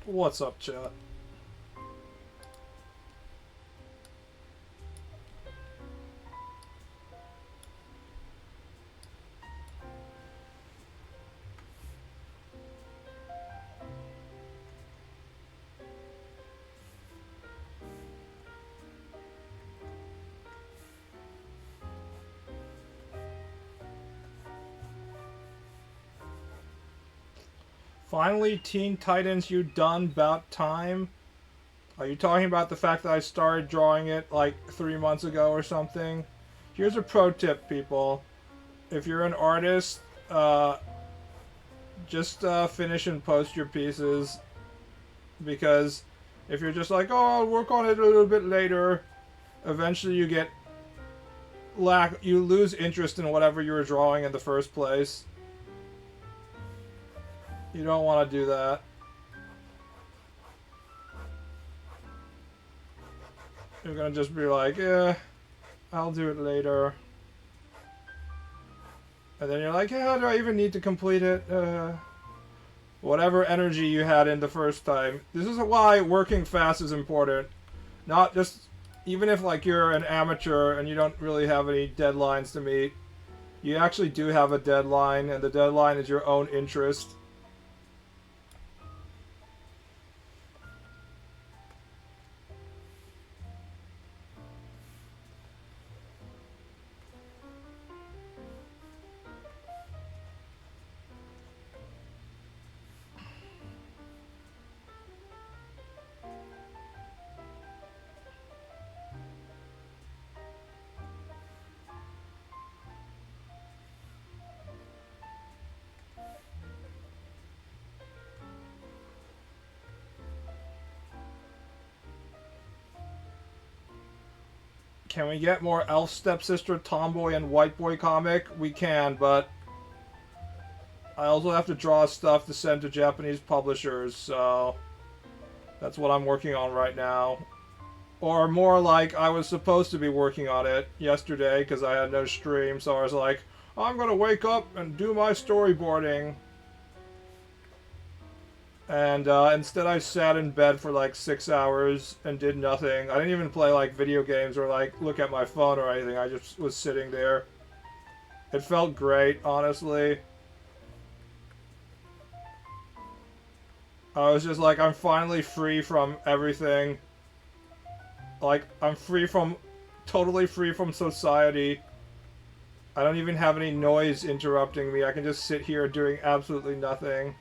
What's up, chat? Finally, Teen Titans, you done? About time? Are you talking about the fact that I started drawing it like 3 months ago or something? Here's a pro tip, people. If you're an artist, just finish and post your pieces. Because if you're just like, oh, I'll work on it a little bit later, eventually you lose interest in whatever you were drawing in the first place. You don't want to do that. You're gonna just be like, yeah, I'll do it later. And then you're like, yeah, do I even need to complete it? Whatever energy you had in the first time. This is why working fast is important. Not just, even if like you're an amateur and you don't really have any deadlines to meet, you actually do have a deadline, and the deadline is your own interest. Can we get more Elf Stepsister, Tomboy, and White Boy comic? We can, but I also have to draw stuff to send to Japanese publishers, so that's what I'm working on right now. Or more like, I was supposed to be working on it yesterday because I had no stream, so I was like, I'm gonna wake up and do my storyboarding. And instead I sat in bed for like 6 hours and did nothing. I didn't even play like video games or like look at my phone or anything. I just was sitting there. It felt great, honestly. I was just like, I'm finally free from everything. Like, I'm totally free from society. I don't even have any noise interrupting me. I can just sit here doing absolutely nothing.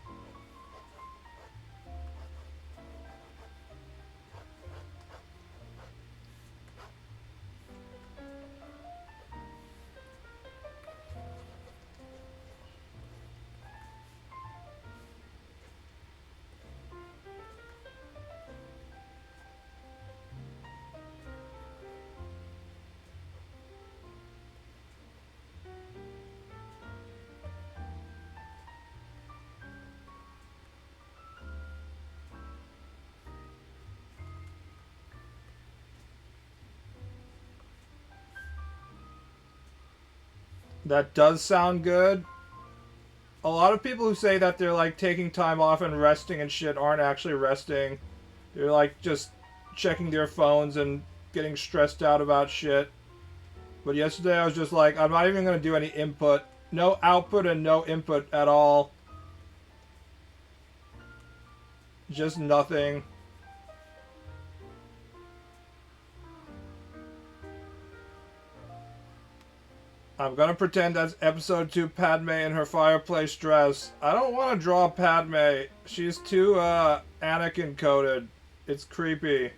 That does sound good. A lot of people who say that they're like taking time off and resting and shit aren't actually resting. They're like just checking their phones and getting stressed out about shit. But yesterday I was just like, I'm not even going to do any input. No output and no input at all. Just nothing. I'm gonna pretend that's episode 2 Padme in her fireplace dress. I don't want to draw Padme. She's too, Anakin coded. It's creepy.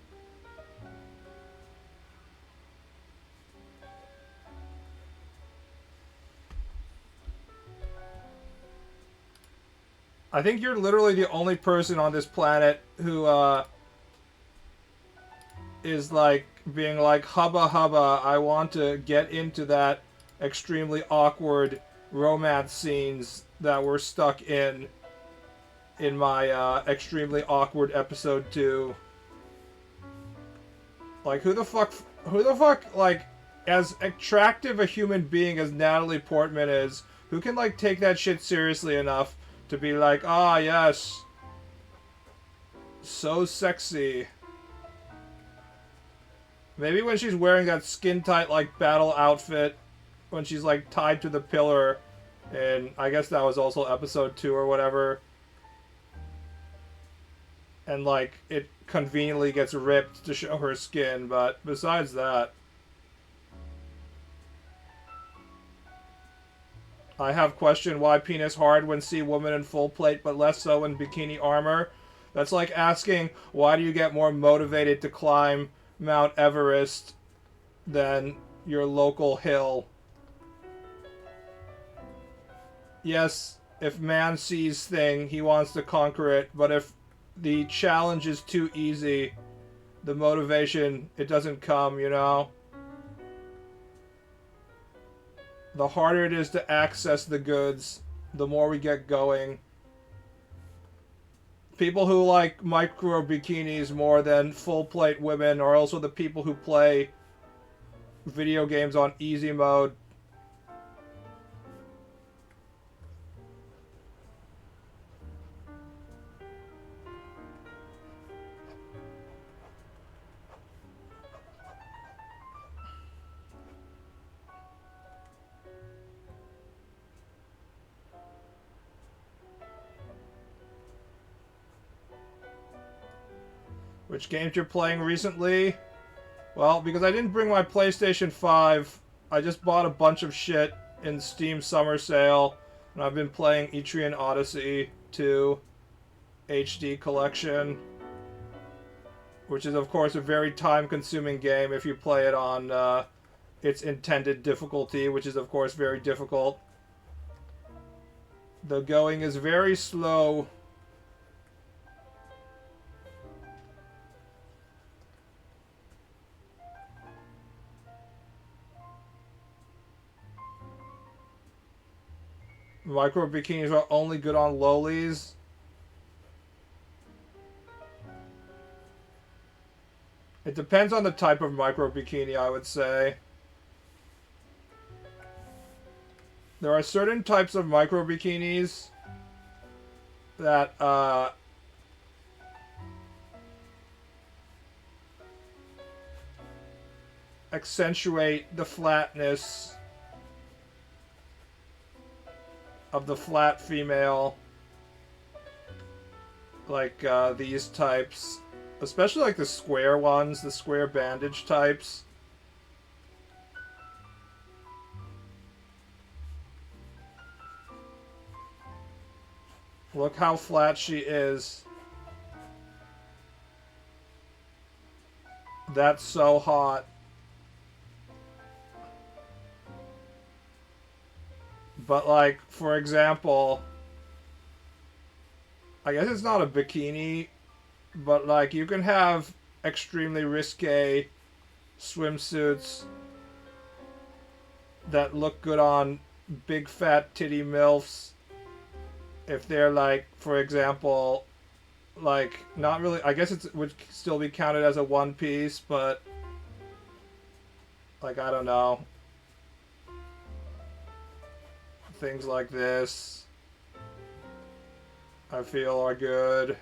I think you're literally the only person on this planet who, is like, being like, hubba hubba, I want to get into that extremely awkward romance scenes that were stuck in my extremely awkward episode 2. Like, who the fuck, like, as attractive a human being as Natalie Portman is, who can, like, take that shit seriously enough to be like, ah, yes, So sexy. Maybe when she's wearing that skin-tight, like, battle outfit, when she's, like, tied to the pillar, and I guess that was also episode 2 or whatever, and, like, it conveniently gets ripped to show her skin, but besides that, I have questioned why penis hard when see woman in full plate but less so in bikini armor. That's like asking, why do you get more motivated to climb Mount Everest than your local hill? Yes, if man sees thing, he wants to conquer it, but if the challenge is too easy, the motivation, it doesn't come, you know? The harder it is to access the goods, the more we get going. People who like micro bikinis more than full plate women are also the people who play video games on easy mode. Which games you're playing recently? Well, because I didn't bring my PlayStation 5, I just bought a bunch of shit in Steam Summer Sale, and I've been playing Etrian Odyssey 2 HD Collection, which is, of course, a very time-consuming game if you play it on its intended difficulty, which is, of course, very difficult. The going is very slow. Micro bikinis are only good on lowlies. It depends on the type of micro bikini, I would say. There are certain types of micro bikinis that accentuate the flatness of the flat female, like these types, especially like the square ones, the square bandage types. Look how flat she is. That's so hot. But, like, for example, I guess it's not a bikini, but, like, you can have extremely risque swimsuits that look good on big fat titty MILFs if they're, like, for example, like, not really, I guess it would still be counted as a one piece, but, like, I don't know. Things like this, I feel, are good.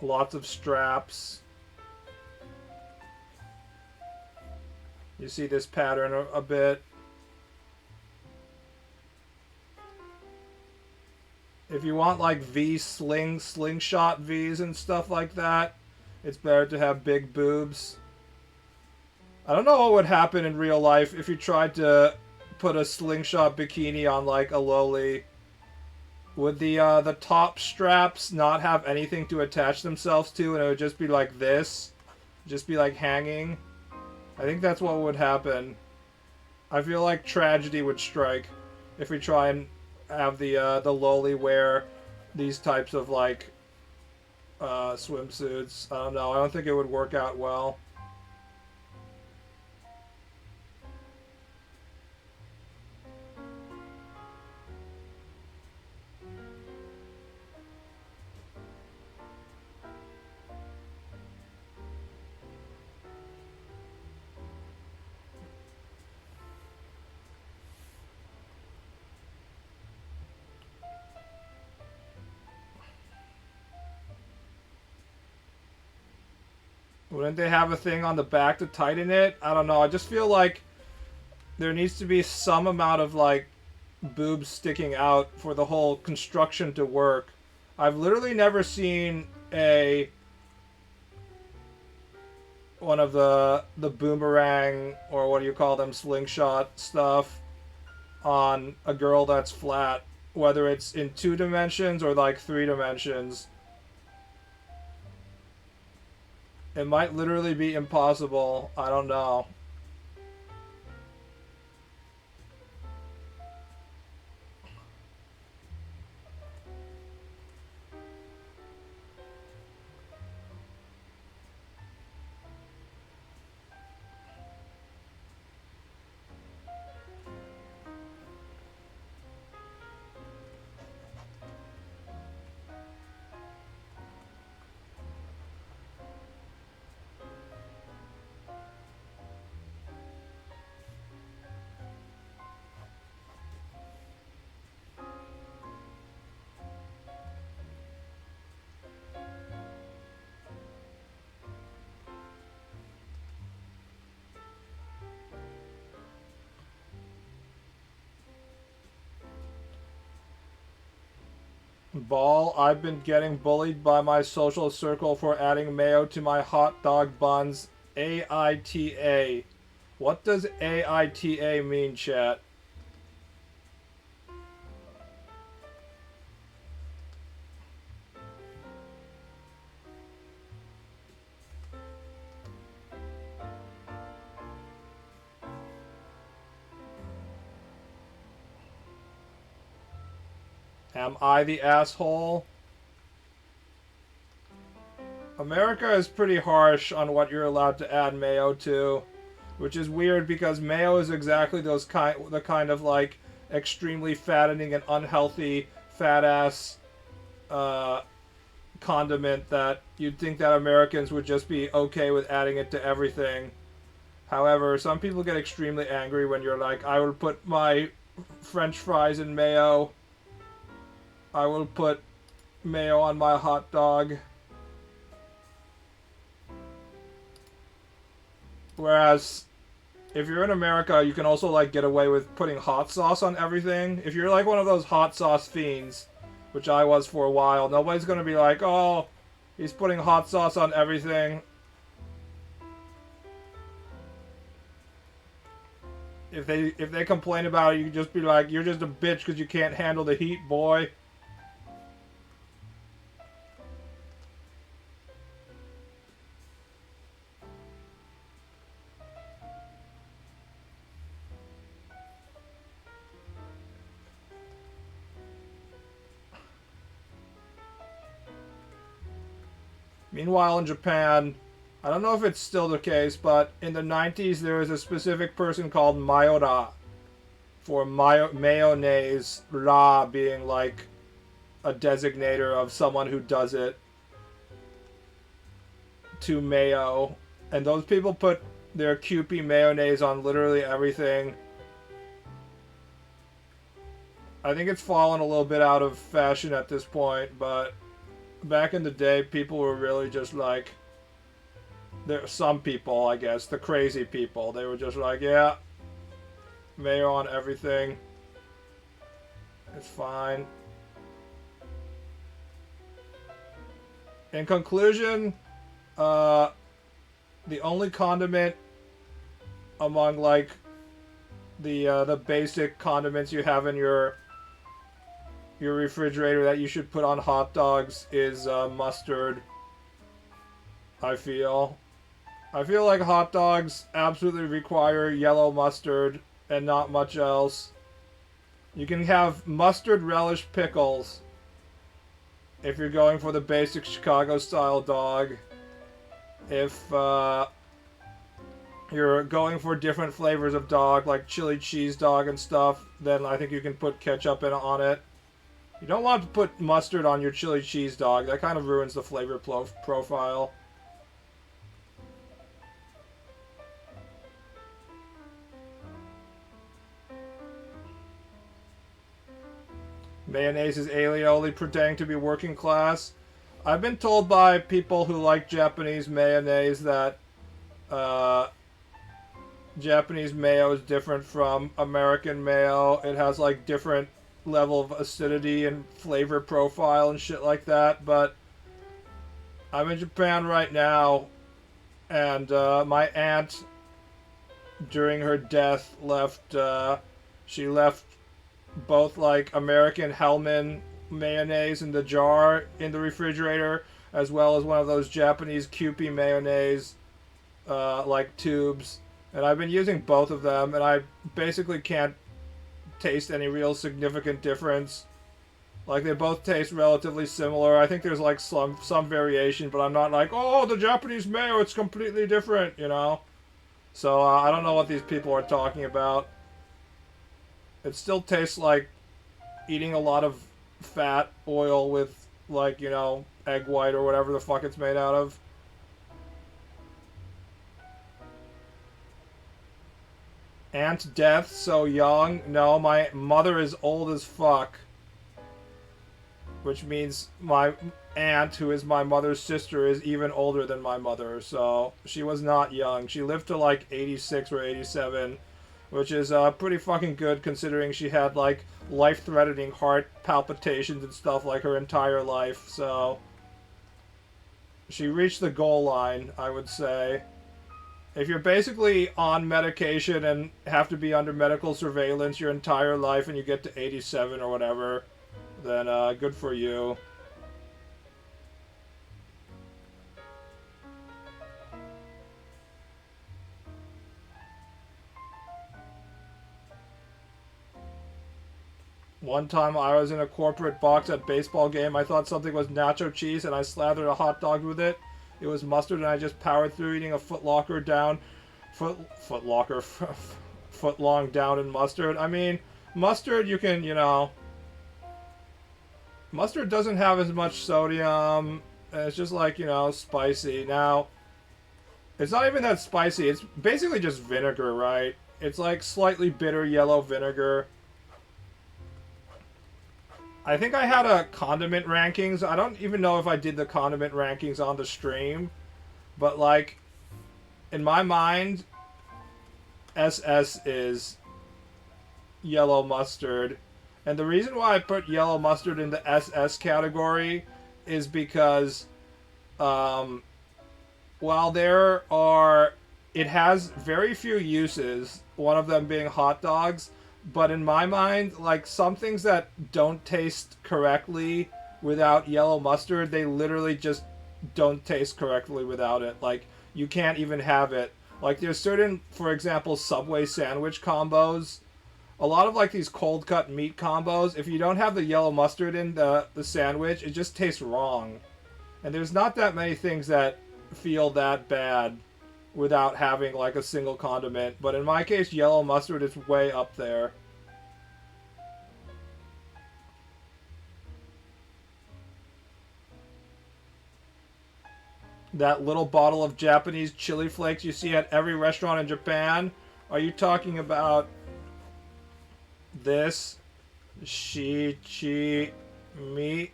Lots of straps. You see this pattern a bit. If you want like slingshot V's and stuff like that, it's better to have big boobs. I don't know what would happen in real life if you tried to put a slingshot bikini on like a lowly. Would the top straps not have anything to attach themselves to, and it would just be like this? Just be like hanging? I think that's what would happen. I feel like tragedy would strike if we try and have the lowly wear these types of like swimsuits. I don't know. I don't think it would work out well. Wouldn't they have a thing on the back to tighten it? I don't know. I just feel like there needs to be some amount of like boobs sticking out for the whole construction to work. I've literally never seen a one of the boomerang or what do you call them, slingshot stuff on a girl that's flat, whether it's in 2 dimensions or like 3 dimensions. It might literally be impossible. I don't know. Ball, I've been getting bullied by my social circle for adding mayo to my hot dog buns. AITA. What does AITA mean, chat? Am I the asshole? America is pretty harsh on what you're allowed to add mayo to, which is weird because mayo is exactly the kind of like extremely fattening and unhealthy fat ass condiment that you'd think that Americans would just be okay with adding it to everything. However, some people get extremely angry when you're like, I will put my French fries in mayo. I will put mayo on my hot dog. Whereas, if you're in America, you can also like get away with putting hot sauce on everything. If you're like one of those hot sauce fiends, which I was for a while, nobody's gonna be like, oh, he's putting hot sauce on everything. If they complain about it, you can just be like, you're just a bitch because you can't handle the heat, boy. Meanwhile, in Japan, I don't know if it's still the case, but in the 90s there was a specific person called Mayora for mayonnaise, ra being like a designator of someone who does it to mayo. And those people put their Kewpie mayonnaise on literally everything. I think it's fallen a little bit out of fashion at this point, but back in the day, people were really just like, there some people, I guess, the crazy people, they were just like, yeah, mayo on everything. It's fine. In conclusion, the only condiment among like the basic condiments you have in your refrigerator that you should put on hot dogs is mustard. I feel like hot dogs absolutely require yellow mustard and not much else. You can have mustard relish pickles if you're going for the basic Chicago style dog. If you're going for different flavors of dog, like chili cheese dog and stuff, then I think you can put ketchup on it. You don't want to put mustard on your chili cheese dog. That kind of ruins the flavor profile. Mayonnaise is aioli pretending to be working class. I've been told by people who like Japanese mayonnaise that uh, Japanese mayo is different from American mayo. It has like different level of acidity and flavor profile and shit like that. But I'm in Japan right now, and my aunt, during her death, left. She left both like American Hellman mayonnaise in the jar in the refrigerator, as well as one of those Japanese Kewpie mayonnaise like tubes. And I've been using both of them, and I basically can't taste any real significant difference. Like they both taste relatively similar. I think there's like some variation, but I'm not like, oh, the Japanese mayo, it's completely different, you know. So I don't know what these people are talking about. It still tastes like eating a lot of fat oil with like, you know, egg white or whatever the fuck it's made out of. Aunt death so young? No, my mother is old as fuck. Which means my aunt, who is my mother's sister, is even older than my mother. So she was not young. She lived to like 86 or 87, which is pretty fucking good considering she had like life-threatening heart palpitations and stuff like her entire life. So she reached the goal line, I would say. If you're basically on medication and have to be under medical surveillance your entire life and you get to 87 or whatever, then good for you. One time I was in a corporate box at a baseball game. I thought something was nacho cheese and I slathered a hot dog with it. It was mustard and I just powered through eating a foot-locker down. Foot-locker. Foot-long down in mustard. I mean, mustard you can, you know... Mustard doesn't have as much sodium. It's just like, you know, spicy. Now, it's not even that spicy. It's basically just vinegar, right? It's like slightly bitter yellow vinegar. I think I had a condiment rankings. I don't even know if I did the condiment rankings on the stream. But, like, in my mind, SS is yellow mustard. And the reason why I put yellow mustard in the SS category is because while it has very few uses, one of them being hot dogs, but in my mind, like some things that don't taste correctly without yellow mustard, they literally just don't taste correctly without it. Like you can't even have it. Like there's certain, for example, Subway sandwich combos. A lot of like these cold cut meat combos, if you don't have the yellow mustard in the sandwich, it just tastes wrong. And there's not that many things that feel that bad without having like a single condiment. But in my case, yellow mustard is way up there. That little bottle of Japanese chili flakes you see at every restaurant in Japan, are you talking about this shichi meat?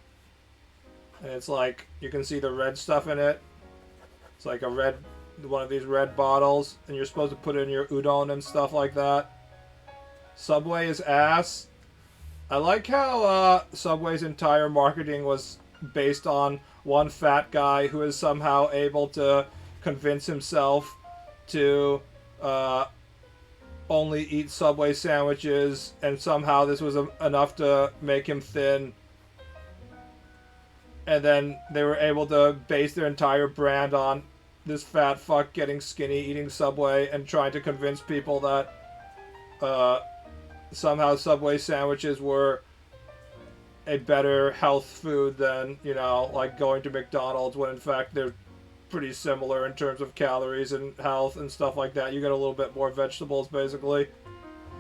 And it's like you can see the red stuff in it. It's like a red, one of these red bottles, and you're supposed to put it in your udon and stuff like that. Subway is ass. I like how Subway's entire marketing was based on one fat guy who is somehow able to convince himself to only eat Subway sandwiches, and somehow this was enough to make him thin. And then they were able to base their entire brand on this fat fuck getting skinny, eating Subway, and trying to convince people that somehow Subway sandwiches were a better health food than, you know, like going to McDonald's, when in fact they're pretty similar in terms of calories and health and stuff like that. You get a little bit more vegetables, basically.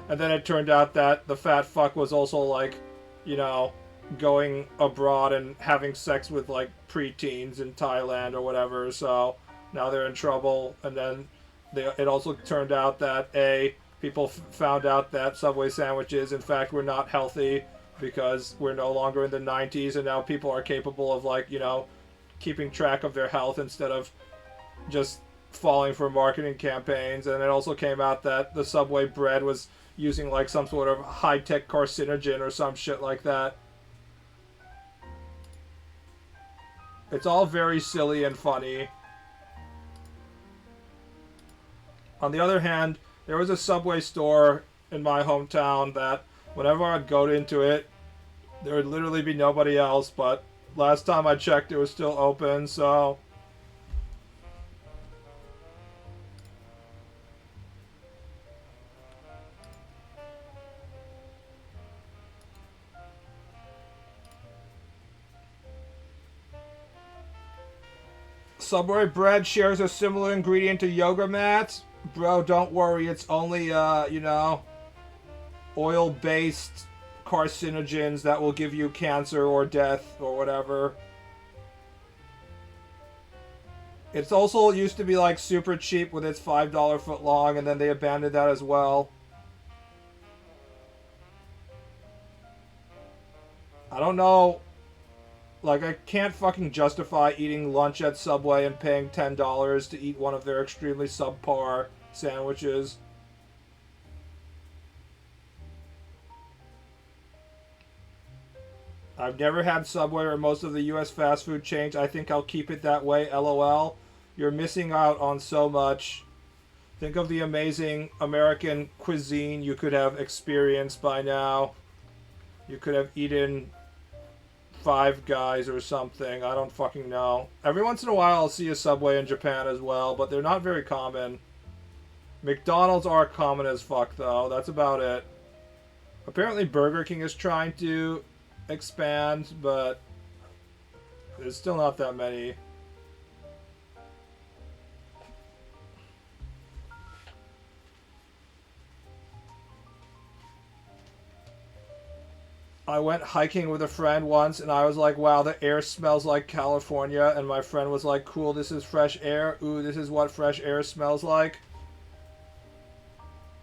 And then it turned out that the fat fuck was also, like, you know, going abroad and having sex with, like, preteens in Thailand or whatever, so now they're in trouble. And then it also turned out that, people found out that Subway sandwiches, in fact, were not healthy because we're no longer in the 90s, and now people are capable of, like, you know, keeping track of their health instead of just falling for marketing campaigns. And it also came out that the Subway bread was using like some sort of high-tech carcinogen or some shit like that. It's all very silly and funny. On the other hand, there was a Subway store in my hometown that whenever I'd go into it, there would literally be nobody else, but last time I checked it was still open, so... Subway bread shares a similar ingredient to yoga mats. Bro, don't worry, it's only, you know, oil-based carcinogens that will give you cancer or death or whatever. It's also used to be like super cheap with its $5 foot long, and then they abandoned that as well. I don't know. Like, I can't fucking justify eating lunch at Subway and paying $10 to eat one of their extremely subpar sandwiches. I've never had Subway or most of the US fast food chains. I think I'll keep it that way, LOL. You're missing out on so much. Think of the amazing American cuisine you could have experienced by now. You could have eaten Five Guys or something. I don't fucking know. Every once in a while I'll see a Subway in Japan as well, but they're not very common. McDonald's are common as fuck, though. That's about it. Apparently Burger King is trying to expand, but there's still not that many. I went hiking with a friend once, and I was like, wow, the air smells like California. And my friend was like, cool, this is fresh air. Ooh, this is what fresh air smells like.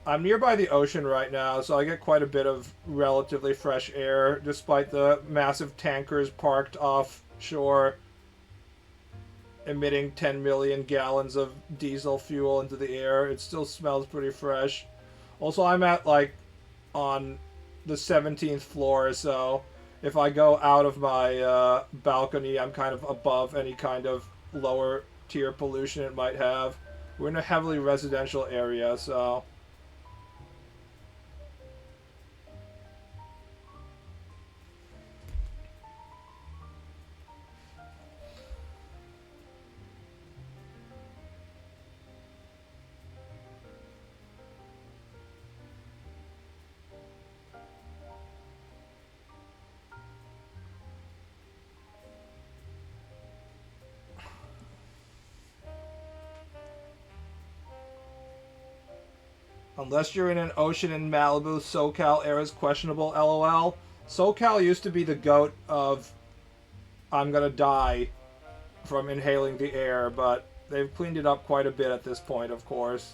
I'm nearby the ocean right now, so I get quite a bit of relatively fresh air, despite the massive tankers parked offshore, emitting 10 million gallons of diesel fuel into the air. It still smells pretty fresh. Also, I'm at, like, on the 17th floor, so if I go out of my balcony, I'm kind of above any kind of lower tier pollution it might have. We're in a heavily residential area, so... Unless you're in an ocean in Malibu, SoCal air is questionable, LOL. SoCal used to be the goat of I'm gonna die from inhaling the air, but they've cleaned it up quite a bit at this point, of course.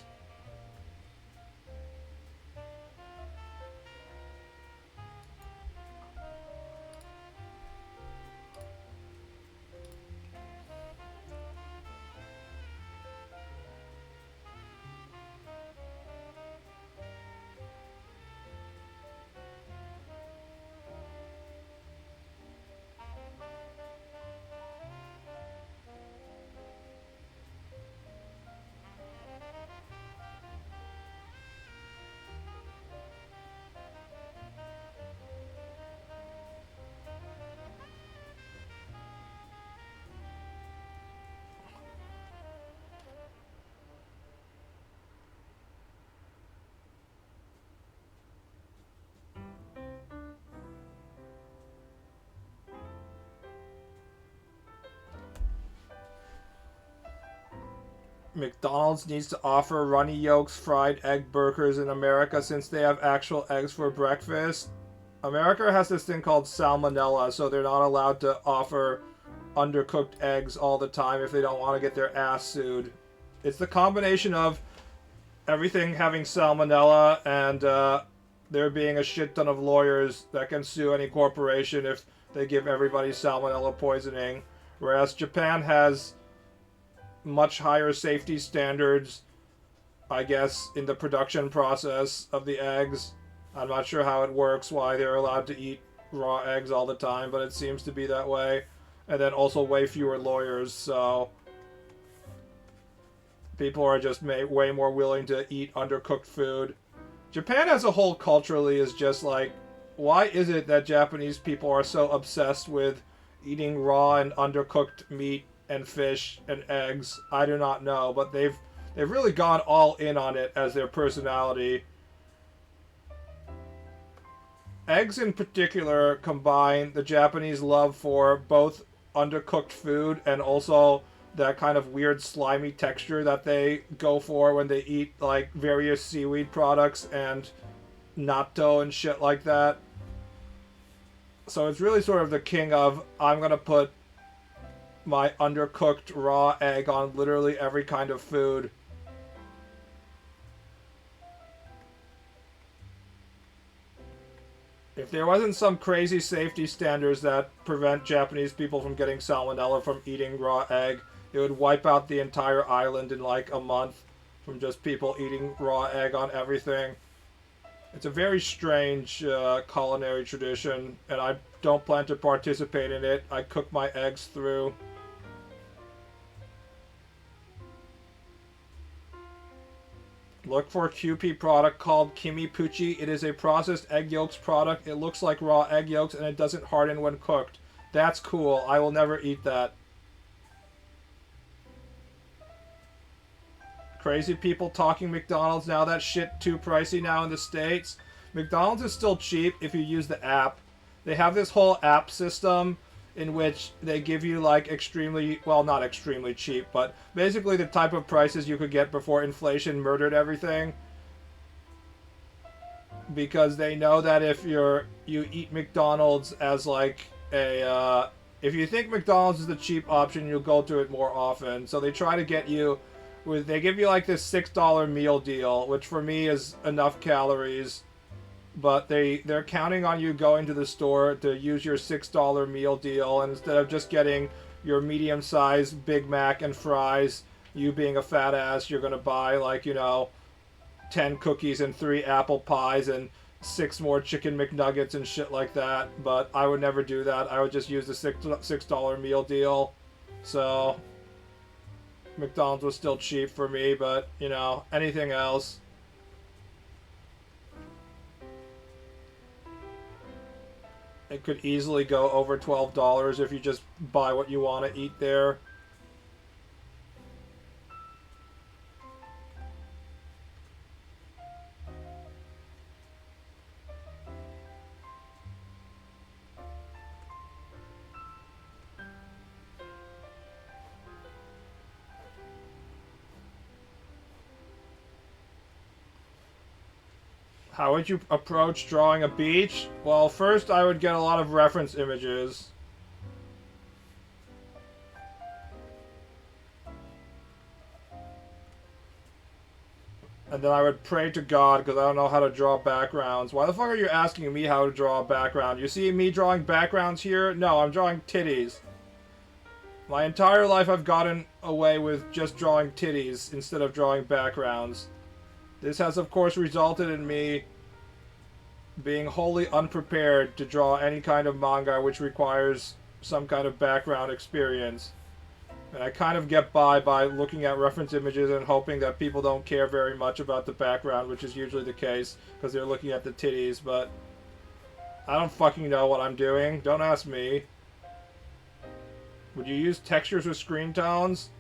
McDonald's needs to offer runny yolks fried egg burgers in America since they have actual eggs for breakfast. America has this thing called salmonella, so they're not allowed to offer undercooked eggs all the time if they don't want to get their ass sued. It's the combination of everything having salmonella and there being a shit ton of lawyers that can sue any corporation if they give everybody salmonella poisoning. Whereas Japan has much higher safety standards, I guess, in the production process of the eggs. I'm not sure how it works, why they're allowed to eat raw eggs all the time, but it seems to be that way. And then also way fewer lawyers, so people are just way more willing to eat undercooked food. Japan as a whole culturally is just like, why is it that Japanese people are so obsessed with eating raw and undercooked meat and fish and eggs? I do not know, but they've really gone all in on it as their personality. Eggs in particular combine the Japanese love for both undercooked food and also that kind of weird slimy texture that they go for when they eat like various seaweed products and natto and shit like that. So it's really sort of the king of, I'm gonna put my undercooked raw egg on literally every kind of food. If there wasn't some crazy safety standards that prevent Japanese people from getting salmonella from eating raw egg, it would wipe out the entire island in like a month from just people eating raw egg on everything. It's a very strange culinary tradition, and I don't plan to participate in it. I cook my eggs through. Look for a QP product called Kimipuchi. It is a processed egg yolks product. It looks like raw egg yolks, and it doesn't harden when cooked. That's cool. I will never eat that. Crazy people talking McDonald's now. That shit too pricey now in the States. McDonald's is still cheap if you use the app. They have this whole app system in which they give you like extremely, well, not extremely cheap, but basically the type of prices you could get before inflation murdered everything. Because they know that if you eat McDonald's as like a, if you think McDonald's is the cheap option, you'll go to it more often. So they try to get you with, they give you like this $6 meal deal, which for me is enough calories. But they're counting on you going to the store to use your $6 meal deal, and instead of just getting your medium-sized Big Mac and fries, you being a fat ass, you're gonna buy like, you know, 10 cookies and 3 apple pies and 6 more chicken McNuggets and shit like that. But I would never do that. I would just use the $6 meal deal. So McDonald's was still cheap for me, but you know, anything else. It could easily go over $12 if you just buy what you want to eat there. How would you approach drawing a beach? Well, first I would get a lot of reference images. And then I would pray to God because I don't know how to draw backgrounds. Why the fuck are you asking me how to draw a background? You see me drawing backgrounds here? No, I'm drawing titties. My entire life I've gotten away with just drawing titties instead of drawing backgrounds. This has, of course, resulted in me being wholly unprepared to draw any kind of manga which requires some kind of background experience. And I kind of get by looking at reference images and hoping that people don't care very much about the background, which is usually the case, because they're looking at the titties, but I don't fucking know what I'm doing. Don't ask me. Would you use textures with screen tones?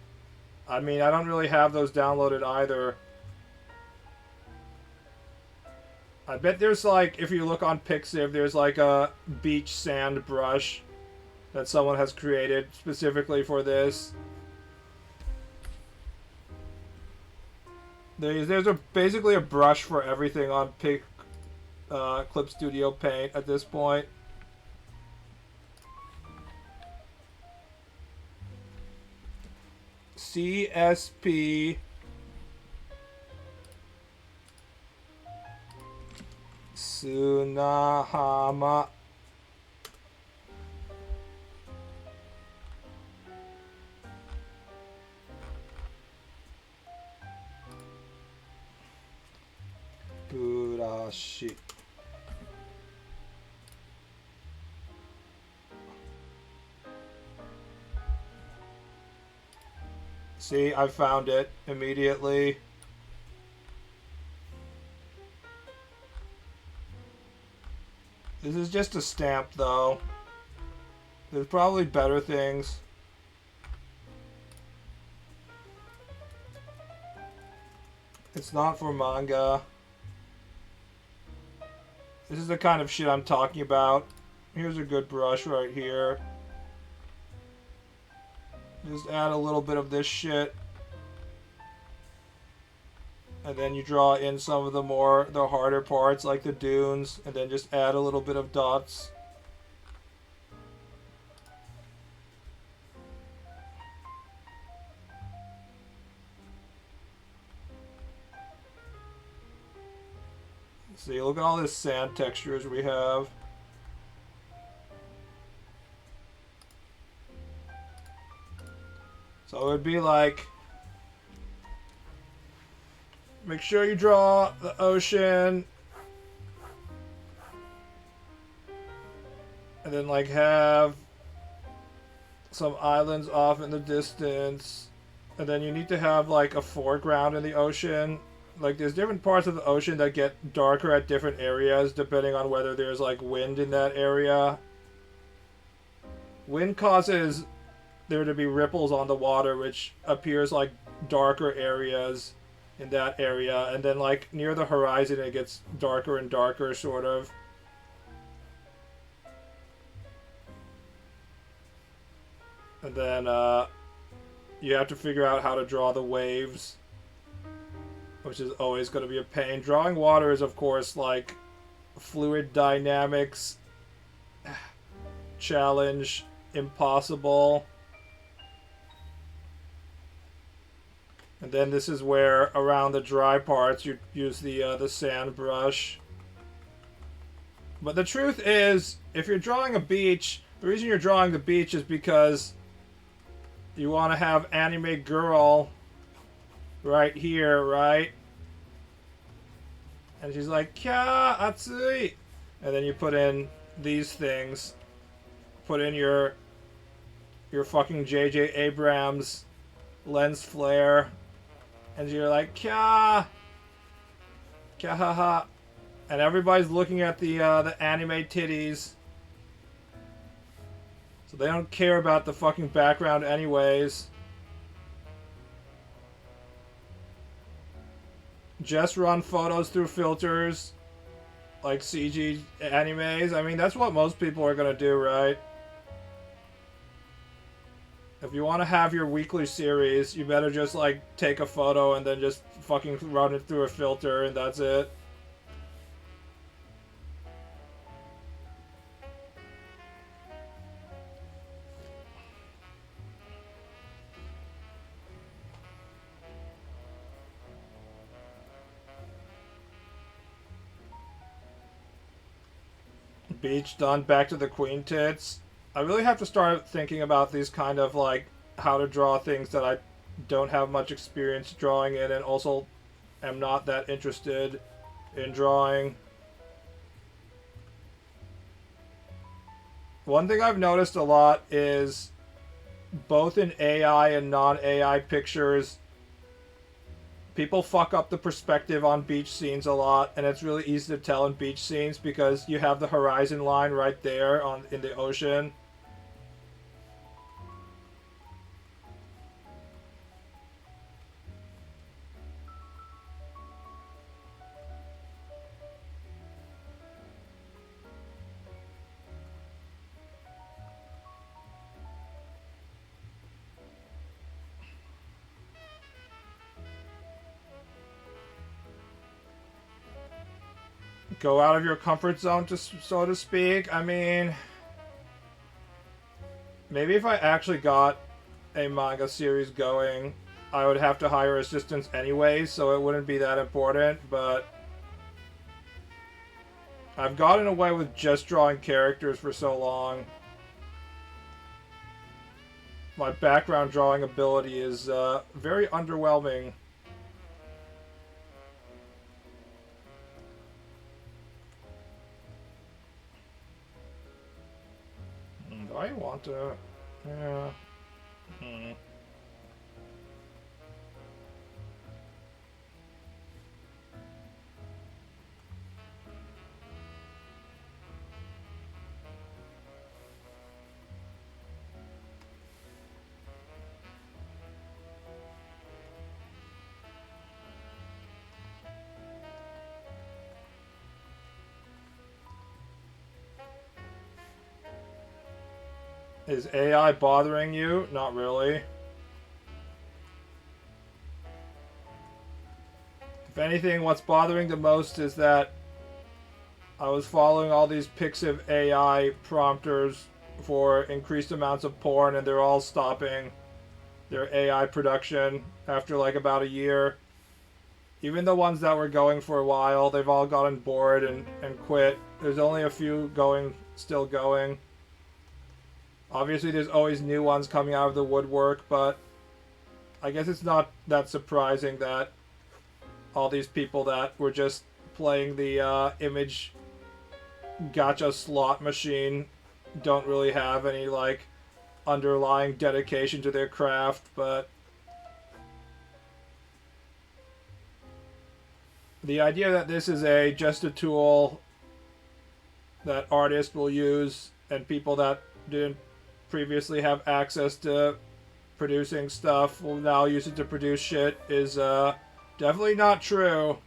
I mean, I don't really have those downloaded either. I bet there's like, if you look on Pixiv, there's like a beach sand brush that someone has created specifically for this. There's basically a brush for everything on Clip Studio Paint at this point. CSP Sunahama. Oh, shit. See, I found it immediately. This is just a stamp, though. There's probably better things. It's not for manga. This is the kind of shit I'm talking about. Here's a good brush right here. Just add a little bit of this shit. And then you draw in some of the harder parts, like the dunes, and then just add a little bit of dots. See, look at all this sand textures we have. So it would be like, make sure you draw the ocean, and then like have some islands off in the distance, and then you need to have like a foreground in the ocean. Like there's different parts of the ocean that get darker at different areas depending on whether there's like wind in that area. Wind causes there to be ripples on the water, which appears like darker areas in that area, and then like near the horizon it gets darker and darker, sort of. And then you have to figure out how to draw the waves, which is always going to be a pain. Drawing water is, of course, like fluid dynamics challenge impossible. And then this is where, around the dry parts, you use the sand brush. But the truth is, if you're drawing a beach, the reason you're drawing the beach is because you want to have anime girl right here, right? And she's like, Kya atsui! And then you put in these things. Put in your fucking J.J. Abrams lens flare. And you're like, Kya! Kya ha ha. And everybody's looking at the anime titties. So they don't care about the fucking background anyways. Just run photos through filters. Like CG animes. I mean, that's what most people are gonna do, right? If you want to have your weekly series, you better just, like, take a photo and then just fucking run it through a filter and that's it. Beach done. Back to the queen tits. I really have to start thinking about these kind of like how to draw things that I don't have much experience drawing in, and also am not that interested in drawing. One thing I've noticed a lot is both in AI and non-AI pictures, people fuck up the perspective on beach scenes a lot, and it's really easy to tell in beach scenes because you have the horizon line right there in the ocean. Go out of your comfort zone, so to speak. I mean, maybe if I actually got a manga series going, I would have to hire assistants anyway, so it wouldn't be that important, but I've gotten away with just drawing characters for so long. My background drawing ability is very underwhelming. I want to... Yeah. Hmm. Is AI bothering you? Not really. If anything, what's bothering the most is that I was following all these Pixiv AI prompters for increased amounts of porn, and they're all stopping their AI production after like about a year. Even the ones that were going for a while, they've all gotten bored and quit. There's only a few still going. Obviously, there's always new ones coming out of the woodwork, but I guess it's not that surprising that all these people that were just playing the image gacha slot machine don't really have any, like, underlying dedication to their craft, but the idea that this is just a tool that artists will use and people that didn't previously have access to producing stuff will now use it to produce shit is definitely not true.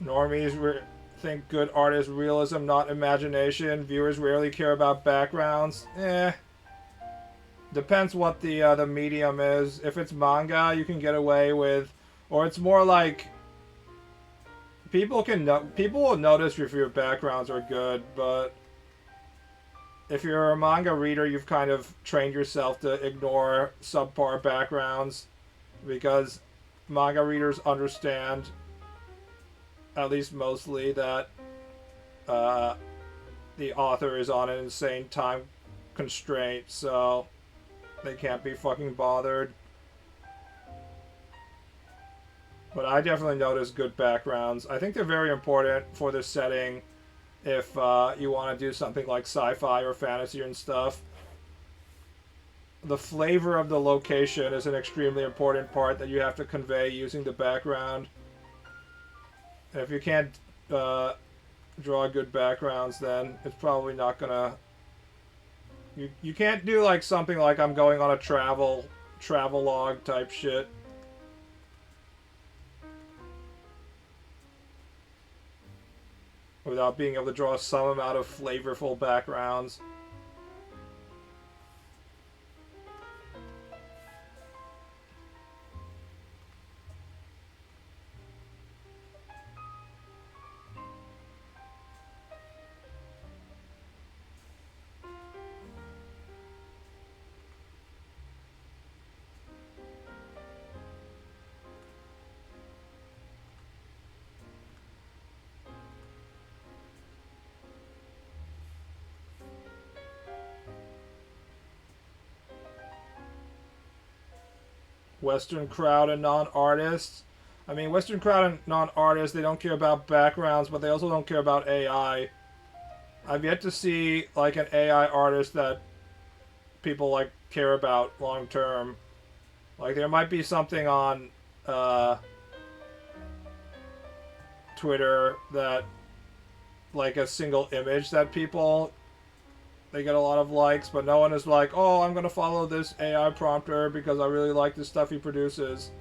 Normies think good art is realism, not imagination. Viewers rarely care about backgrounds. Depends what the medium is. If it's manga, you can get away with, or it's more like people will notice if your backgrounds are good, but if you're a manga reader, you've kind of trained yourself to ignore subpar backgrounds because manga readers understand, at least mostly, that the author is on an insane time constraint, so they can't be fucking bothered. But I definitely notice good backgrounds. I think they're very important for the setting if you want to do something like sci-fi or fantasy and stuff. The flavor of the location is an extremely important part that you have to convey using the background. If you can't draw good backgrounds, then it's probably not gonna... You can't do like something like I'm going on a travel log type shit. Without being able to draw some amount of flavorful backgrounds. Western crowd and non-artists. I mean, Western crowd and non-artists, they don't care about backgrounds, but they also don't care about AI. I've yet to see, like, an AI artist that people, like, care about long-term. Like, there might be something on Twitter that, like, a single image that people... They get a lot of likes, but no one is like, oh, I'm going to follow this AI prompter because I really like the stuff he produces.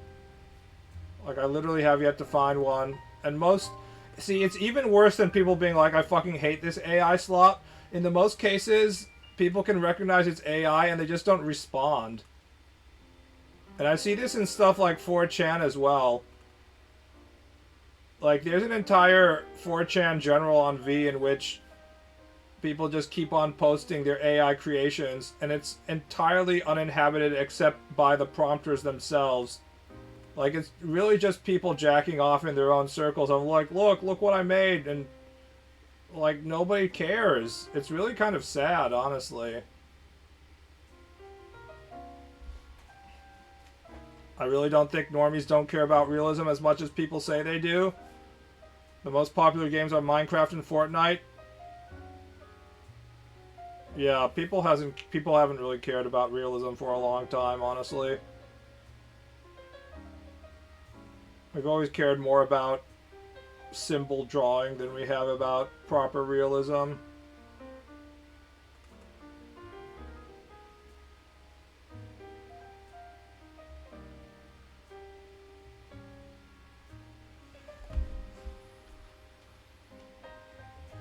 Like, I literally have yet to find one. And most... See, it's even worse than people being like, I fucking hate this AI slop. In the most cases, people can recognize it's AI and they just don't respond. And I see this in stuff like 4chan as well. Like, there's an entire 4chan general on V in which... people just keep on posting their AI creations, and it's entirely uninhabited except by the prompters themselves. Like, it's really just people jacking off in their own circles. I'm like, look what I made, and like nobody cares. It's really kind of sad, honestly. I really don't think normies don't care about realism as much as people say they do. The most popular games are Minecraft and Fortnite. Yeah, people haven't really cared about realism for a long time, honestly. We've always cared more about symbol drawing than we have about proper realism.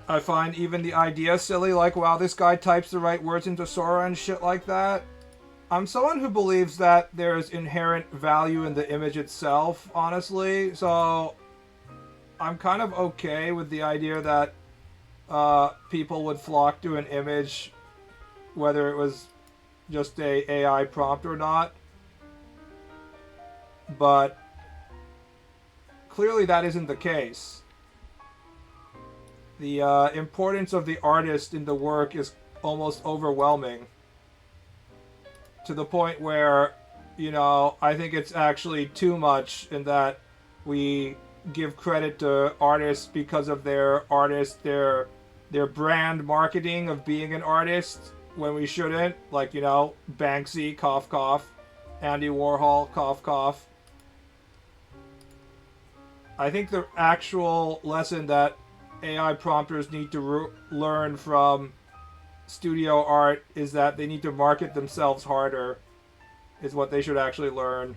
I find even the idea silly, like, wow, this guy types the right words into Sora and shit like that. I'm someone who believes that there's inherent value in the image itself, honestly, so I'm kind of okay with the idea that people would flock to an image whether it was just a AI prompt or not. But clearly that isn't the case. The importance of the artist in the work is almost overwhelming. To the point where, you know, I think it's actually too much in that we give credit to artists because of their brand marketing of being an artist when we shouldn't. Like, you know, Banksy, cough cough, Andy Warhol, cough cough. I think the actual lesson that AI prompters need to learn from studio art is that they need to market themselves harder, is what they should actually learn.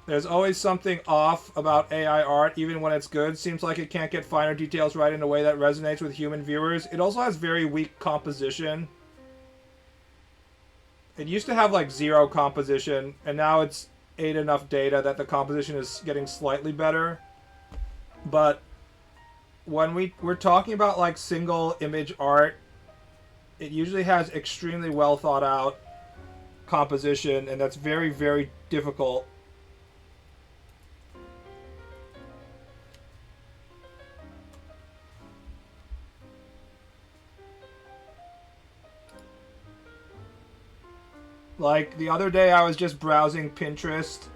There's always something off about AI art, even when it's good. Seems like it can't get finer details right in a way that resonates with human viewers. It also has very weak composition. It used to have like 0 composition, and now it's ate enough data that the composition is getting slightly better. But when we're talking about like single image art, it usually has extremely well thought out composition, and that's very, very difficult. Like, the other day I was just browsing Pinterest,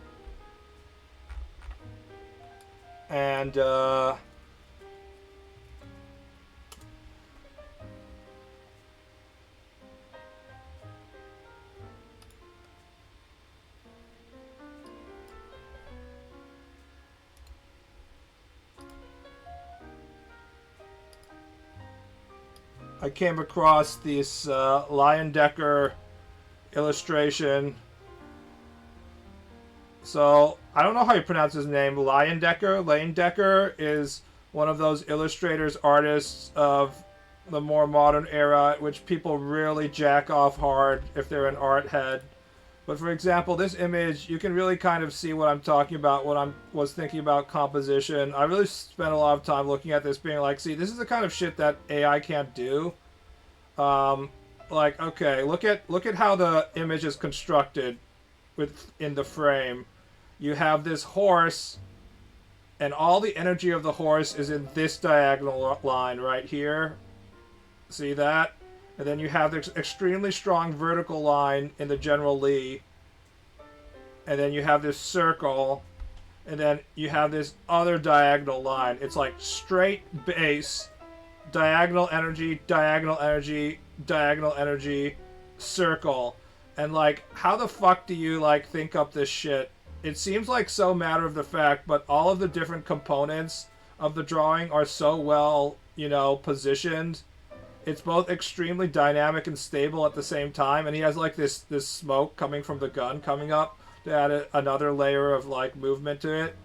and I came across this Leyendecker illustration. So, I don't know how you pronounce his name. Leyendecker is one of those illustrators, artists of the more modern era, which people really jack off hard if they're an art head. But for example, this image, you can really kind of see what I'm talking about when I was thinking about composition. I really spent a lot of time looking at this, being like, see, this is the kind of shit that AI can't do. Like, okay, look at how the image is constructed in the frame. You have this horse, and all the energy of the horse is in this diagonal line right here. See that? And then you have this extremely strong vertical line in the general Lee. And then you have this circle. And then you have this other diagonal line. It's like straight base, diagonal energy, diagonal energy, diagonal energy, circle. And like, how the fuck do you like think up this shit? It seems like so matter of the fact, but all of the different components of the drawing are so well, you know, positioned. It's both extremely dynamic and stable at the same time, and he has like this smoke coming from the gun coming up to add another layer of like movement to it.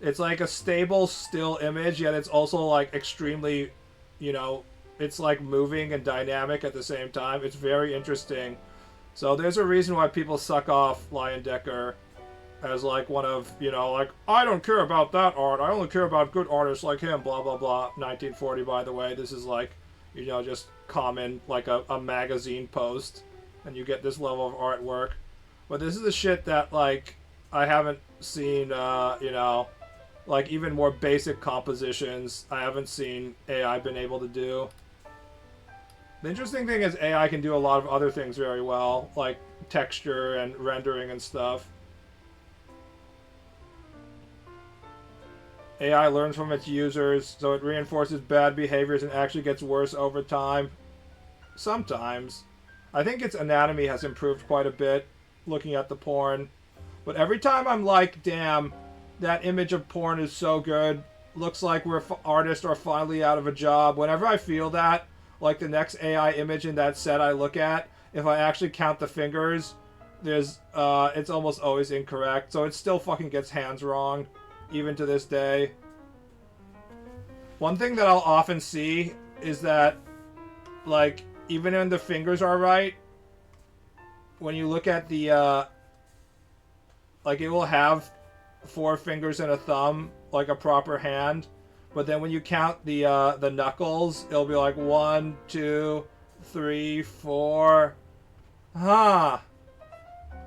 It's like a stable, still image, yet it's also like extremely, you know, it's like moving and dynamic at the same time. It's very interesting. So there's a reason why people suck off Leyendecker as like one of, you know, like, I don't care about that art, I only care about good artists like him, blah blah blah. 1940, by the way. This is like, you know, just common, like a magazine post. and you get this level of artwork. But this is the shit that, like, I haven't seen, you know, like, even more basic compositions I haven't seen AI been able to do. The interesting thing is AI can do a lot of other things very well, like texture and rendering and stuff. AI learns from its users, so it reinforces bad behaviors and actually gets worse over time. Sometimes. I think its anatomy has improved quite a bit, looking at the porn. But every time I'm like, damn, that image of porn is so good, looks like we're artists are finally out of a job. Whenever I feel that, like the next AI image in that set I look at, if I actually count the fingers, there's, it's almost always incorrect. So it still fucking gets hands wrong, even to this day. One thing that I'll often see is that, like, even when the fingers are right, when you look at the, like, it will have 4 fingers and a thumb, like a proper hand. But then when you count the knuckles, it'll be like 1, 2, 3, 4. Huh.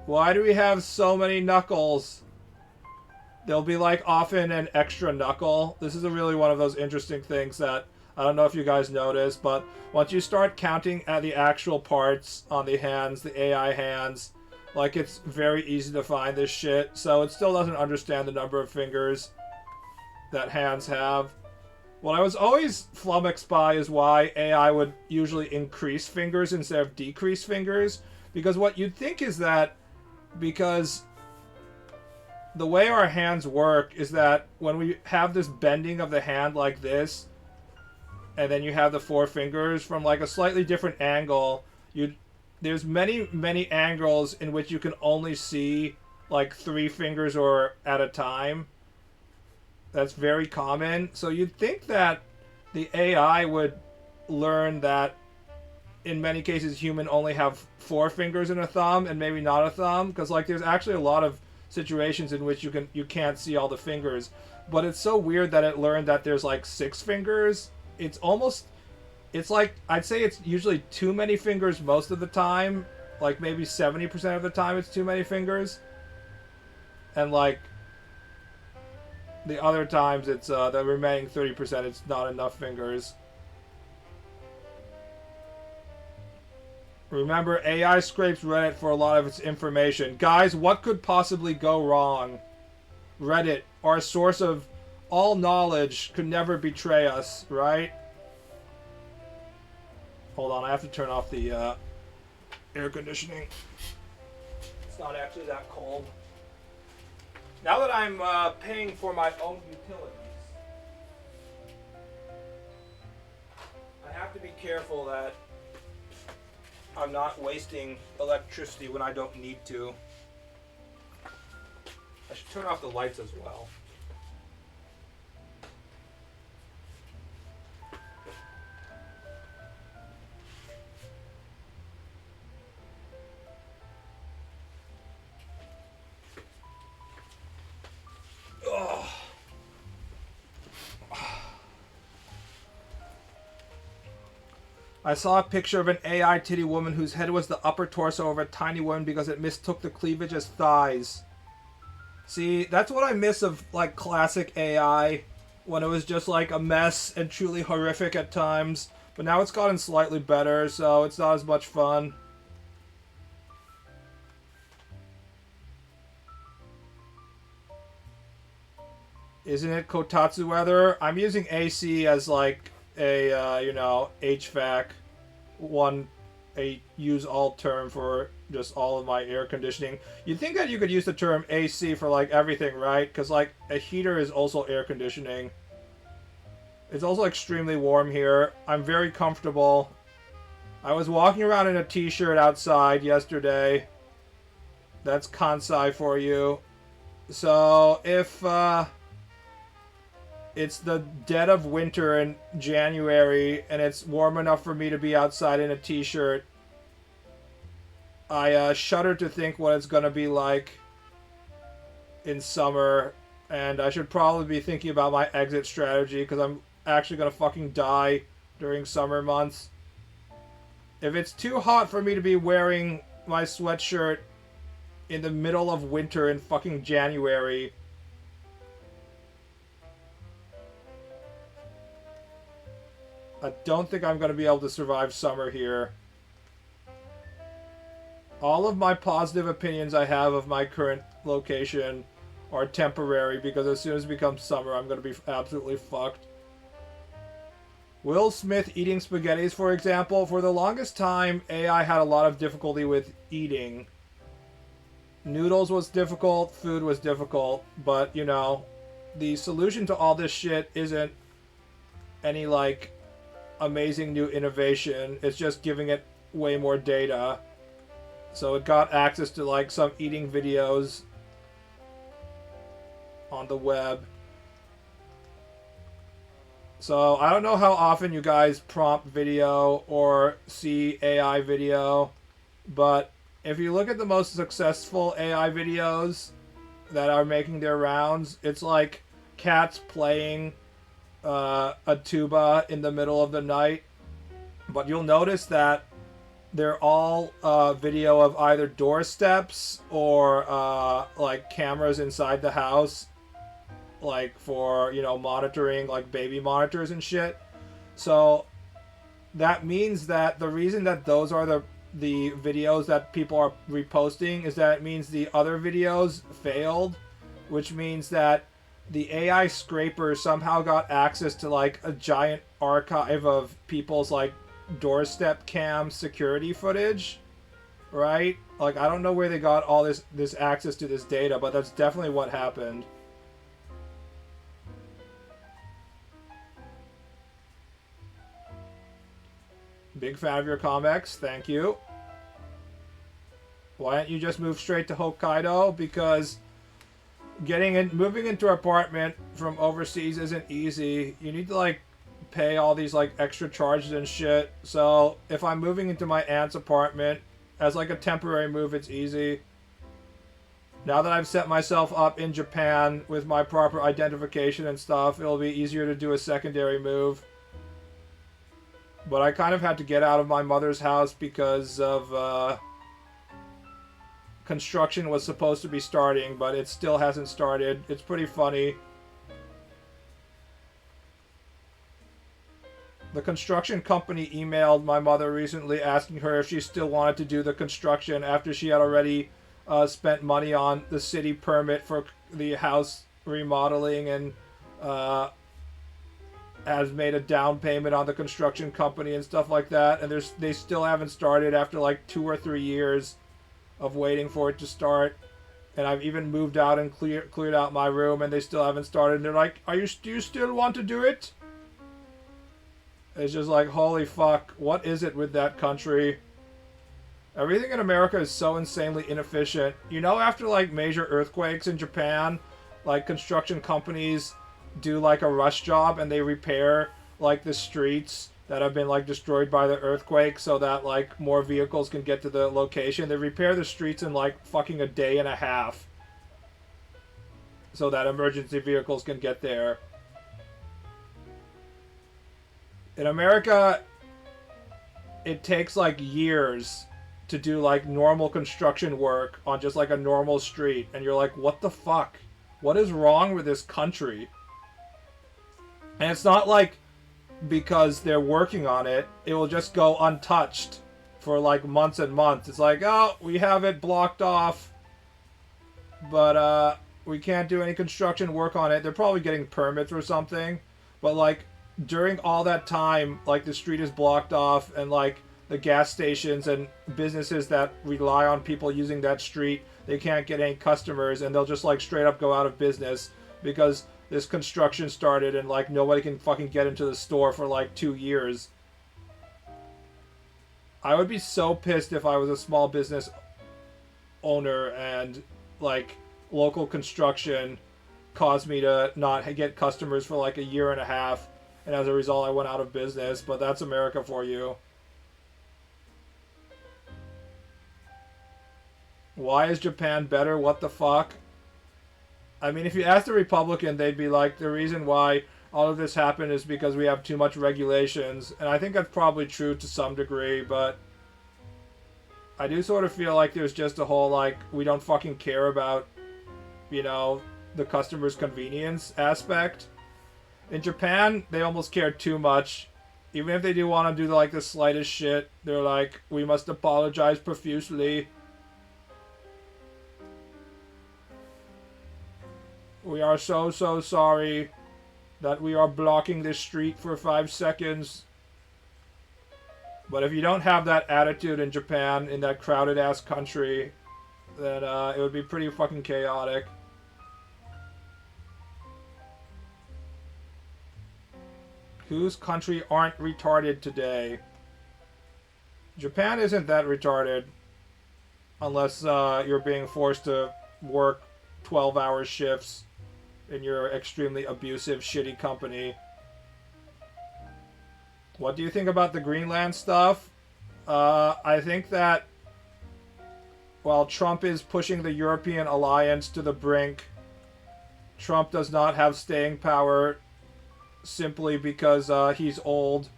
Why do we have so many knuckles? There'll be like often an extra knuckle. This is really one of those interesting things that I don't know if you guys noticed, but once you start counting at the actual parts on the hands, the AI hands, like it's very easy to find this shit. So it still doesn't understand the number of fingers that hands have. What I was always flummoxed by is why AI would usually increase fingers instead of decrease fingers. Because what you'd think is that because the way our hands work is that when we have this bending of the hand like this, and then you have the 4 fingers from like a slightly different angle, there's many angles in which you can only see like 3 fingers or at a time. That's very common. So you'd think that the AI would learn that in many cases human only have 4 fingers and a thumb and maybe not a thumb, because like there's actually a lot of situations in which you can't see all the fingers. But it's so weird that it learned that there's like 6 fingers. It's like, I'd say it's usually too many fingers most of the time. Like maybe 70% of the time it's too many fingers. And like the other times it's the remaining 30% it's not enough fingers. Remember, AI scrapes Reddit for a lot of its information. Guys, what could possibly go wrong? Reddit, our source of all knowledge, could never betray us, right? Hold on, I have to turn off the air conditioning. It's not actually that cold. Now that I'm paying for my own utilities, I have to be careful that I'm not wasting electricity when I don't need to. I should turn off the lights as well. Ugh. I saw a picture of an AI titty woman whose head was the upper torso of a tiny woman because it mistook the cleavage as thighs. See, that's what I miss of like classic AI, when it was just like a mess and truly horrific at times. But now it's gotten slightly better, so it's not as much fun. Isn't it kotatsu weather? I'm using AC as like a, you know, HVAC, a use-all term for just all of my air conditioning. You'd think that you could use the term AC for like everything, right? Because like a heater is also air conditioning. It's also extremely warm here. I'm very comfortable. I was walking around in a t-shirt outside yesterday. That's Kansai for you. So if it's the dead of winter in January and it's warm enough for me to be outside in a t-shirt, I shudder to think what it's going to be like in summer, and I should probably be thinking about my exit strategy because I'm actually going to fucking die during summer months. If it's too hot for me to be wearing my sweatshirt in the middle of winter in fucking January. I don't think I'm going to be able to survive summer here. All of my positive opinions I have of my current location are temporary, because as soon as it becomes summer, I'm going to be absolutely fucked. Will Smith eating spaghettis, for example. For the longest time, AI had a lot of difficulty with eating. Noodles was difficult, food was difficult, but, you know, the solution to all this shit isn't any, like, amazing new innovation. It's just giving it way more data. So it got access to, like, some eating videos on the web. So I don't know how often you guys prompt video or see AI video, but if you look at the most successful AI videos that are making their rounds, it's like cats playing a tuba in the middle of the night. But you'll notice that they're all video of either doorsteps or like cameras inside the house, like for, you know, monitoring, like baby monitors and shit. So that means that the reason that those are the videos that people are reposting is that it means the other videos failed, which means that the AI scraper somehow got access to like a giant archive of people's like doorstep cam security footage, right? Like, I don't know where they got all this access to this data, but that's definitely what happened. Big fan of your comics, thank you. Why don't you just move straight to Hokkaido? Because moving into an apartment from overseas isn't easy. You need to like pay all these like extra charges and shit. So if I'm moving into my aunt's apartment as like a temporary move, it's easy. Now that I've set myself up in Japan with my proper identification and stuff, it'll be easier to do a secondary move. But I kind of had to get out of my mother's house because of construction was supposed to be starting, but it still hasn't started. It's pretty funny. The construction company emailed my mother recently asking her if she still wanted to do the construction after she had already spent money on the city permit for the house remodeling and has made a down payment on the construction company and stuff like that, and they still haven't started after like 2 or 3 years of waiting for it to start. And I've even moved out and cleared out my room, and they still haven't started. And they're like, do you still want to do it? It's just like, holy fuck, what is it with that country? Everything in America is so insanely inefficient. You know, after like major earthquakes in Japan, like construction companies do like a rush job and they repair like the streets that have been like destroyed by the earthquake so that like more vehicles can get to the location. They repair the streets in like fucking a day and a half so that emergency vehicles can get there. In America, it takes like years to do like normal construction work on just like a normal street, and you're like, what the fuck? What is wrong with this country? And it's not like because they're working on it, it will just go untouched for like months and months. It's like, oh, we have it blocked off, but we can't do any construction work on it. They're probably getting permits or something, but like during all that time, like the street is blocked off, and like the gas stations and businesses that rely on people using that street, they can't get any customers, and they'll just like straight up go out of business because this construction started and like nobody can fucking get into the store for like 2 years. I would be so pissed if I was a small business owner and like local construction caused me to not get customers for like a year and a half, and as a result I went out of business. But that's America for you. Why is Japan better? What the fuck? I mean, if you ask the Republican, they'd be like, the reason why all of this happened is because we have too much regulations. And I think that's probably true to some degree, but I do sort of feel like there's just a whole, like, we don't fucking care about, you know, the customer's convenience aspect. In Japan, they almost care too much. Even if they do want to do, like, the slightest shit, they're like, we must apologize profusely. We are so, so sorry that we are blocking this street for 5 seconds. But if you don't have that attitude in Japan, in that crowded-ass country, then it would be pretty fucking chaotic. Whose country aren't retarded today? Japan isn't that retarded. Unless you're being forced to work 12-hour shifts in your extremely abusive, shitty company. What do you think about the Greenland stuff? I think that while Trump is pushing the European alliance to the brink, Trump does not have staying power simply because he's old.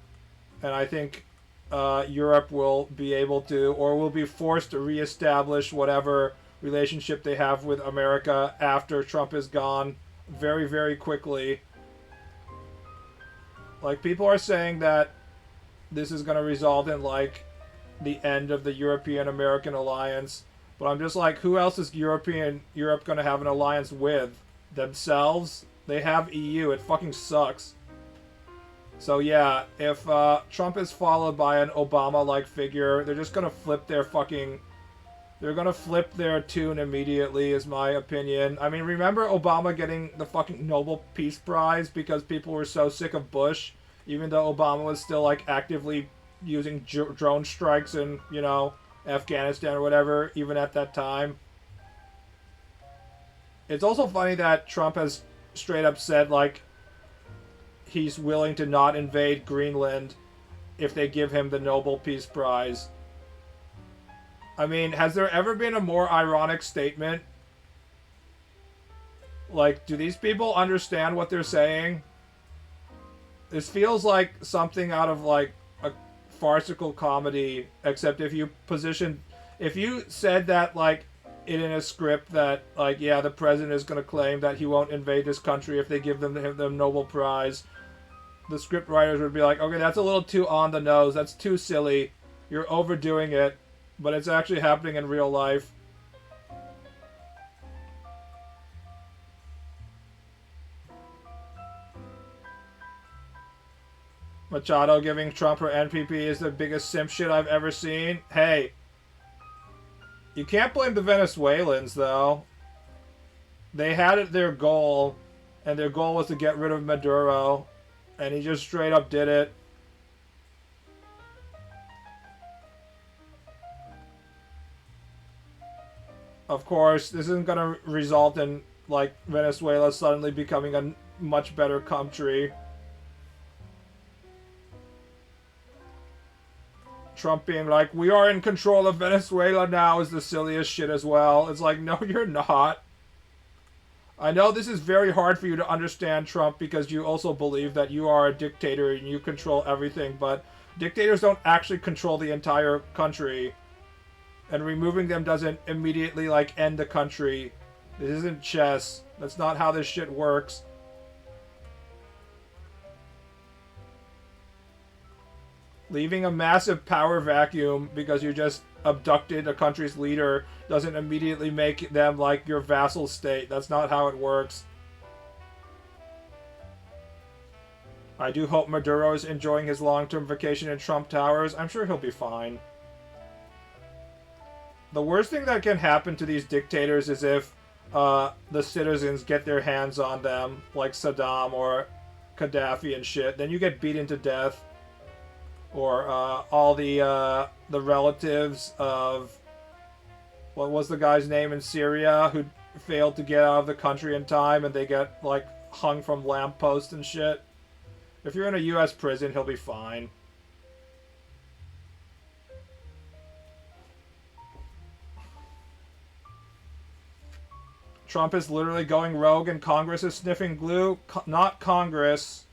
And I think Europe will be able to, or will be forced to reestablish whatever relationship they have with America after Trump is gone very, very quickly. Like, people are saying that this is going to result in, like, the end of the European-American alliance. But I'm just like, who else is Europe going to have an alliance with? Themselves? They have EU. It fucking sucks. So yeah, if Trump is followed by an Obama-like figure, they're just going to flip their fucking... They're going to flip their tune immediately, is my opinion. I mean, remember Obama getting the fucking Nobel Peace Prize because people were so sick of Bush, even though Obama was still, like, actively using drone strikes in, you know, Afghanistan or whatever, even at that time. It's also funny that Trump has straight up said, like, he's willing to not invade Greenland if they give him the Nobel Peace Prize. I mean, has there ever been a more ironic statement? Like, do these people understand what they're saying? This feels like something out of, like, a farcical comedy, except if you said that, like, in a script that, like, yeah, the president is going to claim that he won't invade this country if they give them the Nobel Prize, the script writers would be like, okay, that's a little too on the nose, that's too silly, you're overdoing it. But it's actually happening in real life. Machado giving Trump her NPP is the biggest simp shit I've ever seen. Hey, you can't blame the Venezuelans, though. They had their goal, and their goal was to get rid of Maduro, and he just straight up did it. Of course, this isn't going to result in, like, Venezuela suddenly becoming a much better country. Trump being like, we are in control of Venezuela now is the silliest shit as well. It's like, no, you're not. I know this is very hard for you to understand, Trump, because you also believe that you are a dictator and you control everything, but dictators don't actually control the entire country. And removing them doesn't immediately, like, end the country. This isn't chess. That's not how this shit works. Leaving a massive power vacuum because you just abducted a country's leader doesn't immediately make them, like, your vassal state. That's not how it works. I do hope Maduro is enjoying his long-term vacation in Trump Towers. I'm sure he'll be fine. The worst thing that can happen to these dictators is if the citizens get their hands on them, like Saddam or Gaddafi and shit. Then you get beaten to death. Or all the relatives of... What was the guy's name in Syria who failed to get out of the country in time and they get, like, hung from lampposts and shit? If you're in a U.S. prison, he'll be fine. Trump is literally going rogue and Congress is sniffing glue. Not Congress.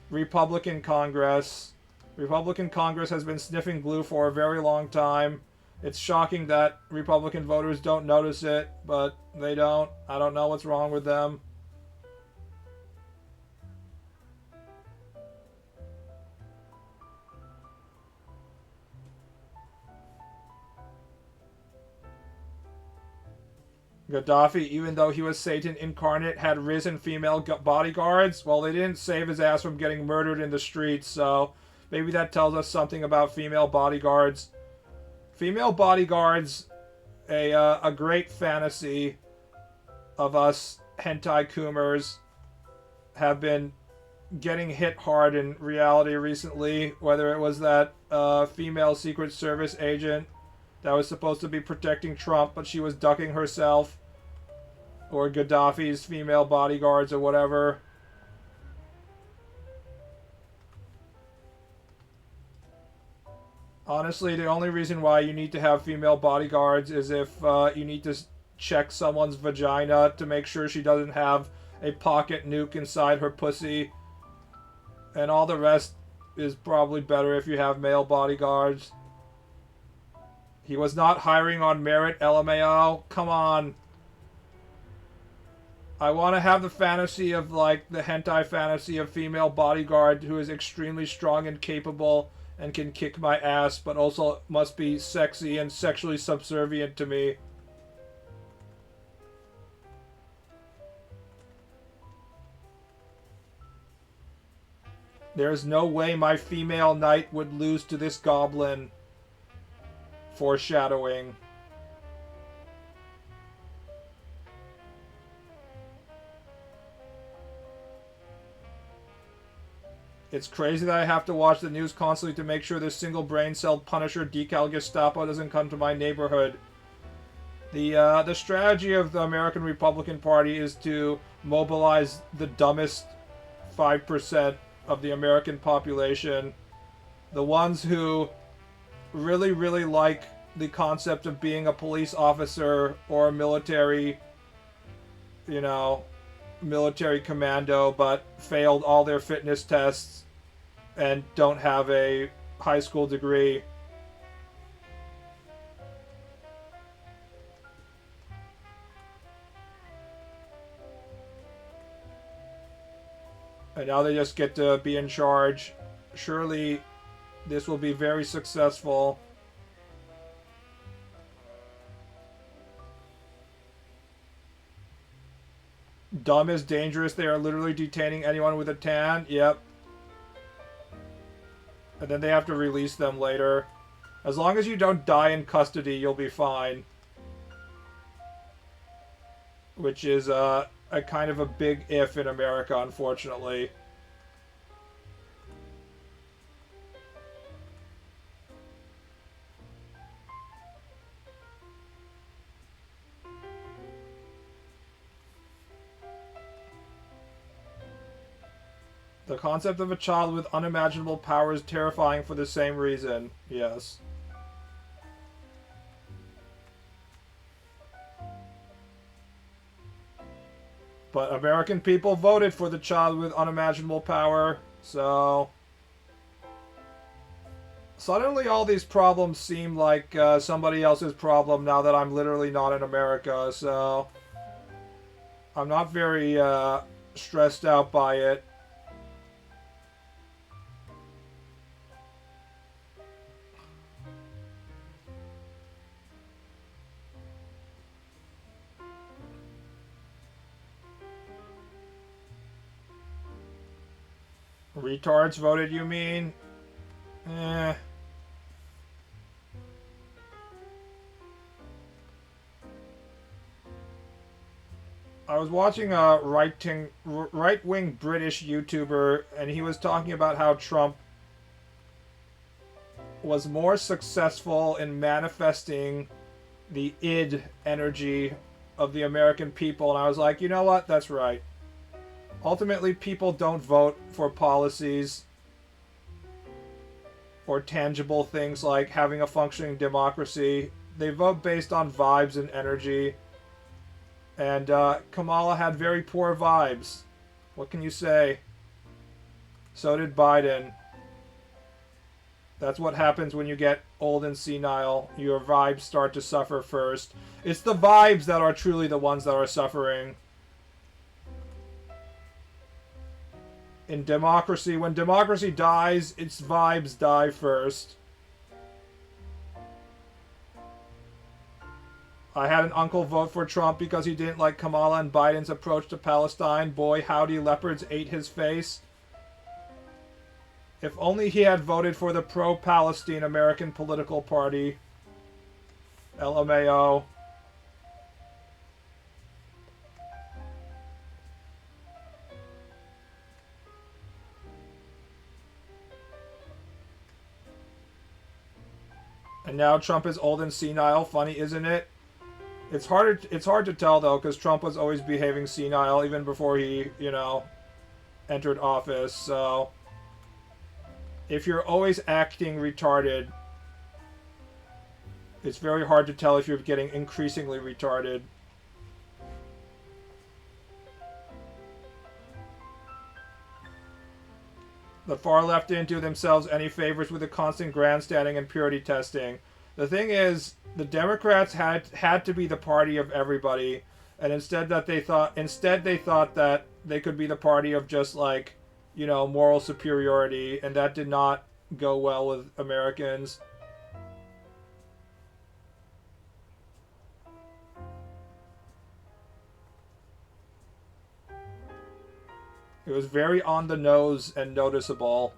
Republican Congress. Republican Congress has been sniffing glue for a very long time. It's shocking that Republican voters don't notice it, but they don't. I don't know what's wrong with them. Gaddafi, even though he was Satan incarnate, had risen female bodyguards. Well, they didn't save his ass from getting murdered in the streets, so maybe that tells us something about female bodyguards. Female bodyguards, a great fantasy of us hentai coomers, have been getting hit hard in reality recently, whether it was that female Secret Service agent that was supposed to be protecting Trump, but she was ducking herself, or Gaddafi's female bodyguards or whatever. Honestly, the only reason why you need to have female bodyguards is if you need to check someone's vagina to make sure she doesn't have a pocket nuke inside her pussy. And all the rest is probably better if you have male bodyguards. He was not hiring on merit, LMAO. Come on. I want to have the fantasy of, like, the hentai fantasy of female bodyguard who is extremely strong and capable and can kick my ass, but also must be sexy and sexually subservient to me. There's no way my female knight would lose to this goblin. Foreshadowing. It's crazy that I have to watch the news constantly to make sure this single brain-celled Punisher decal Gestapo doesn't come to my neighborhood. The strategy of the American Republican Party is to mobilize the dumbest 5% of the American population. The ones who really, really like the concept of being a police officer or a military, military commando, but failed all their fitness tests and don't have a high school degree. And now they just get to be in charge. Surely this will be very successful. Dumb is dangerous. They are literally detaining anyone with a tan. Yep. And then they have to release them later. As long as you don't die in custody, you'll be fine. Which is a kind of a big if in America, unfortunately. The concept of a child with unimaginable power is terrifying for the same reason. Yes. But American people voted for the child with unimaginable power, so suddenly all these problems seem like somebody else's problem now that I'm literally not in America, so I'm not very stressed out by it. Retards voted, you mean? Eh. I was watching a right-wing British YouTuber, and he was talking about how Trump was more successful in manifesting the id energy of the American people, and I was like, you know what? That's right. Ultimately, people don't vote for policies or tangible things like having a functioning democracy. They vote based on vibes and energy. And Kamala had very poor vibes. What can you say? So did Biden. That's what happens when you get old and senile. Your vibes start to suffer first. It's the vibes that are truly the ones that are suffering. In democracy, when democracy dies, its vibes die first. I had an uncle vote for Trump because he didn't like Kamala and Biden's approach to Palestine. Boy, howdy, leopards ate his face. If only he had voted for the pro-Palestine American political party. LMAO. And now Trump is old and senile. Funny, isn't it? It's hard to tell, though, because Trump was always behaving senile even before he, entered office. So, if you're always acting retarded, it's very hard to tell if you're getting increasingly retarded. The far left didn't do themselves any favors with the constant grandstanding and purity testing. The thing is, the Democrats had to be the party of everybody, and instead they thought that they could be the party of just moral superiority, and that did not go well with Americans. It was very on the nose and noticeable.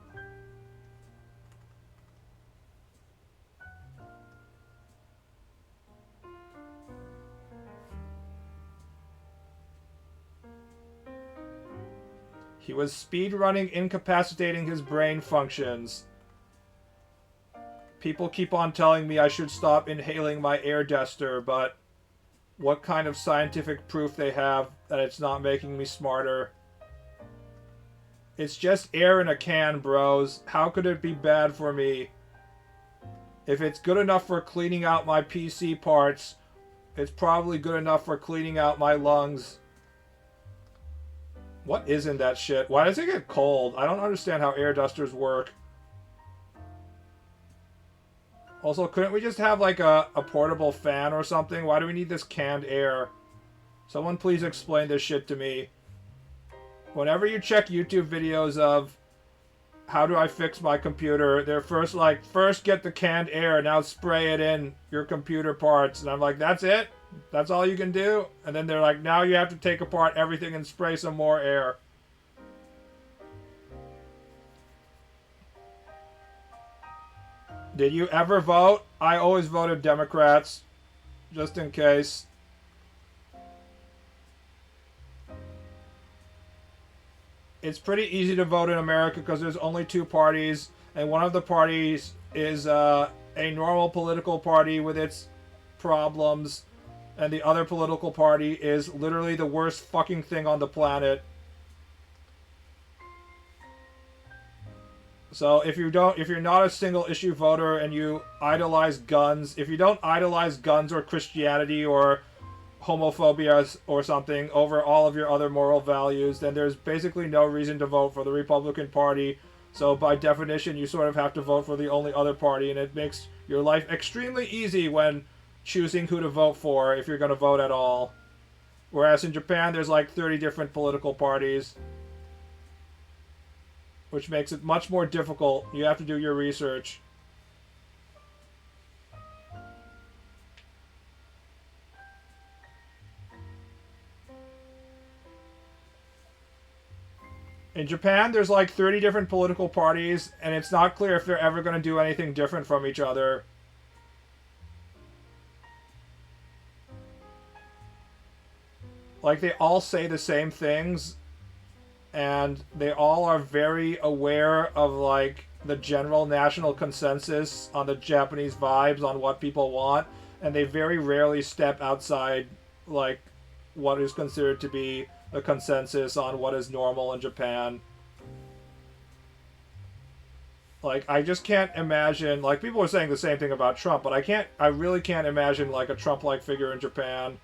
He was speedrunning, incapacitating his brain functions. People keep on telling me I should stop inhaling my air duster, but what kind of scientific proof they have that it's not making me smarter? It's just air in a can, bros. How could it be bad for me? If it's good enough for cleaning out my PC parts, it's probably good enough for cleaning out my lungs. What is in that shit? Why does it get cold? I don't understand how air dusters work. Also, couldn't we just have a portable fan or something? Why do we need this canned air? Someone please explain this shit to me. Whenever you check YouTube videos of how do I fix my computer, they're first get the canned air, now spray it in your computer parts. And I'm like, that's it? That's all you can do? And then they're like, now you have to take apart everything and spray some more air. Did you ever vote? I always voted Democrats, just in case. It's pretty easy to vote in America because there's only two parties, and one of the parties is a normal political party with its problems, and the other political party is literally the worst fucking thing on the planet. So if you're not a single issue voter and you idolize guns, if you don't idolize guns or Christianity or homophobia or something over all of your other moral values, then there's basically no reason to vote for the Republican Party. So by definition, you sort of have to vote for the only other party, and it makes your life extremely easy when choosing who to vote for, if you're going to vote at all. Whereas in Japan, there's 30 different political parties, which makes it much more difficult. You have to do your research. In Japan, there's 30 different political parties, and it's not clear if they're ever going to do anything different from each other. They all say the same things, and they all are very aware of, the general national consensus on the Japanese vibes on what people want, and they very rarely step outside, what is considered to be the consensus on what is normal in Japan. I just can't imagine, people are saying the same thing about Trump, but I really can't imagine, a Trump-like figure in Japan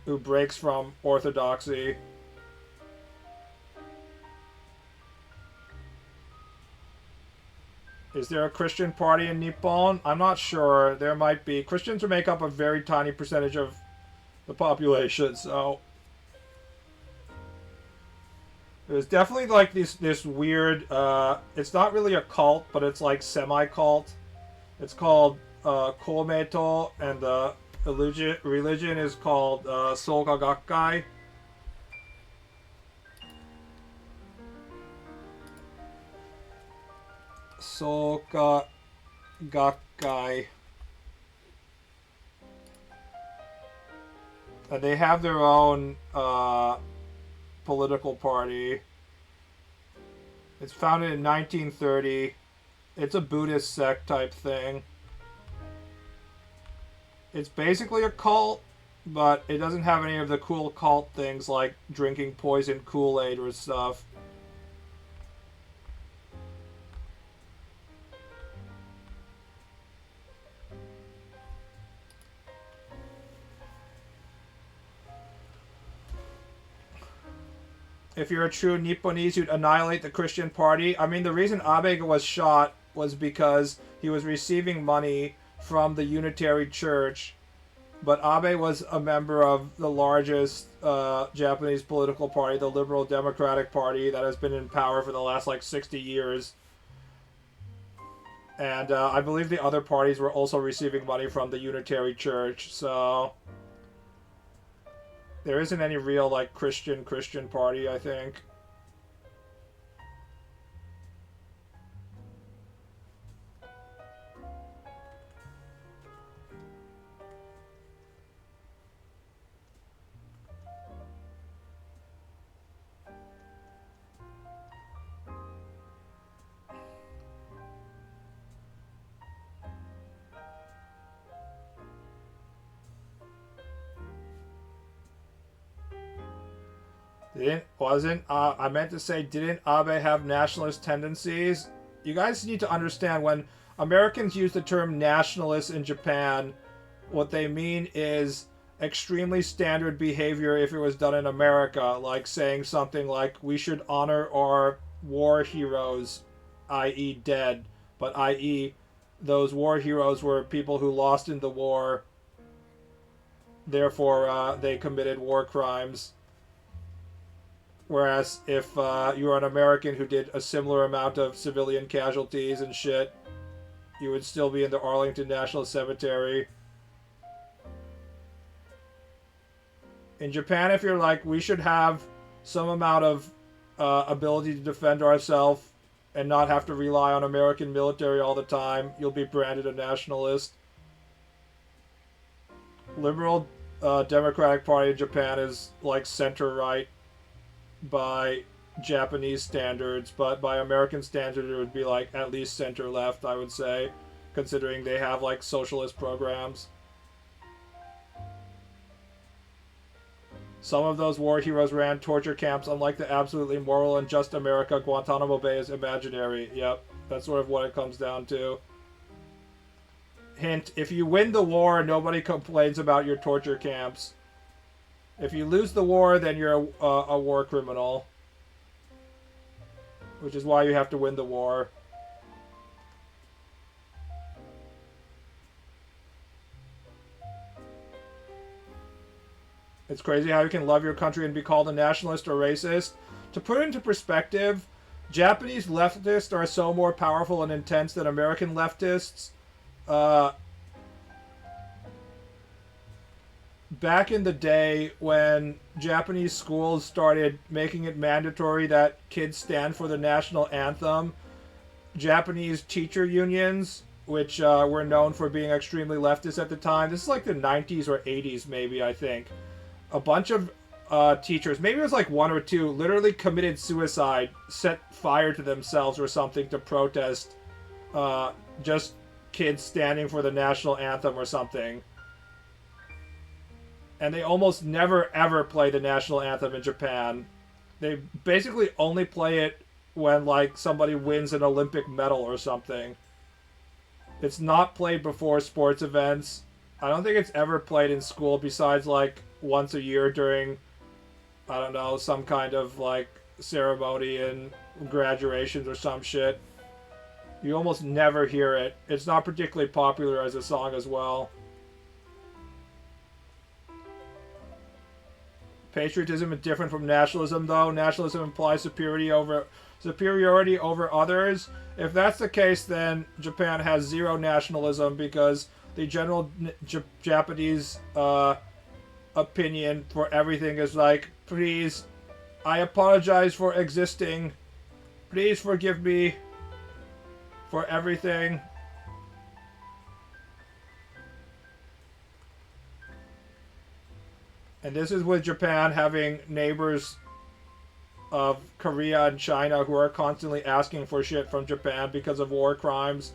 who breaks from orthodoxy. Is there a Christian party in Nippon? I'm not sure. There might be. Christians make up a very tiny percentage of the population, so there's definitely like this weird. It's not really a cult, but it's like semi-cult. It's called Komeito, and the religion is called Soka Gakkai. Soka Gakkai. And they have their own political party. It's founded in 1930. It's a Buddhist sect type thing. It's basically a cult, but it doesn't have any of the cool cult things like drinking poison Kool-Aid or stuff. If you're a true Nipponese, you'd annihilate the Christian party. I mean, the reason Abe was shot was because he was receiving money from the Unitary Church, but Abe was a member of the largest Japanese political party, the Liberal Democratic Party, that has been in power for the last like 60 years. And I believe the other parties were also receiving money from the Unitary Church, so there isn't any real like Christian party, I think. I meant to say, didn't Abe have nationalist tendencies? You guys need to understand, when Americans use the term nationalist in Japan, what they mean is extremely standard behavior if it was done in America, like saying something like, we should honor our war heroes, i.e. dead, but i.e. those war heroes were people who lost in the war, therefore they committed war crimes. Whereas if you were an American who did a similar amount of civilian casualties and shit, you would still be in the Arlington National Cemetery. In Japan, if you're like, we should have some amount of ability to defend ourselves and not have to rely on American military all the time, you'll be branded a nationalist. Liberal Democratic Party in Japan is like center-right by Japanese standards, but by American standards it would be like at least center-left, I would say, considering they have like socialist programs. Some of those war heroes ran torture camps, unlike the absolutely moral and just America. Guantanamo Bay is imaginary. Yep, that's sort of what it comes down to. Hint, if you win the war, nobody complains about your torture camps. If you lose the war, then you're a war criminal. Which is why you have to win the war. It's crazy how you can love your country and be called a nationalist or racist. To put it into perspective, Japanese leftists are so more powerful and intense than American leftists. Back in the day when Japanese schools started making it mandatory that kids stand for the national anthem, Japanese teacher unions, which were known for being extremely leftist at the time, this is like the 90s or 80s maybe, I think, a bunch of teachers, maybe it was like one or two, literally committed suicide, set fire to themselves or something to protest just kids standing for the national anthem or something. And they almost never ever play the national anthem in Japan. They basically only play it when like somebody wins an Olympic medal or something. It's not played before sports events. I don't think it's ever played in school besides like once a year during, I don't know, some kind of like ceremony and graduations or some shit. You almost never hear it. It's not particularly popular as a song as well. Patriotism is different from nationalism, though. Nationalism implies superiority over others. If that's the case, then Japan has zero nationalism because the general Japanese opinion for everything is like, please, I apologize for existing. Please forgive me for everything. And this is with Japan having neighbors of Korea and China who are constantly asking for shit from Japan because of war crimes.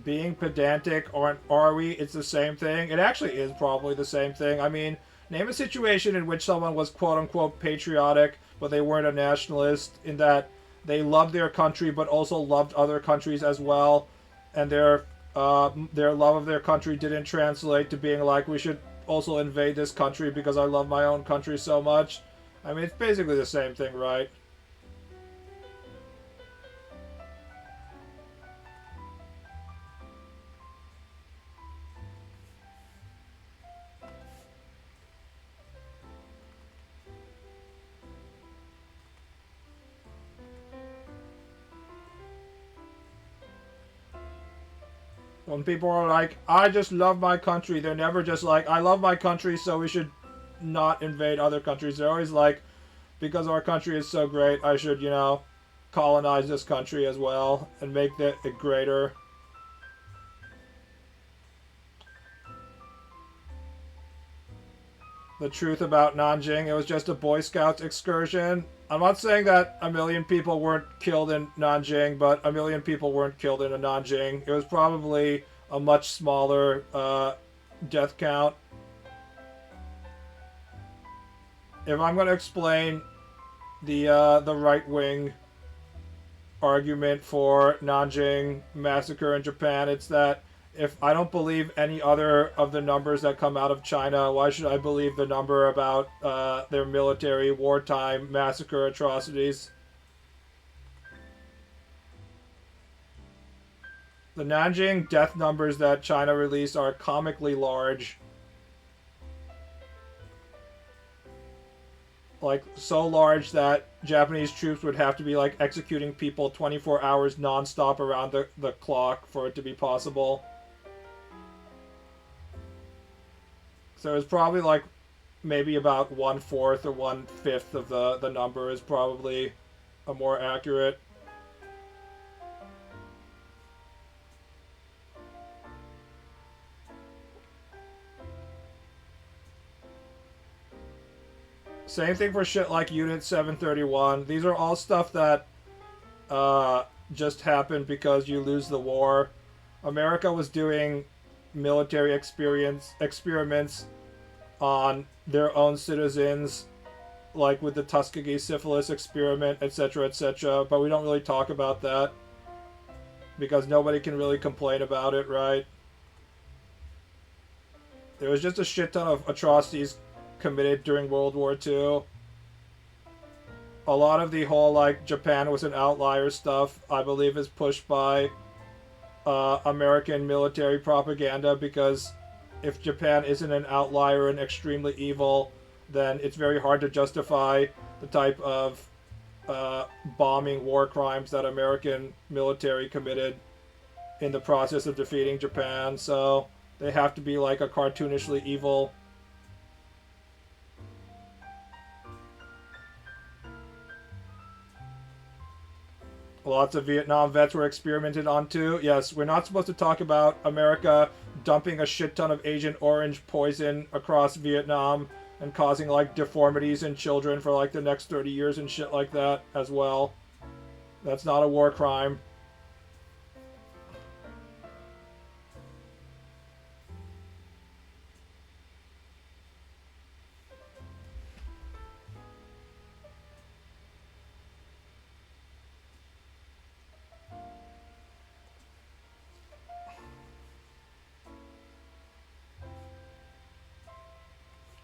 Being pedantic, or are we? It's the same thing. It actually is probably the same thing. I mean, name a situation in which someone was quote unquote patriotic, but they weren't a nationalist, in that they loved their country but also loved other countries as well, and their love of their country didn't translate to being like, we should also invade this country because I love my own country so much. I mean, it's basically the same thing, right? When people are like, I just love my country, they're never just like, I love my country, so we should not invade other countries. They're always like, because our country is so great, I should, colonize this country as well and make it greater. The truth about Nanjing, it was just a Boy Scouts excursion. I'm not saying that a million people weren't killed in Nanjing, but a million people weren't killed in Nanjing. It was probably a much smaller death count. If I'm going to explain the right wing argument for Nanjing massacre in Japan, it's that if I don't believe any other of the numbers that come out of China, why should I believe the number about their military wartime massacre atrocities? The Nanjing death numbers that China released are comically large. Like, so large that Japanese troops would have to be, like, executing people 24 hours non-stop around the clock for it to be possible. So it's probably, like, maybe about 1/4 or 1/5 of the number is probably a more accurate. Same thing for shit like Unit 731. These are all stuff that just happened because you lose the war. America was doing military experiments on their own citizens, like with the Tuskegee syphilis experiment, etc., etc. But we don't really talk about that because nobody can really complain about it, right? There was just a shit ton of atrocities committed during World War II. A lot of the whole, like, Japan was an outlier stuff, I believe, is pushed by American military propaganda, because if Japan isn't an outlier and extremely evil, then it's very hard to justify the type of bombing war crimes that American military committed in the process of defeating Japan. So they have to be like a cartoonishly evil. Lots of Vietnam vets were experimented on too. Yes, we're not supposed to talk about America dumping a shit ton of Agent Orange poison across Vietnam and causing, like, deformities in children for, like, the next 30 years and shit like that as well. That's not a war crime.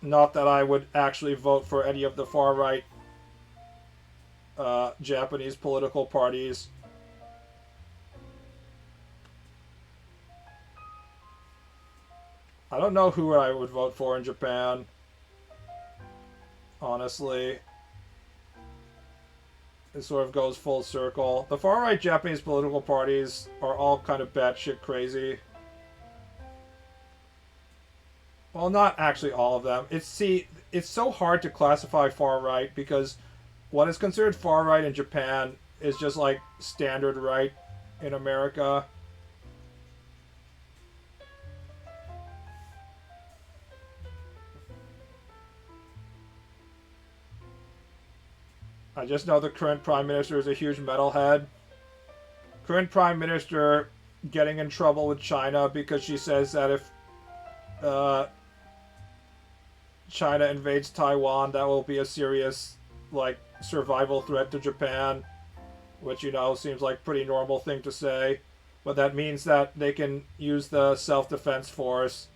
Not that I would actually vote for any of the far right Japanese political parties. I don't know who I would vote for in Japan, honestly. It sort of goes full circle. The far right Japanese political parties are all kind of batshit crazy. Well, not actually all of them. It's so hard to classify far right because what is considered far right in Japan is just like standard right in America. I just know the current prime minister is a huge metalhead. Current prime minister getting in trouble with China because she says that if uh, China invades Taiwan, that will be a serious like survival threat to Japan, which seems like pretty normal thing to say, but that means that they can use the self-defense force.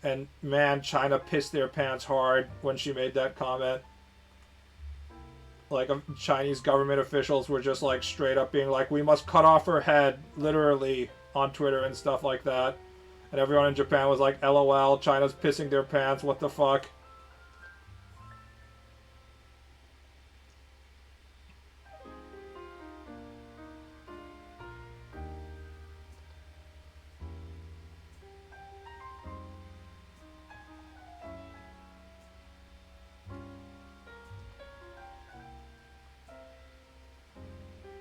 And man, China pissed their pants hard when she made that comment. Like Chinese government officials were just like straight up being like, "We must cut off her head," literally on Twitter and stuff like that. And everyone in Japan was like, "LOL, China's pissing their pants. What the fuck?"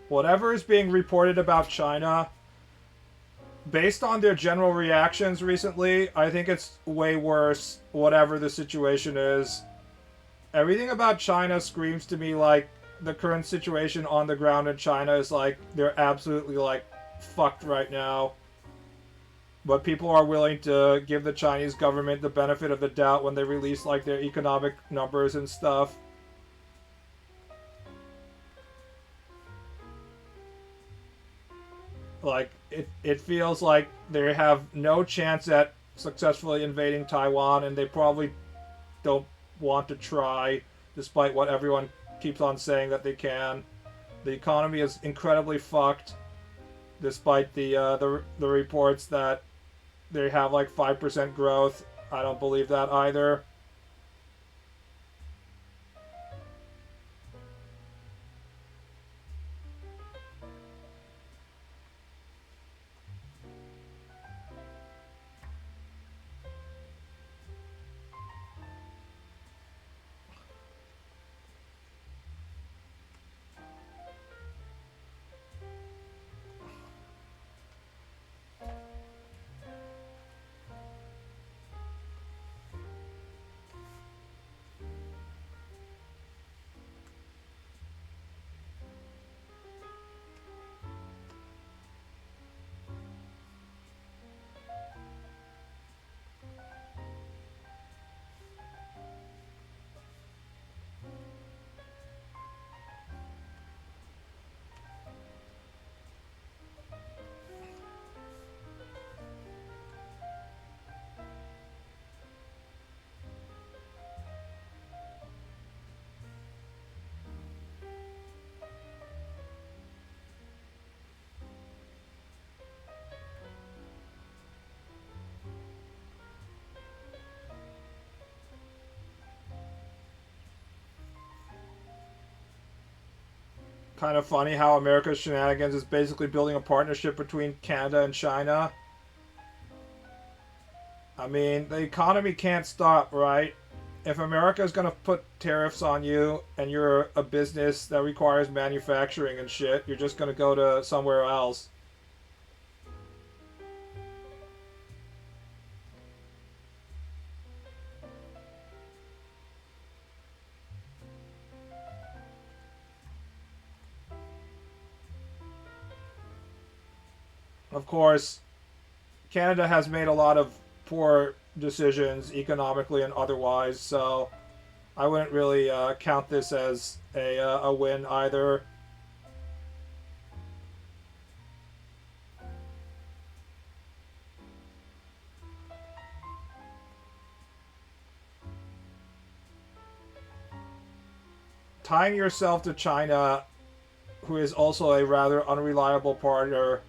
Whatever is being reported about China, based on their general reactions recently, I think it's way worse, whatever the situation is. Everything about China screams to me like the current situation on the ground in China is like they're absolutely like fucked right now. But people are willing to give the Chinese government the benefit of the doubt when they release like their economic numbers and stuff. Like it feels like they have no chance at successfully invading Taiwan, and they probably don't want to try, despite what everyone keeps on saying that they can. The economy is incredibly fucked, despite the reports that they have like 5% growth. I don't believe that either. Kind of funny how America's shenanigans is basically building a partnership between Canada and China. I mean, the economy can't stop, right? If America is going to put tariffs on you and you're a business that requires manufacturing and shit, you're just going to go to somewhere else. Of course, Canada has made a lot of poor decisions economically and otherwise, so I wouldn't really count this as a win either. tying yourself to China, who is also a rather unreliable partner,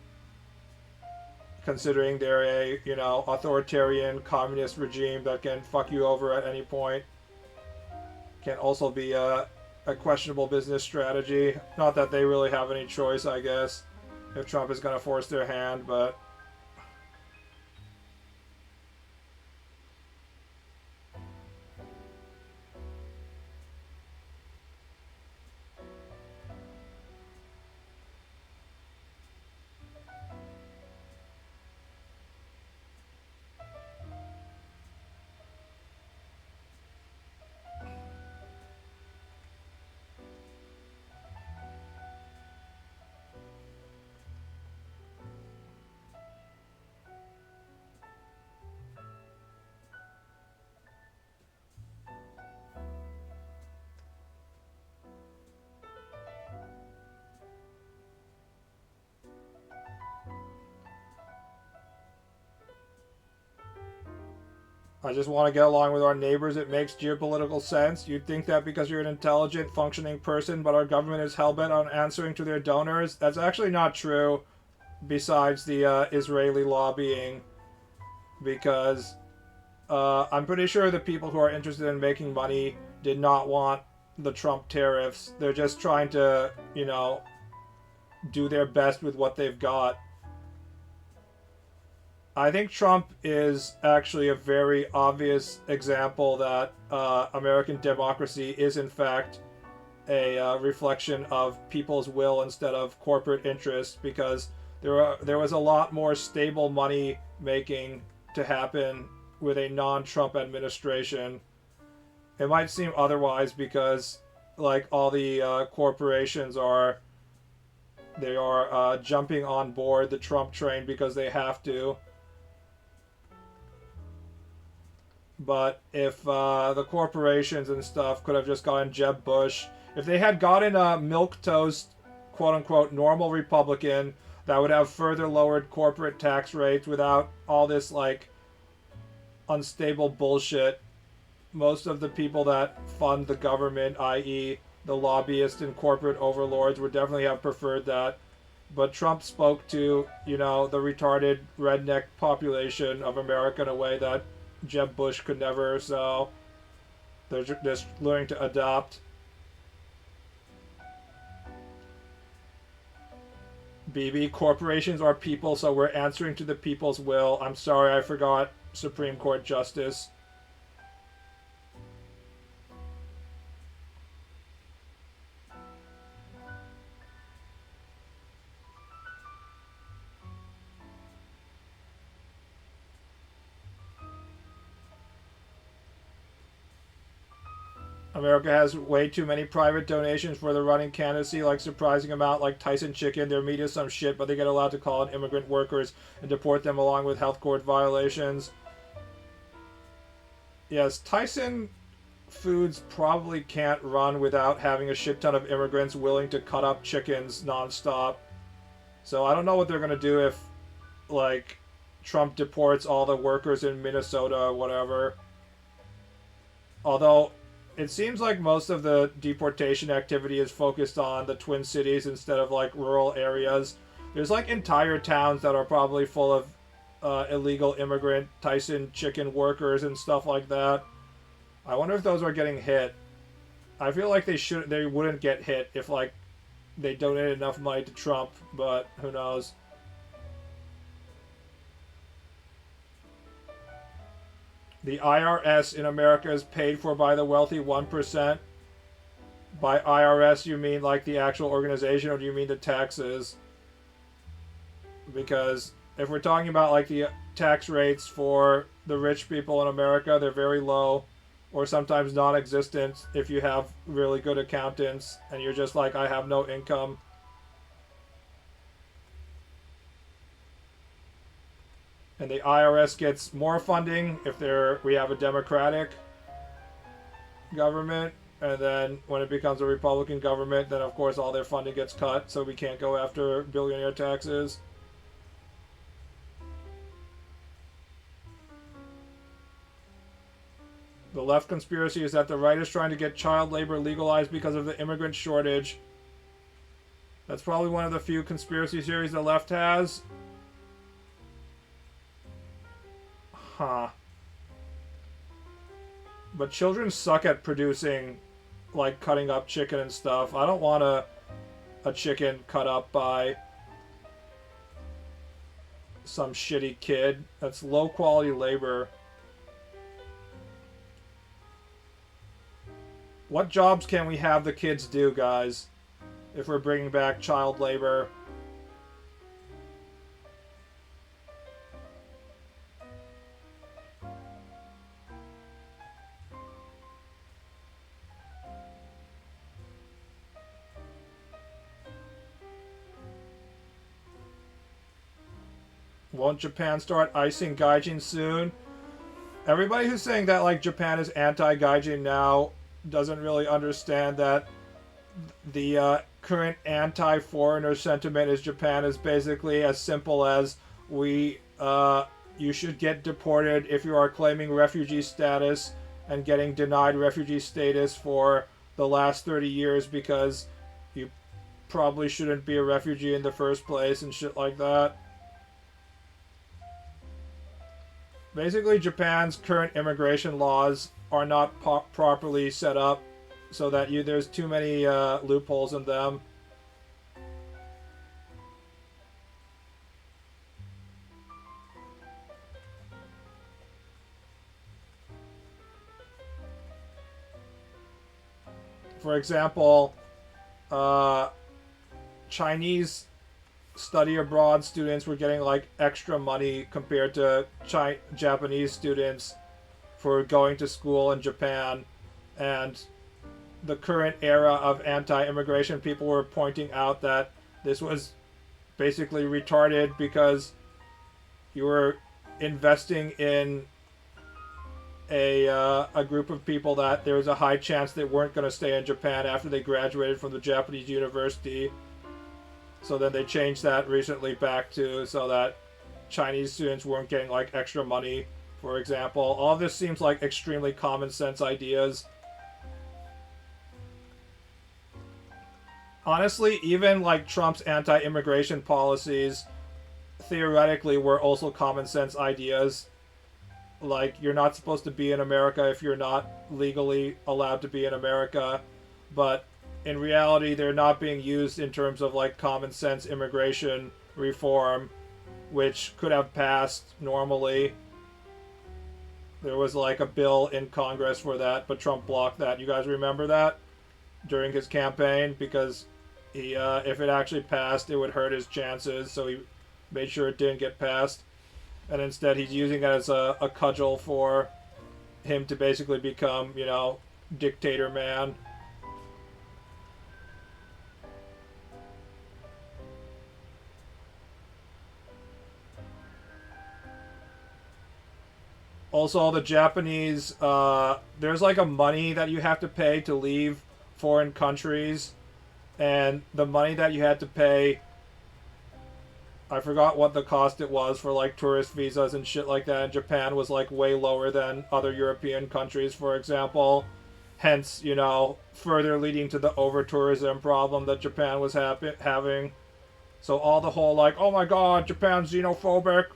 considering they're a, you know, authoritarian communist regime that can fuck you over at any point, can also be a questionable business strategy. Not that they really have any choice, I guess, if Trump is going to force their hand, but... I just want to get along with our neighbors. It makes geopolitical sense. You'd think that because you're an intelligent, functioning person, but our government is hell-bent on answering to their donors. That's actually not true, besides the Israeli lobbying, because I'm pretty sure the people who are interested in making money did not want the Trump tariffs. They're just trying to, you know, do their best with what they've got. I think Trump is actually a very obvious example that American democracy is in fact a reflection of people's will instead of corporate interests, because there was a lot more stable money making to happen with a non-Trump administration. It might seem otherwise because, like, all the corporations are jumping on board the Trump train because they have to. But if the corporations and stuff could have just gotten Jeb Bush, if they had gotten a milquetoast, quote-unquote, normal Republican that would have further lowered corporate tax rates without all this, like, unstable bullshit, most of the people that fund the government, i.e. the lobbyists and corporate overlords, would definitely have preferred that. But Trump spoke to, you know, the retarded redneck population of America in a way that Jeb Bush could never, so they're just learning to adopt. BB, corporations are people, so we're answering to the people's will. I'm sorry, I forgot Supreme Court Justice. America has way too many private donations for the running candidacy, like surprising amount like Tyson Chicken. Their meat is some shit, but they get allowed to call in immigrant workers and deport them along with health court violations. Yes, Tyson Foods probably can't run without having a shit ton of immigrants willing to cut up chickens nonstop. So I don't know what they're going to do if, like, Trump deports all the workers in Minnesota or whatever. Although it seems like most of the deportation activity is focused on the Twin Cities instead of, like, rural areas. There's, like, entire towns that are probably full of illegal immigrant Tyson chicken workers and stuff like that. I wonder if those are getting hit. I feel like they wouldn't get hit if, like, they donated enough money to Trump, but who knows. The IRS in America is paid for by the wealthy 1%. By IRS, you mean like the actual organization, or do you mean the taxes? Because if we're talking about like the tax rates for the rich people in America, they're very low, or sometimes non-existent if you have really good accountants and you're just like, I have no income. And the IRS gets more funding if we have a Democratic government. And then when it becomes a Republican government, then of course all their funding gets cut, so we can't go after billionaire taxes. The The left conspiracy is that the right is trying to get child labor legalized because of the immigrant shortage. That's probably one of the few conspiracy theories the left has. Huh. But children suck at producing, like, cutting up chicken and stuff. I don't want a chicken cut up by some shitty kid. That's low quality labor. What jobs can we have the kids do, guys, if we're bringing back child labor? Won't Japan start icing gaijin soon? Everybody who's saying that, like, Japan is anti-gaijin now doesn't really understand that the current anti-foreigner sentiment is Japan is basically as simple as you should get deported if you are claiming refugee status and getting denied refugee status for the last 30 years because you probably shouldn't be a refugee in the first place and shit like that. Basically, Japan's current immigration laws are not properly set up so that there's too many loopholes in them. For example, Chinese study abroad students were getting like extra money compared to Japanese students for going to school in Japan, and the current era of anti-immigration people were pointing out that this was basically retarded because you were investing in a group of people that there was a high chance they weren't going to stay in Japan after they graduated from the Japanese university. So then they changed that recently back to so that Chinese students weren't getting like extra money, for example. All of this seems like extremely common sense ideas. Honestly, even like Trump's anti-immigration policies theoretically were also common sense ideas. Like, you're not supposed to be in America if you're not legally allowed to be in America, but in reality, they're not being used in terms of like common sense immigration reform, which could have passed normally. There was like a bill in Congress for that, but Trump blocked that. You guys remember that during his campaign? Because he, if it actually passed, it would hurt his chances, so he made sure it didn't get passed. And instead, he's using it as a cudgel for him to basically become, you know, dictator man. Also, the Japanese, there's like a money that you have to pay to leave foreign countries. And the money that you had to pay, I forgot what the cost it was for like tourist visas and shit like that in Japan, was like way lower than other European countries, for example. Hence, you know, further leading to the over-tourism problem that Japan was having. So all the whole like, oh my god, Japan's xenophobic,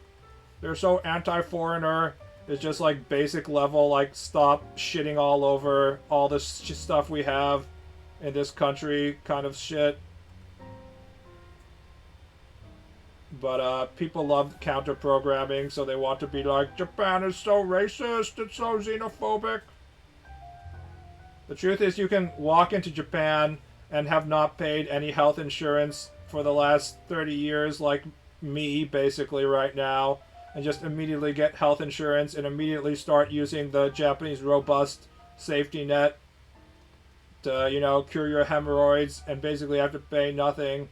they're so anti-foreigner, is just like basic level, like, stop shitting all over all this stuff we have in this country kind of shit. But people love counter-programming, so they want to be like, Japan is so racist, it's so xenophobic. The truth is, you can walk into Japan and have not paid any health insurance for the last 30 years, like me, basically, right now, and just immediately get health insurance and immediately start using the Japanese robust safety net to, you know, cure your hemorrhoids and basically have to pay nothing.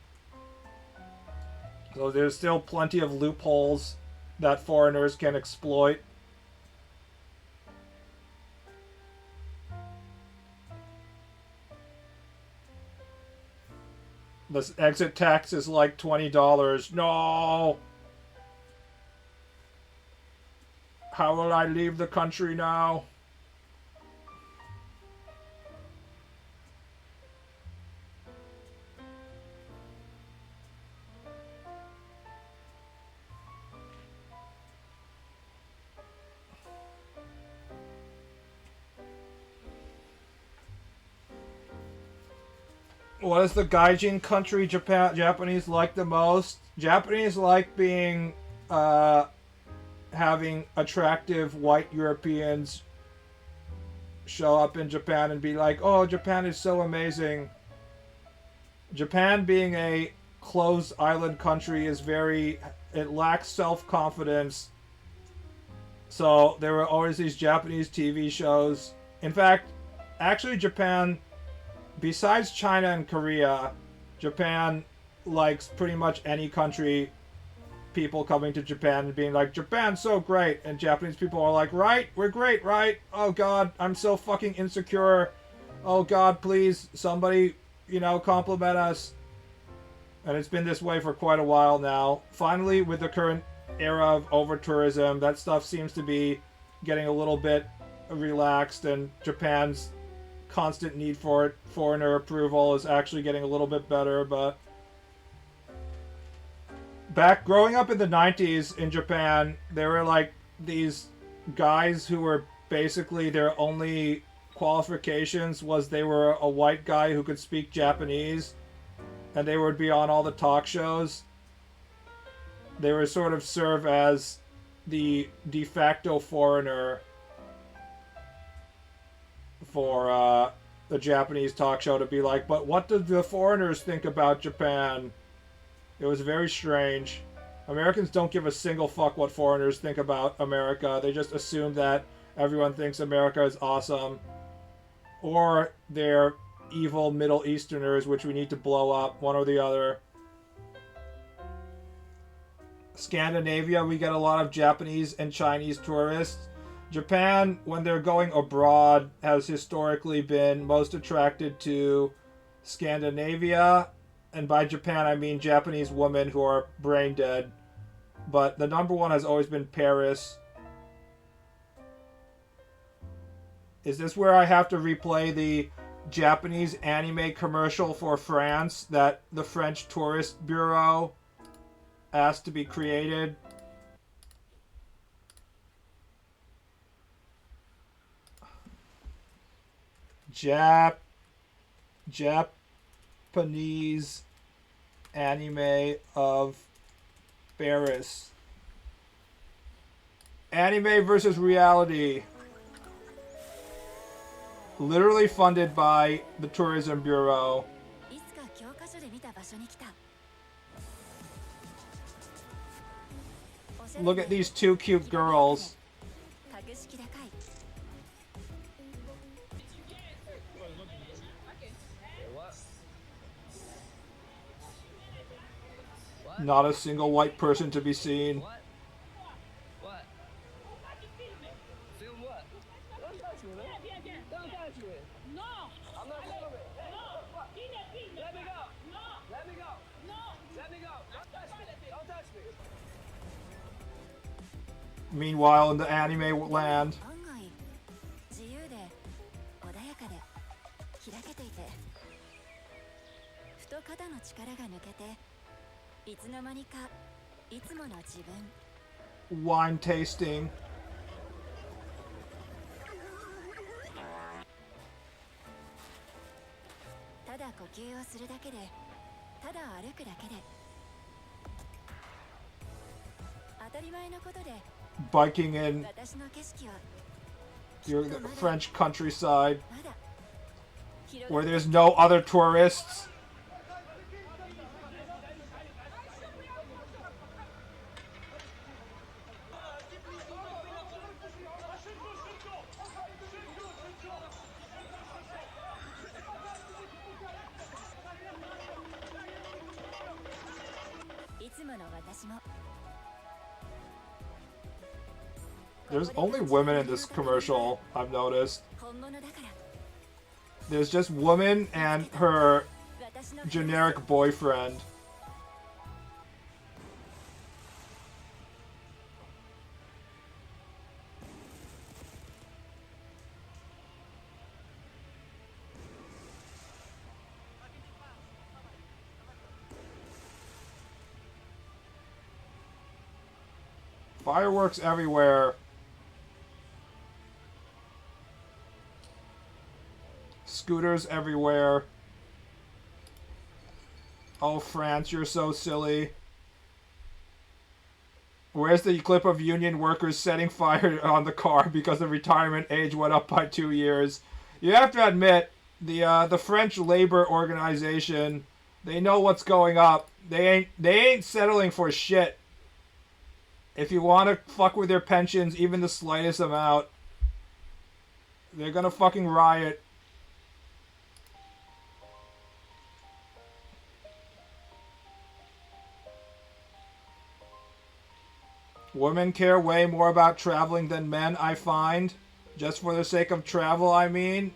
So there's still plenty of loopholes that foreigners can exploit. This exit tax is like $20. No! How will I leave the country now? What is the gaijin country Japanese like the most? Japanese like being, having attractive white Europeans show up in Japan and be like, oh, Japan is so amazing. Japan being a closed island country is it lacks self-confidence. So there were always these Japanese TV shows. In fact, actually Japan, besides China and Korea, Japan likes pretty much any country, people coming to Japan and being like, Japan's so great. And Japanese people are like, right? We're great, right? Oh god, I'm so fucking insecure. Oh god, please, somebody, compliment us. And it's been this way for quite a while now. Finally, with the current era of over-tourism, that stuff seems to be getting a little bit relaxed, and Japan's constant need for foreigner approval is actually getting a little bit better. But back growing up in the 90s in Japan, there were like these guys who were basically their only qualifications was they were a white guy who could speak Japanese, and they would be on all the talk shows. They would sort of serve as the de facto foreigner for the Japanese talk show to be like, but what do the foreigners think about Japan? It was very strange. Americans don't give a single fuck what foreigners think about America. They just assume that everyone thinks America is awesome. Or they're evil Middle Easterners, which we need to blow up, one or the other. Scandinavia, we get a lot of Japanese and Chinese tourists. Japan, when they're going abroad, has historically been most attracted to Scandinavia. And by Japan, I mean Japanese women who are brain dead. But the number one has always been Paris. Is this where I have to replay the Japanese anime commercial for France that the French Tourist Bureau asked to be created? Japanese anime of Paris. Anime versus reality. Literally funded by the Tourism Bureau. Look at these two cute girls. Not a single white person to be seen. Meanwhile, in the anime land, wine tasting. Biking in the French countryside where there's no other tourists. There's only women in this commercial, I've noticed. There's just woman and her generic boyfriend. Fireworks everywhere. Scooters everywhere. Oh, France, you're so silly. Where's the clip of union workers setting fire on the car because the retirement age went up by 2 years? You have to admit, the French labor organization, they know what's going up. They ain't settling for shit. If you want to fuck with their pensions, even the slightest amount, they're gonna fucking riot. Women care way more about traveling than men, I find. Just for the sake of travel, I mean.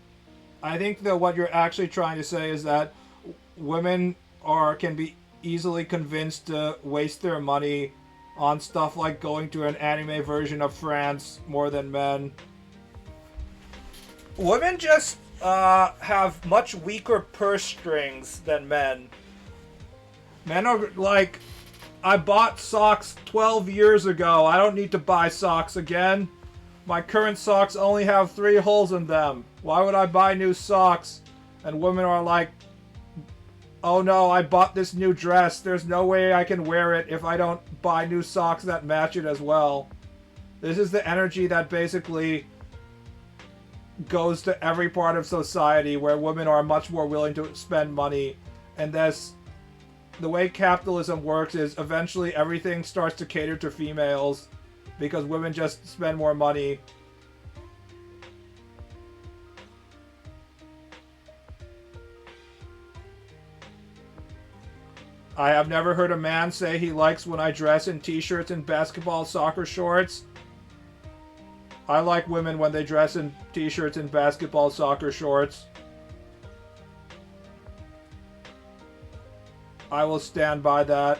I think that what you're actually trying to say is that women can be easily convinced to waste their money on stuff like going to an anime version of France more than men. Women just have much weaker purse strings than men. Men are like, I bought socks 12 years ago. I don't need to buy socks again. My current socks only have 3 holes in them. Why would I buy new socks? And women are like, oh no, I bought this new dress. There's no way I can wear it if I don't buy new socks that match it as well. This is the energy that basically goes to every part of society where women are much more willing to spend money. And that's the way capitalism works, is eventually everything starts to cater to females because women just spend more money. I have never heard a man say he likes when I dress in t-shirts and basketball soccer shorts. I like women when they dress in t-shirts and basketball soccer shorts. I will stand by that.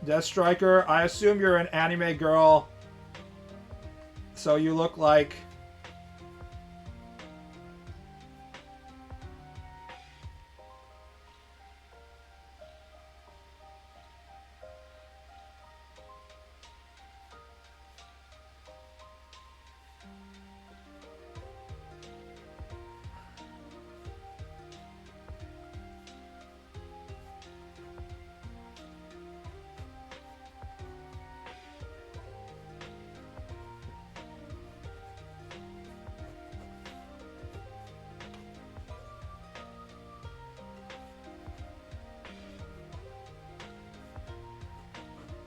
Death Striker, I assume you're an anime girl. So you look like...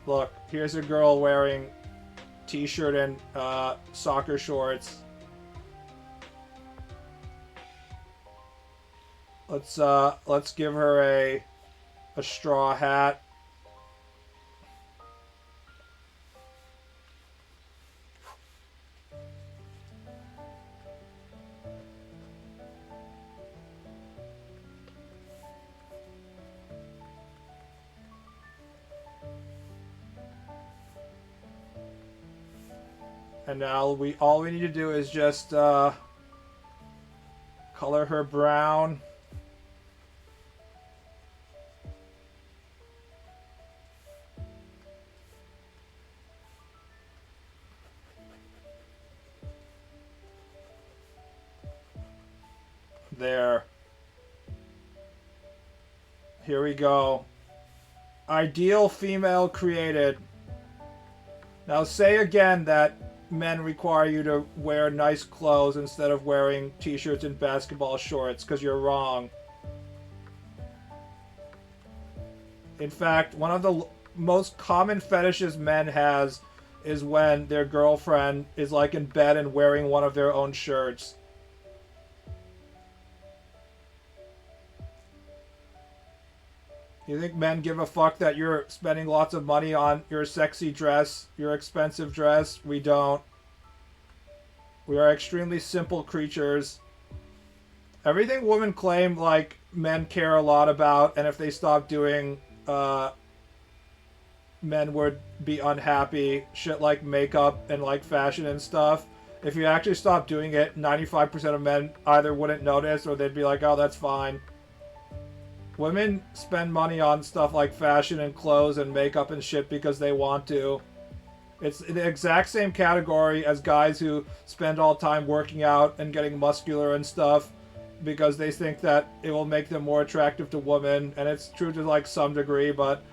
Look, here's a girl wearing t-shirt and soccer shorts. Let's give her a straw hat. And now all we need to do is just color her brown. There. Here we go. Ideal female created. Now say again that men require you to wear nice clothes instead of wearing t-shirts and basketball shorts, because you're wrong. In fact, one of the most common fetishes men has is when their girlfriend is like in bed and wearing one of their own shirts. You think men give a fuck that you're spending lots of money on your sexy dress, your expensive dress? We don't. We are extremely simple creatures. Everything women claim, like, men care a lot about, and if they stop doing, men would be unhappy. Shit like makeup and, like, fashion and stuff. If you actually stop doing it, 95% of men either wouldn't notice or they'd be like, oh, that's fine. Women spend money on stuff like fashion and clothes and makeup and shit because they want to. It's the exact same category as guys who spend all time working out and getting muscular and stuff. because they think that it will make them more attractive to women, and it's true to like some degree, but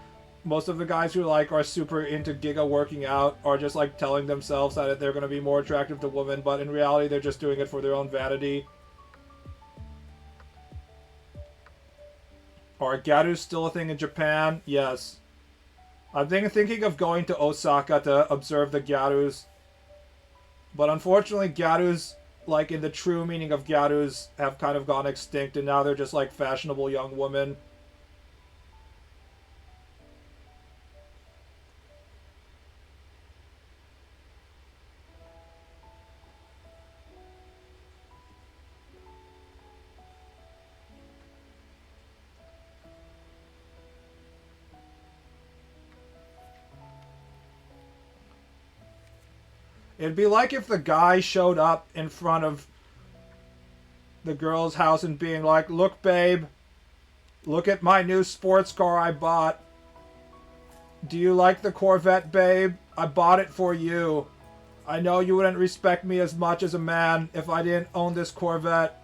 most of the guys who like are super into giga working out are just like telling themselves that they're going to be more attractive to women, but in reality they're just doing it for their own vanity. Are gyarus still a thing in Japan? Yes. I'm thinking of going to Osaka to observe the gyarus. But unfortunately, gyarus, like in the true meaning of gyarus, have kind of gone extinct, and now they're just like fashionable young women. It'd be like if the guy showed up in front of the girl's house and being like, "Look, babe, look at my new sports car I bought. Do you like the Corvette, babe? I bought it for you. I know you wouldn't respect me as much as a man if I didn't own this Corvette.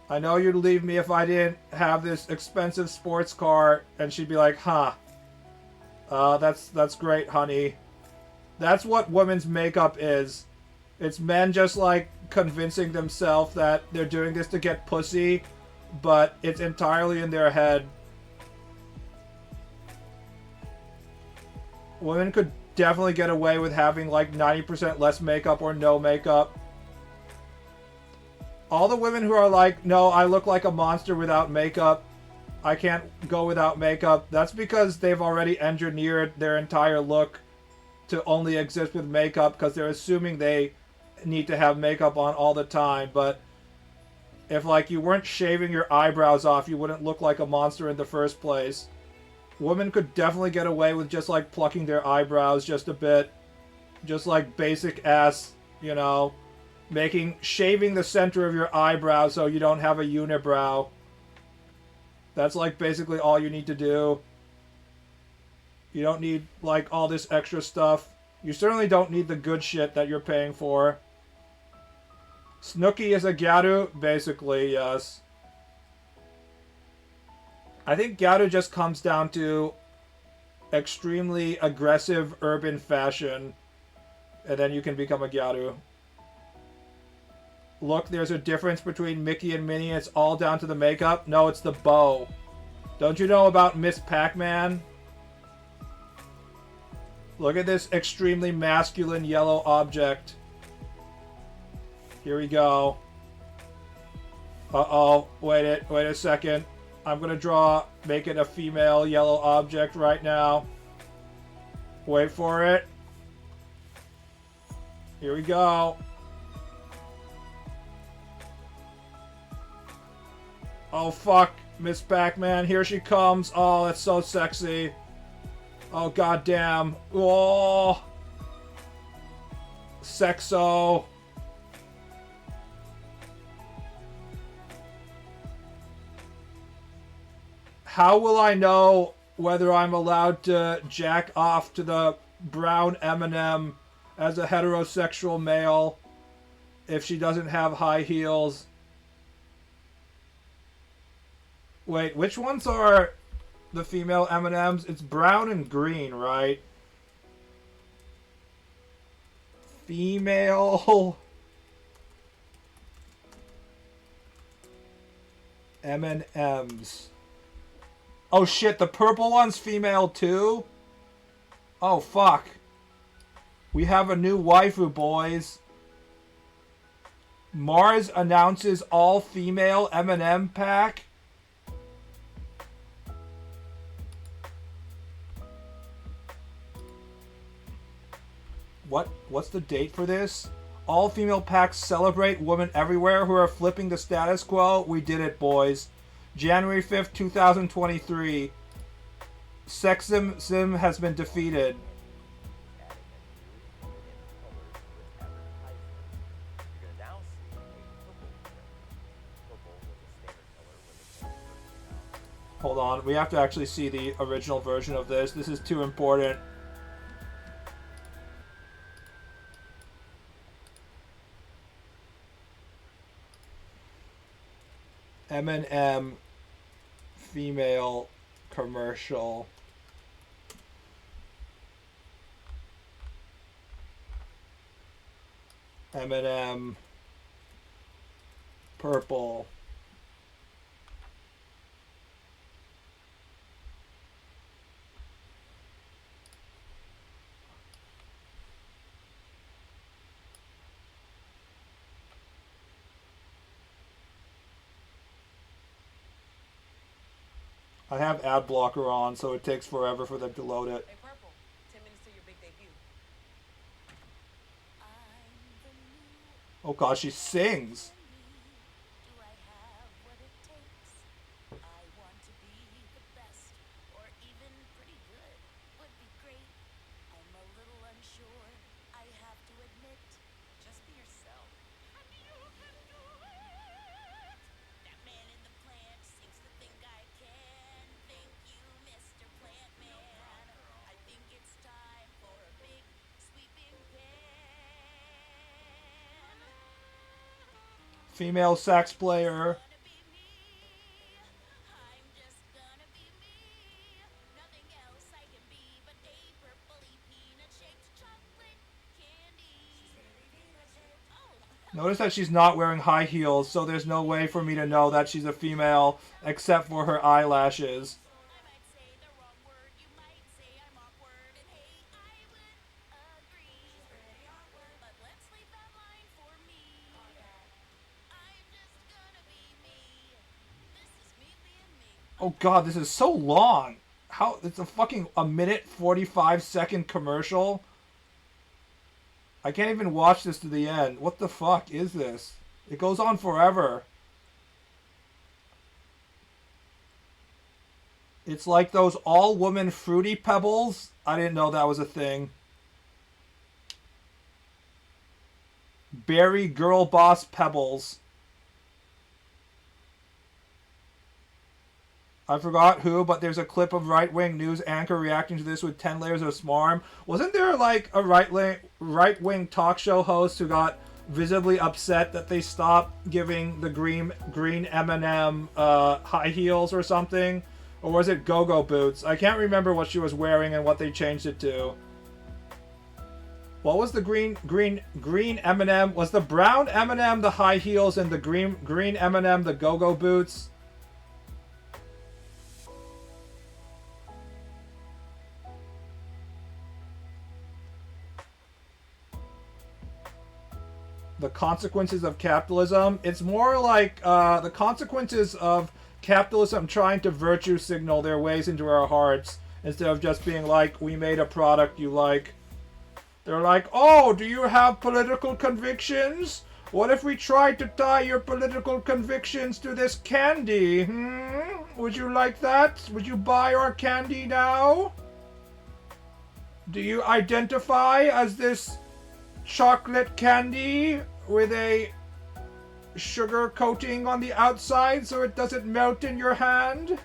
I know you'd leave me if I didn't have this expensive sports car." And she'd be like, "Huh. That's great, honey." That's what women's makeup is. It's men just like convincing themselves that they're doing this to get pussy, but it's entirely in their head. Women could definitely get away with having like 90% less makeup or no makeup. All the women who are like, "No, I look like a monster without makeup. I can't go without makeup." That's because they've already engineered their entire look to only exist with makeup, because they're assuming they need to have makeup on all the time. But if like you weren't shaving your eyebrows off, you wouldn't look like a monster in the first place. Women could definitely get away with just like plucking their eyebrows just a bit. Just like basic ass, you know, shaving the center of your eyebrow so you don't have a unibrow. That's like basically all you need to do. You don't need like all this extra stuff. You certainly don't need the good shit that you're paying for. Snooki is a gyaru? Basically, yes. I think gyaru just comes down to extremely aggressive urban fashion, and then you can become a gyaru. Look, there's a difference between Mickey and Minnie. It's all down to the makeup. No, it's the bow. Don't you know about Miss Pac-Man? Look at this extremely masculine yellow object. Here we go. Uh-oh. Wait a second. I'm gonna make it a female yellow object right now. Wait for it. Here we go. Oh, fuck. Miss Pac-Man, here she comes. Oh, that's so sexy. Oh, goddamn. Oh. Sexo. How will I know whether I'm allowed to jack off to the brown M&M as a heterosexual male if she doesn't have high heels? Wait, which ones are the female M&Ms? It's brown and green, right? Female M&Ms. Oh shit, the purple one's female too? Oh fuck. We have a new waifu, boys. Mars announces all female M&M pack. What's the date for this? All female packs celebrate women everywhere who are flipping the status quo. We did it, boys. January 5th, 2023. Sexism has been defeated. Hold on, we have to actually see the original version of this. This is too important. M&M female commercial. M&M purple. I have ad blocker on, so it takes forever for them to load it. Hey, Purple. 10 minutes to your big debut. Oh gosh, she sings. Do I have what it takes? I want to be the best, or even pretty good. Would be great. I'm a little unsure, I have to admit. Just be yourself. And you can do it! That man in the plant seems to think I can. Thank you, Mr. Plant Man. I think it's time for a big sweeping pan. Female sax player. Gonna be me. I'm just gonna be me. Nothing else I can be but a purpley peanut-shaped chocolate candy. Oh, Notice that she's not wearing high heels, so there's no way for me to know that she's a female except for her eyelashes. I might say the wrong word. You might say I'm awkward, and hey, I would agree. But let's leave that line for me. I'm just gonna be me. This is me being me. Oh god, this is so long. How it's a fucking a minute 45-second commercial. I can't even watch this to the end. What the fuck is this? It goes on forever. It's like those all-woman Fruity Pebbles. I didn't know that was a thing. Berry Girl Boss Pebbles. I forgot who, but there's a clip of right-wing news anchor reacting to this with 10 layers of smarm. Wasn't there like a right-wing talk show host who got visibly upset that they stopped giving the green M&M high heels or something? Or was it go-go boots? I can't remember what she was wearing and what they changed it to. What was the green M&M? Was the brown M&M the high heels and the green M&M the go-go boots? The consequences of capitalism. It's more like the consequences of capitalism trying to virtue signal their ways into our hearts instead of just being like, we made a product you like. They're like, oh, do you have political convictions? What if we tried to tie your political convictions to this candy? Would you like that? Would you buy our candy now? Do you identify as this chocolate candy with a sugar coating on the outside so it doesn't melt in your hand?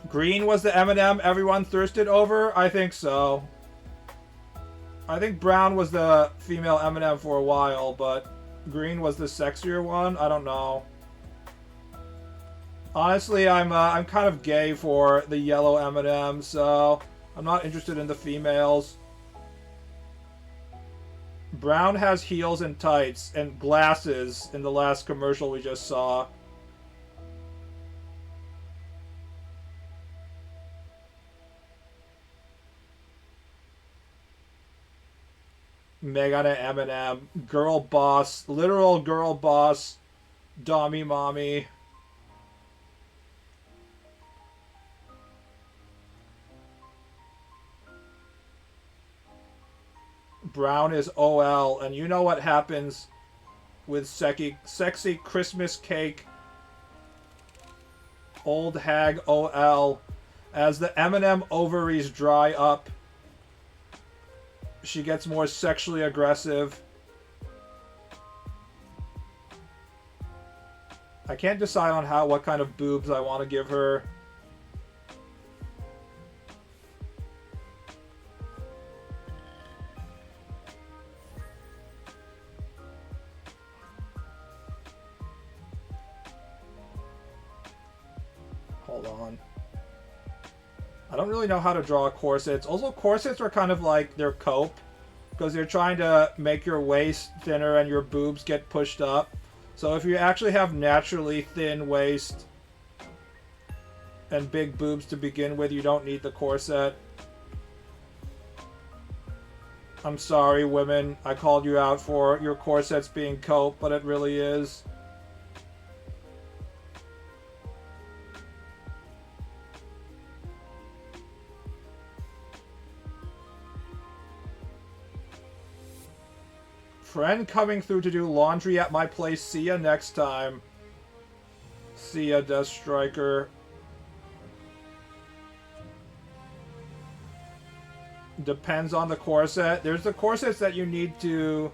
Green was the M&M everyone thirsted over? I think so. I think brown was the female M&M for a while, but green was the sexier one? I don't know. Honestly, I'm kind of gay for the yellow M&M, so I'm not interested in the females. Brown has heels and tights and glasses in the last commercial we just saw. Megan and M&M. Girl boss. Literal girl boss. Dommy mommy. Brown is OL, and you know what happens with sexy Christmas cake. Old hag OL. As the M&M ovaries dry up, she gets more sexually aggressive. I can't decide on what kind of boobs I want to give her. Hold on. I don't really know how to draw corsets. Also, corsets are kind of like their cope, because you're trying to make your waist thinner and your boobs get pushed up. So if you actually have naturally thin waist and big boobs to begin with, you don't need the corset. I'm sorry, women. I called you out for your corsets being cope, but it really is. Friend coming through to do laundry at my place. See ya next time. See ya, Death Striker. Depends on the corset. There's the corsets that you need to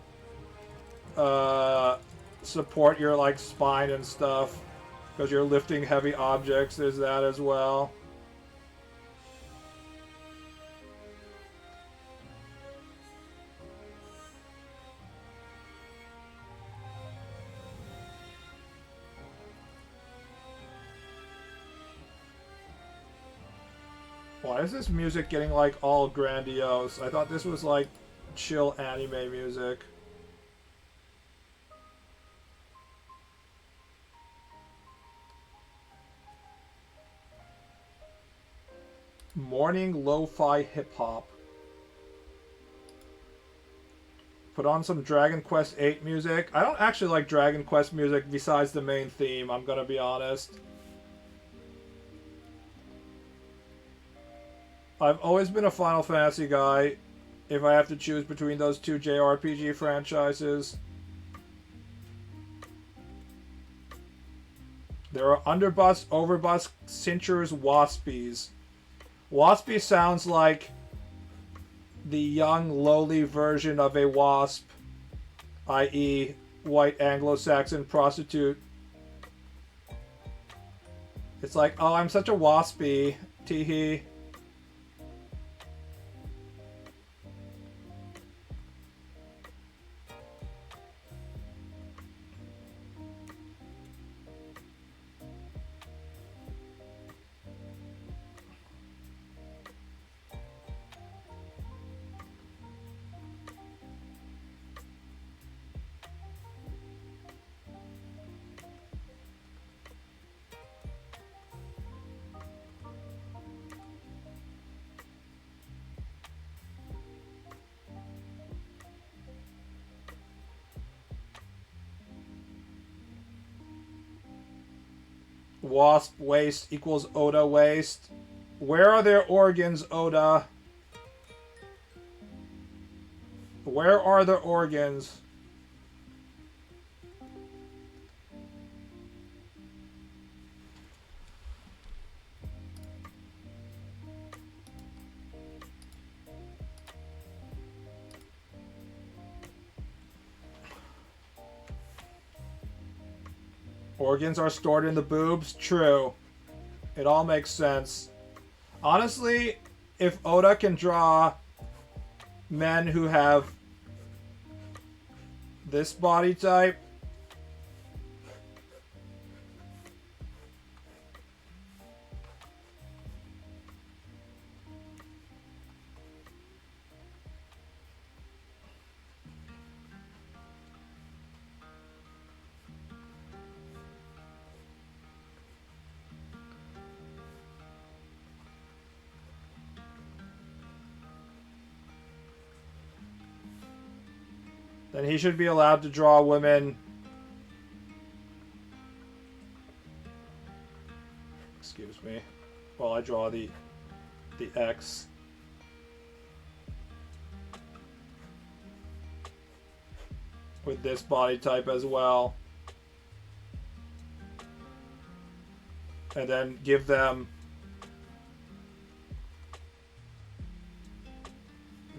support your like spine and stuff, because you're lifting heavy objects. There's that as well. Why is this music getting like all grandiose? I thought this was like chill anime music. Morning lo-fi hip-hop. Put on some Dragon Quest VIII music. I don't actually like Dragon Quest music besides the main theme, I'm gonna be honest. I've always been a Final Fantasy guy, if I have to choose between those two JRPG franchises. There are underbus, overbus, cinchers, waspies. Waspy sounds like the young, lowly version of a wasp, i.e. white Anglo-Saxon prostitute. It's like, oh, I'm such a waspy, teehee. Wasp waste equals Oda waste. Where are their organs, Oda? Where are the organs? Organs are stored in the boobs? True. It all makes sense. Honestly, if Oda can draw men who have this body type, then he should be allowed to draw women. Excuse me. While I draw the X. With this body type as well. And then give them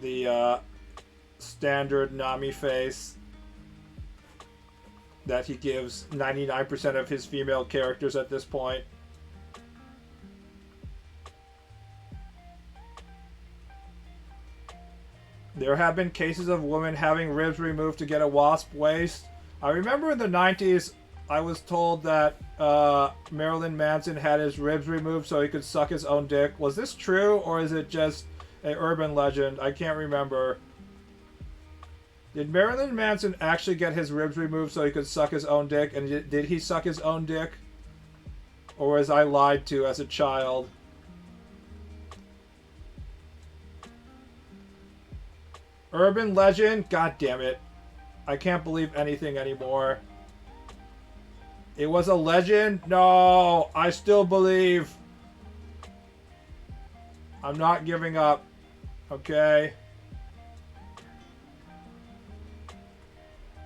the standard Nami face that he gives 99% of his female characters at this point. There have been cases of women having ribs removed to get a wasp waist. I remember in the 90s, I was told that Marilyn Manson had his ribs removed so he could suck his own dick. Was this true, or is it just an urban legend? I can't remember. Did Marilyn Manson actually get his ribs removed so he could suck his own dick? And did he suck his own dick? Or was I lied to as a child? Urban legend? God damn it. I can't believe anything anymore. It was a legend? No, I still believe. I'm not giving up. Okay?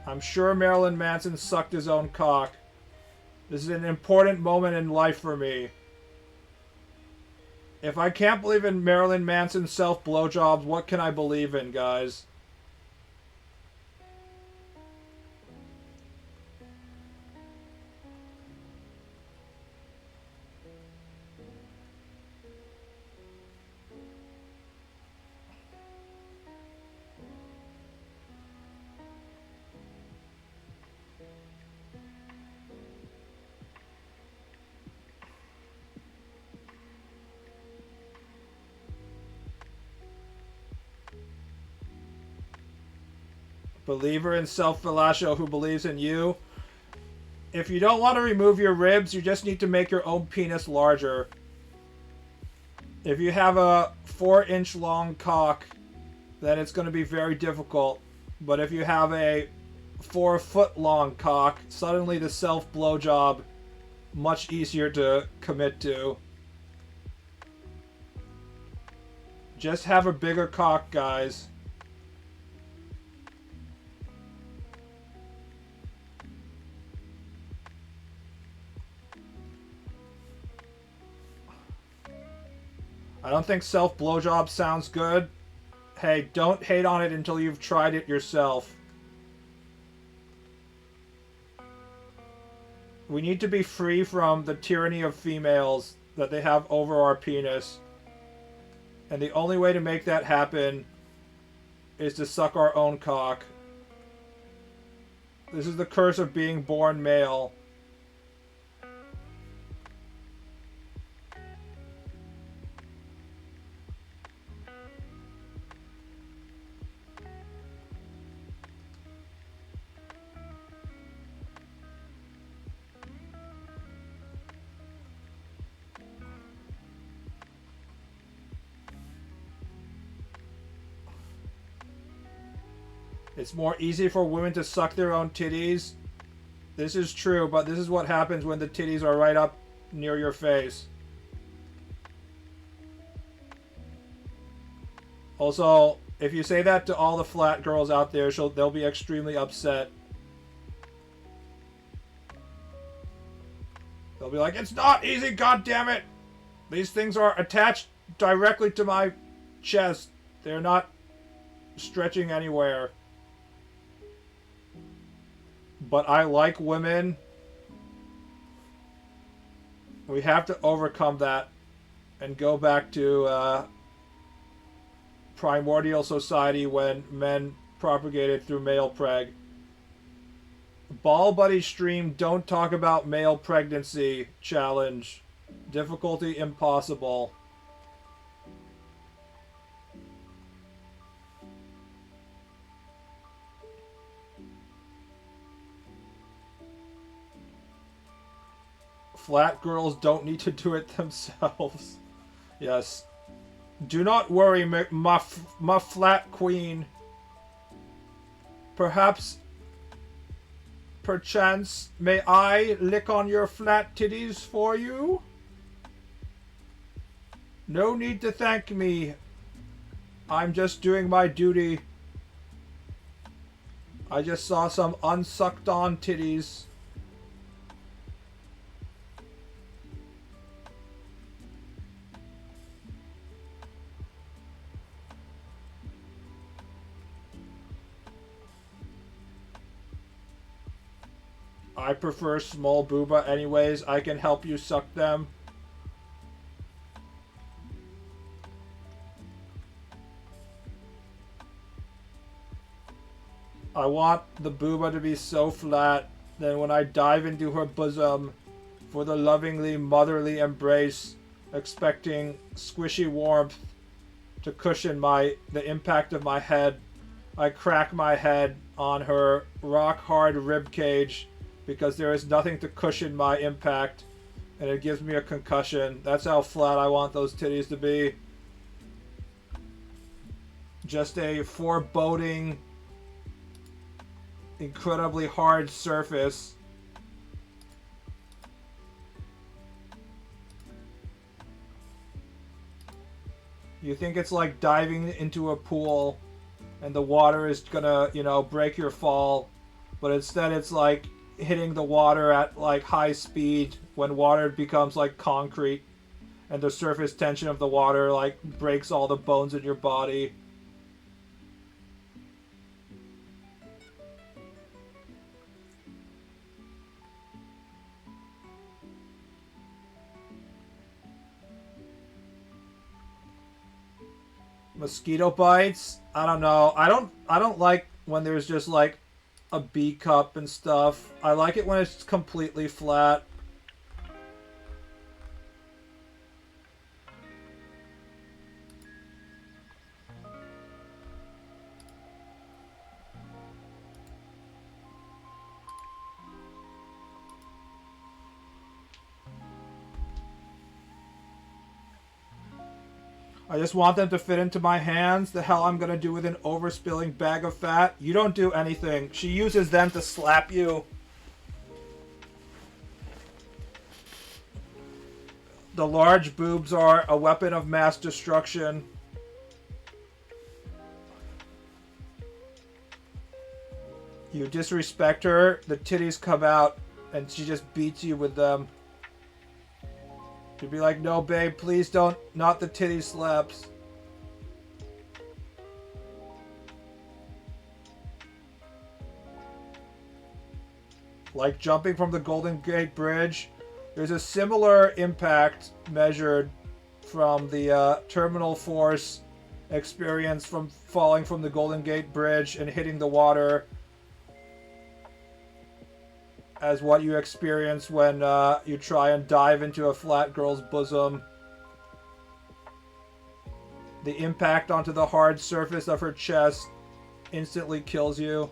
I'm sure Marilyn Manson sucked his own cock. This is an important moment in life for me. If I can't believe in Marilyn Manson's self-blowjobs, what can I believe in, guys? Believer in self-fellatio who believes in you. If you don't want to remove your ribs, you just need to make your own penis larger. If you have a 4-inch long cock, then it's going to be very difficult. But if you have a 4-foot long cock, suddenly the self-blowjob much easier to commit to. Just have a bigger cock, guys. I don't think self-blowjob sounds good. Hey, don't hate on it until you've tried it yourself. We need to be free from the tyranny of females that they have over our penis. And the only way to make that happen is to suck our own cock. This is the curse of being born male. It's more easy for women to suck their own titties. This is true, but this is what happens when the titties are right up near your face. Also, if you say that to all the flat girls out there, they'll be extremely upset. They'll be like, it's not easy, goddammit! These things are attached directly to my chest. They're not stretching anywhere. But I like women. We have to overcome that and go back to primordial society when men propagated through male preg. BaalBuddy stream, don't talk about male pregnancy challenge. Difficulty impossible. Flat girls don't need to do it themselves. Yes. Do not worry, my flat queen. Perhaps, perchance, may I lick on your flat titties for you? No need to thank me. I'm just doing my duty. I just saw some unsucked on titties. I prefer small booba anyways. I can help you suck them. I want the booba to be so flat Then when I dive into her bosom for the lovingly motherly embrace, expecting squishy warmth to cushion the impact of my head, I crack my head on her rock hard rib cage because there is nothing to cushion my impact, and it gives me a concussion. That's how flat I want those titties to be. Just a foreboding, incredibly hard surface. You think it's like diving into a pool and the water is gonna, break your fall, but instead it's like hitting the water at like high speed when water becomes like concrete and the surface tension of the water like breaks all the bones in your body. Mosquito bites? I don't know. I don't like when there's just like a B cup and stuff. I like it when it's completely flat. I just want them to fit into my hands. The hell I'm gonna do with an overspilling bag of fat? You don't do anything. She uses them to slap you. The large boobs are a weapon of mass destruction. You disrespect her, the titties come out, and she just beats you with them. She'd be like, no, babe, please don't, not the titty slaps. Like jumping from the Golden Gate Bridge. There's a similar impact measured from the terminal force experience from falling from the Golden Gate Bridge and hitting the water as what you experience when you try and dive into a flat girl's bosom. The impact onto the hard surface of her chest instantly kills you.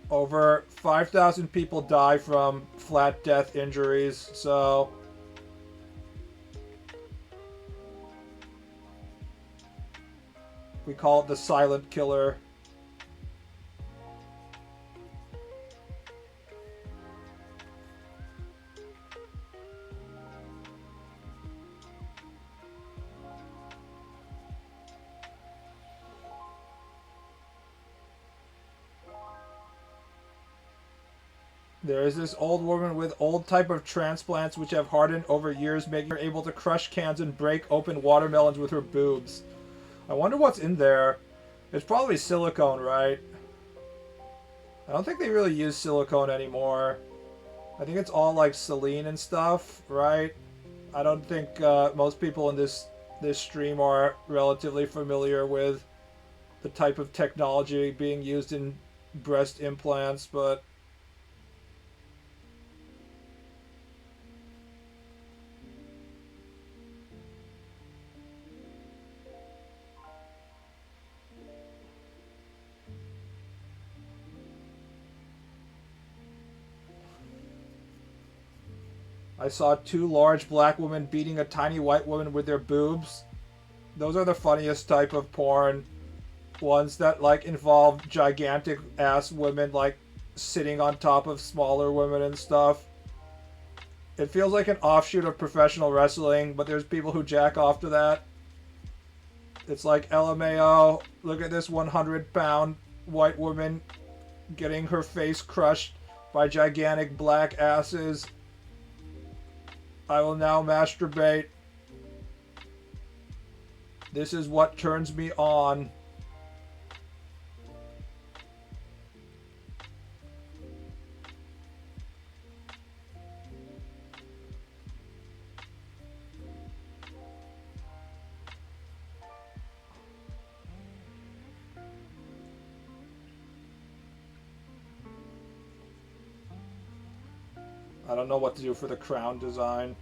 Over 5,000 people die from flat death injuries, so we call it the silent killer. There is this old woman with old type of transplants which have hardened over years, making her able to crush cans and break open watermelons with her boobs. I wonder what's in there. It's probably silicone, right? I don't think they really use silicone anymore. I think it's all like saline and stuff, right? I don't think most people in this stream are relatively familiar with the type of technology being used in breast implants, but I saw two large black women beating a tiny white woman with their boobs. Those are the funniest type of porn. Ones that like involve gigantic ass women like sitting on top of smaller women and stuff. It feels like an offshoot of professional wrestling, but there's people who jack off to that. It's like LMAO, look at this 100-pound white woman getting her face crushed by gigantic black asses. I will now masturbate. This is what turns me on. I don't know what to do for the crown design.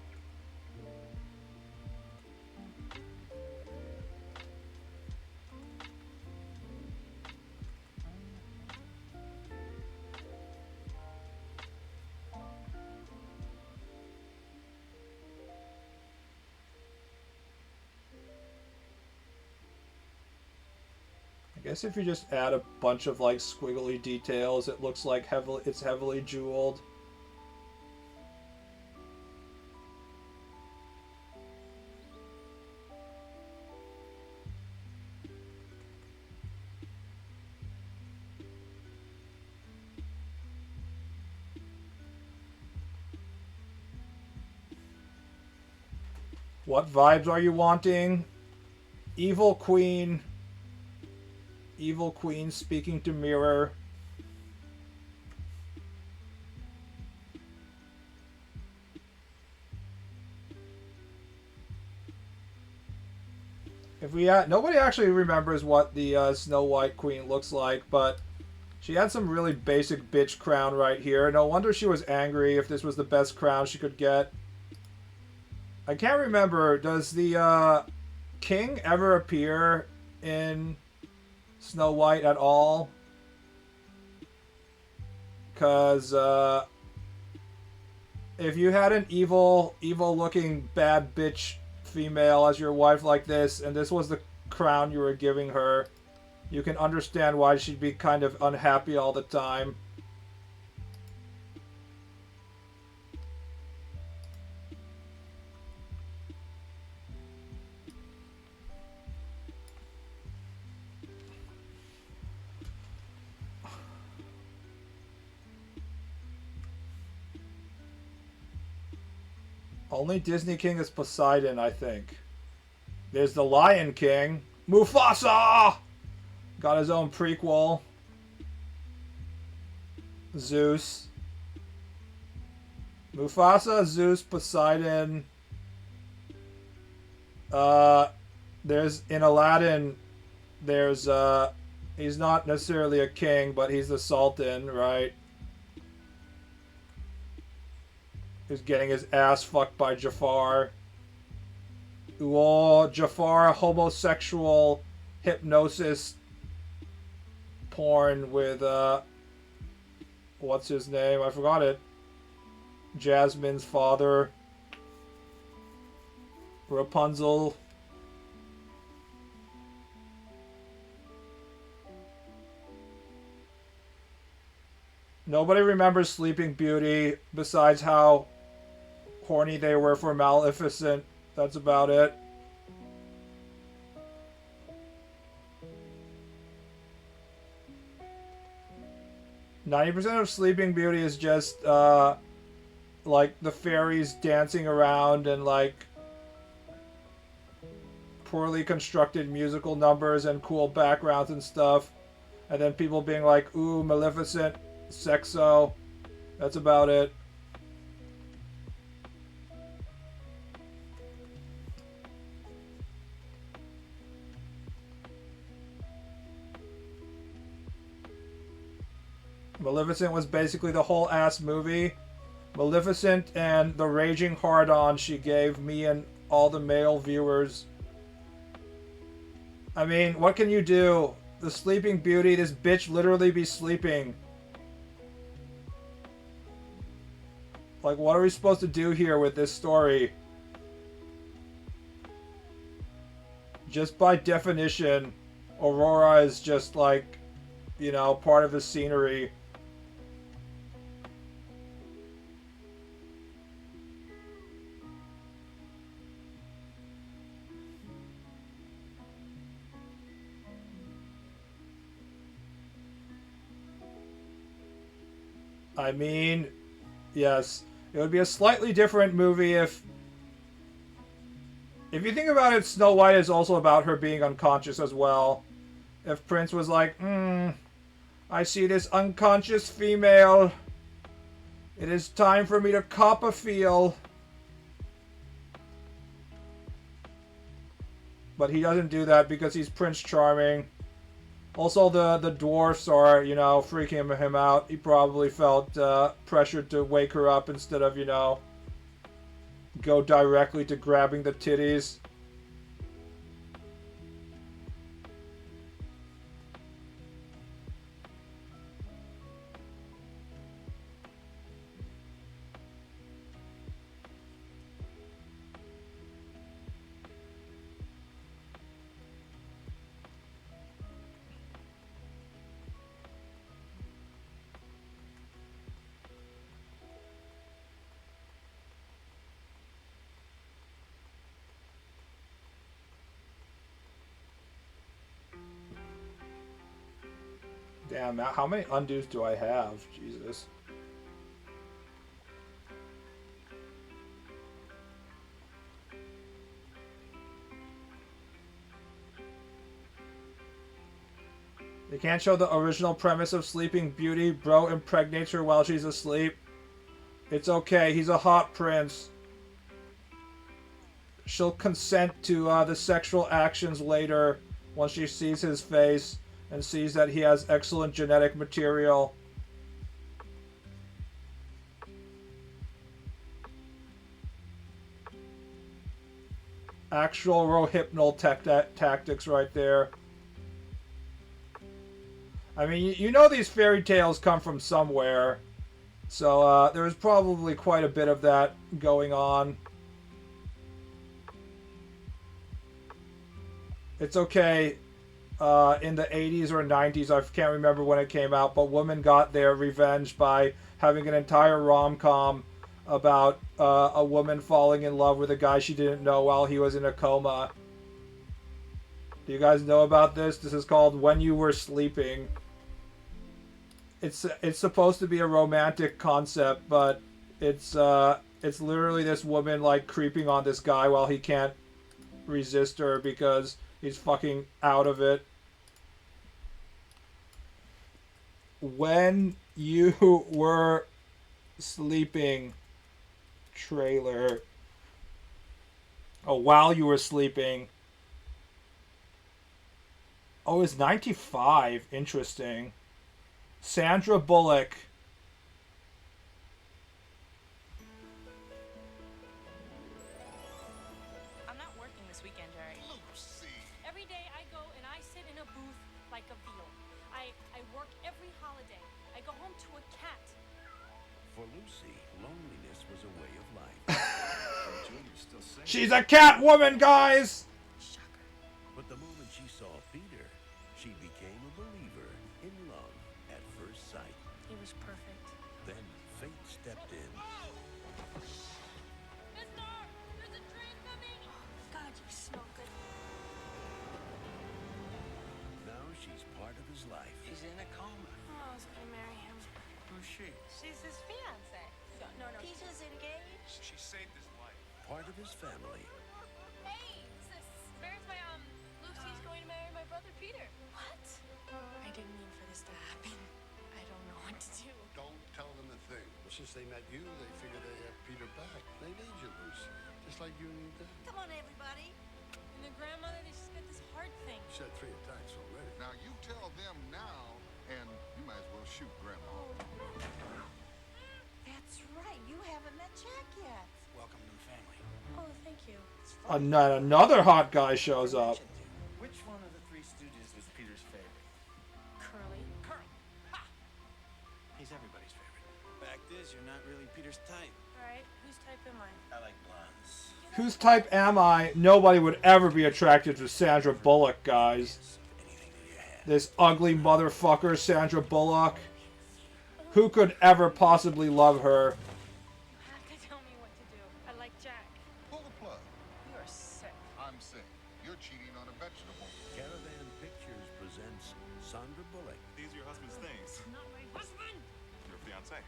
I guess if you just add a bunch of like squiggly details, it looks like it's heavily jeweled. What vibes are you wanting? Evil Queen. Evil Queen speaking to mirror. If we nobody actually remembers what the Snow White Queen looks like, but she had some really basic bitch crown right here. No wonder she was angry if this was the best crown she could get. I can't remember. Does the king ever appear in Snow White at all? Because if you had an evil looking bad bitch female as your wife like this, and this was the crown you were giving her, you can understand why she'd be kind of unhappy all the time. Only Disney King is Poseidon, I think. There's the Lion King. Mufasa! Got his own prequel. Zeus. Mufasa, Zeus, Poseidon. There's, in Aladdin, there's, he's not necessarily a king, but he's the Sultan, right? Who's getting his ass fucked by Jafar. Oh, Jafar, homosexual hypnosis porn with, what's his name? I forgot it. Jasmine's father. Rapunzel. Nobody remembers Sleeping Beauty besides how horny they were for Maleficent. That's about it. %90 of Sleeping Beauty is just like the fairies dancing around and like poorly constructed musical numbers and cool backgrounds and stuff, and then people being like, ooh, Maleficent, sexo. That's about it. Maleficent was basically the whole ass movie. Maleficent and the raging hard-on she gave me and all the male viewers. I mean, what can you do? The Sleeping Beauty, this bitch literally be sleeping. Like, what are we supposed to do here with this story? Just by definition, Aurora is just like, you know, part of the scenery. I mean, yes, it would be a slightly different movie if you think about it, Snow White is also about her being unconscious as well. If Prince was like, I see this unconscious female. It is time for me to cop a feel. But he doesn't do that because he's Prince Charming. Also, the dwarfs are, you know, freaking him out. He probably felt pressured to wake her up instead of, you know, go directly to grabbing the titties. Damn, how many undos do I have? Jesus. They can't show the original premise of Sleeping Beauty. Bro impregnates her while she's asleep. It's okay, he's a hot prince. She'll consent to the sexual actions later once she sees his face and sees that he has excellent genetic material. Actual rohypnol tactics right there. I mean, you know these fairy tales come from somewhere. So there's probably quite a bit of that going on. It's okay. In the 80s or 90s, I can't remember when it came out, but women got their revenge by having an entire rom-com about a woman falling in love with a guy she didn't know while he was in a coma. Do you guys know about this? This is called When You Were Sleeping. It's supposed to be a romantic concept, but it's literally this woman like creeping on this guy while he can't resist her because he's fucking out of it. When You Were Sleeping trailer. Oh, While You Were Sleeping. Oh, it's 95. Interesting. Sandra Bullock. I'm not working this weekend, Jerry. Lucy. Every day I go and I sit in a booth like a beetle. I work every holiday. I go home to a cat. For Lucy, loneliness was a way of life. Julia's still single. She's a cat woman, guys! Shocker. But the moment she saw Peter, she became a believer in love at first sight. He was perfect. Then fate stepped in. Mister! There's a train coming! Oh, God, you smell good. Now she's part of his life. She's in a coma. Oh, I was gonna marry him. Who's she? She's his fiance. No. Peter's engaged. She saved his life. Part of his family. Hey, sis. Where's my, Lucy's going to marry my brother Peter. What? I didn't mean for this to happen. I don't know what to do. Don't tell them a thing. Since they met you, they figure they have Peter back. They need you, Lucy. Just like you need them. Come on, everybody. And the grandmother, she's got this heart thing. You said 3 attacks already. Now you tell them now, and you might as well shoot Grandma. That's right. You haven't met Jack yet. Welcome to the family. Oh, thank you. Another hot guy shows up. Which one of the 3 Stooges was Peter's favorite? Curly. Curly. Ha! He's everybody's favorite. Fact is, you're not really Peter's type. Alright, whose type am I? I like blondes. Whose type am I? Nobody would ever be attracted to Sandra Bullock, guys. Anything that you had. This ugly motherfucker, Sandra Bullock. Who could ever possibly love her? You have to tell me what to do. I like Jack. Pull the plug. You are sick. I'm sick. You're cheating on a vegetable. Caravan Pictures presents Sandra Bullock, These are your husband's things. Not my husband! Your fiance.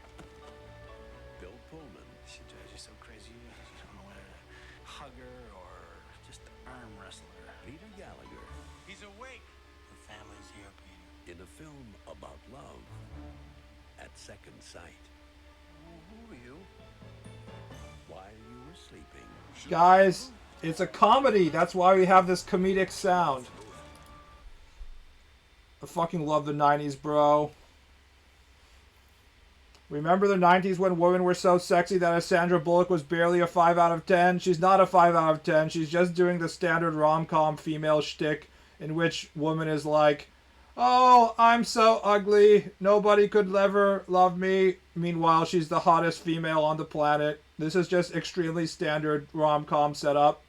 Bill Pullman, She drives you so crazy, you don't know whether to hug her or just arm wrestle her. Peter Gallagher, He's awake. The family's here, Peter. in a film about love at second sight. Who are you? While You Were Sleeping. Guys, it's a comedy. That's why we have this comedic sound. I fucking love the 90s, bro. Remember the 90s when women were so sexy that Sandra Bullock was barely a 5 out of 10? She's not a 5 out of 10. She's just doing the standard rom-com female shtick in which woman is like, oh, I'm so ugly. Nobody could ever love me. Meanwhile, she's the hottest female on the planet. This is just extremely standard rom-com setup.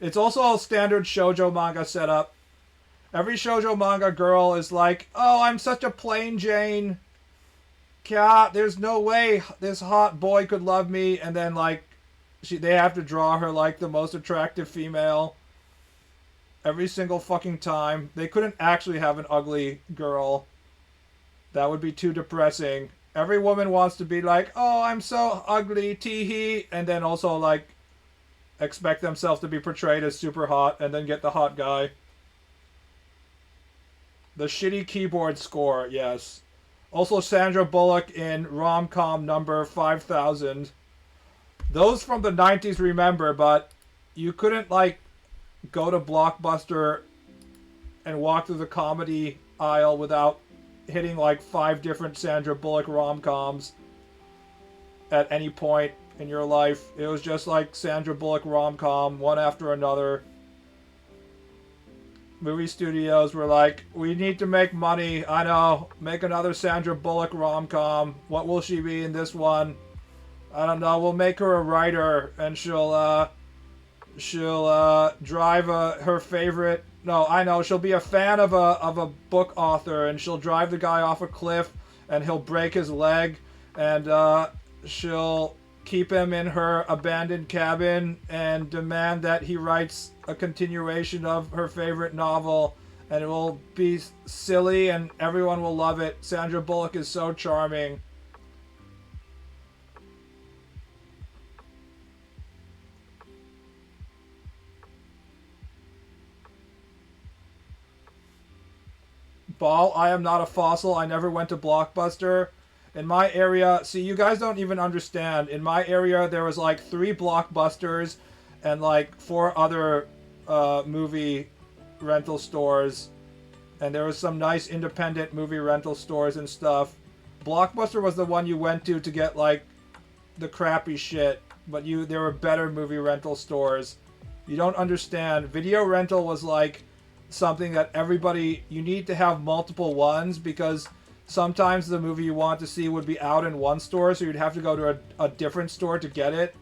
It's also a standard shoujo manga setup. Every shoujo manga girl is like, oh, I'm such a plain Jane. Yeah, there's no way this hot boy could love me. And then, like, they have to draw her like the most attractive female every single fucking time. They couldn't actually have an ugly girl. That would be too depressing. Every woman wants to be like, oh, I'm so ugly, tee-hee. And then also, like, expect themselves to be portrayed as super hot and then get the hot guy. The shitty keyboard score, yes. Also Sandra Bullock in rom-com number 5000. Those from the 90s remember, but you couldn't, like, go to Blockbuster and walk through the comedy aisle without hitting, like, 5 different Sandra Bullock rom-coms at any point in your life. It was just, like, Sandra Bullock rom-com, one after another. Movie studios were like, we need to make money. I know. Make another Sandra Bullock rom-com. What will she be in this one? I don't know. We'll make her a writer, and she'll drive her favorite. No, I know. She'll be a fan of a book author, and she'll drive the guy off a cliff, and he'll break his leg, and she'll keep him in her abandoned cabin and demand that he writes a continuation of her favorite novel, and it will be silly and everyone will love it. Sandra Bullock is so charming. Ball, I am not a fossil. I never went to Blockbuster. In my area, see, you guys don't even understand. In my area, there was like 3 Blockbusters and like 4 other movie rental stores. And there was some nice independent movie rental stores and stuff. Blockbuster was the one you went to get like the crappy shit. But there were better movie rental stores. You don't understand. Video rental was like something that you need to have multiple ones because sometimes the movie you want to see would be out in one store, so you'd have to go to a different store to get it.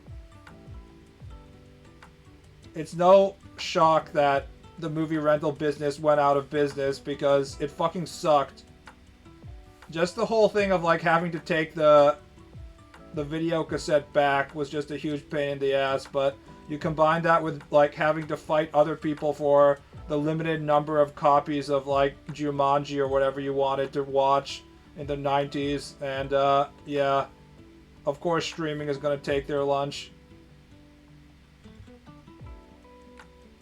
It's no shock that the movie rental business went out of business because it fucking sucked. Just the whole thing of like having to take the video cassette back was just a huge pain in the ass, but you combine that with like having to fight other people for the limited number of copies of like Jumanji or whatever you wanted to watch in the 90s, and yeah, of course streaming is going to take their lunch.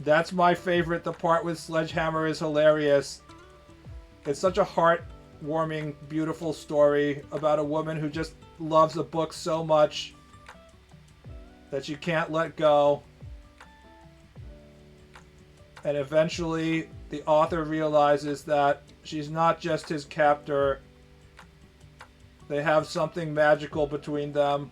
That's my favorite. The part with Sledgehammer is hilarious. It's such a heartwarming, beautiful story about a woman who just loves a book so much that she can't let go. And eventually, the author realizes that she's not just his captor. They have something magical between them.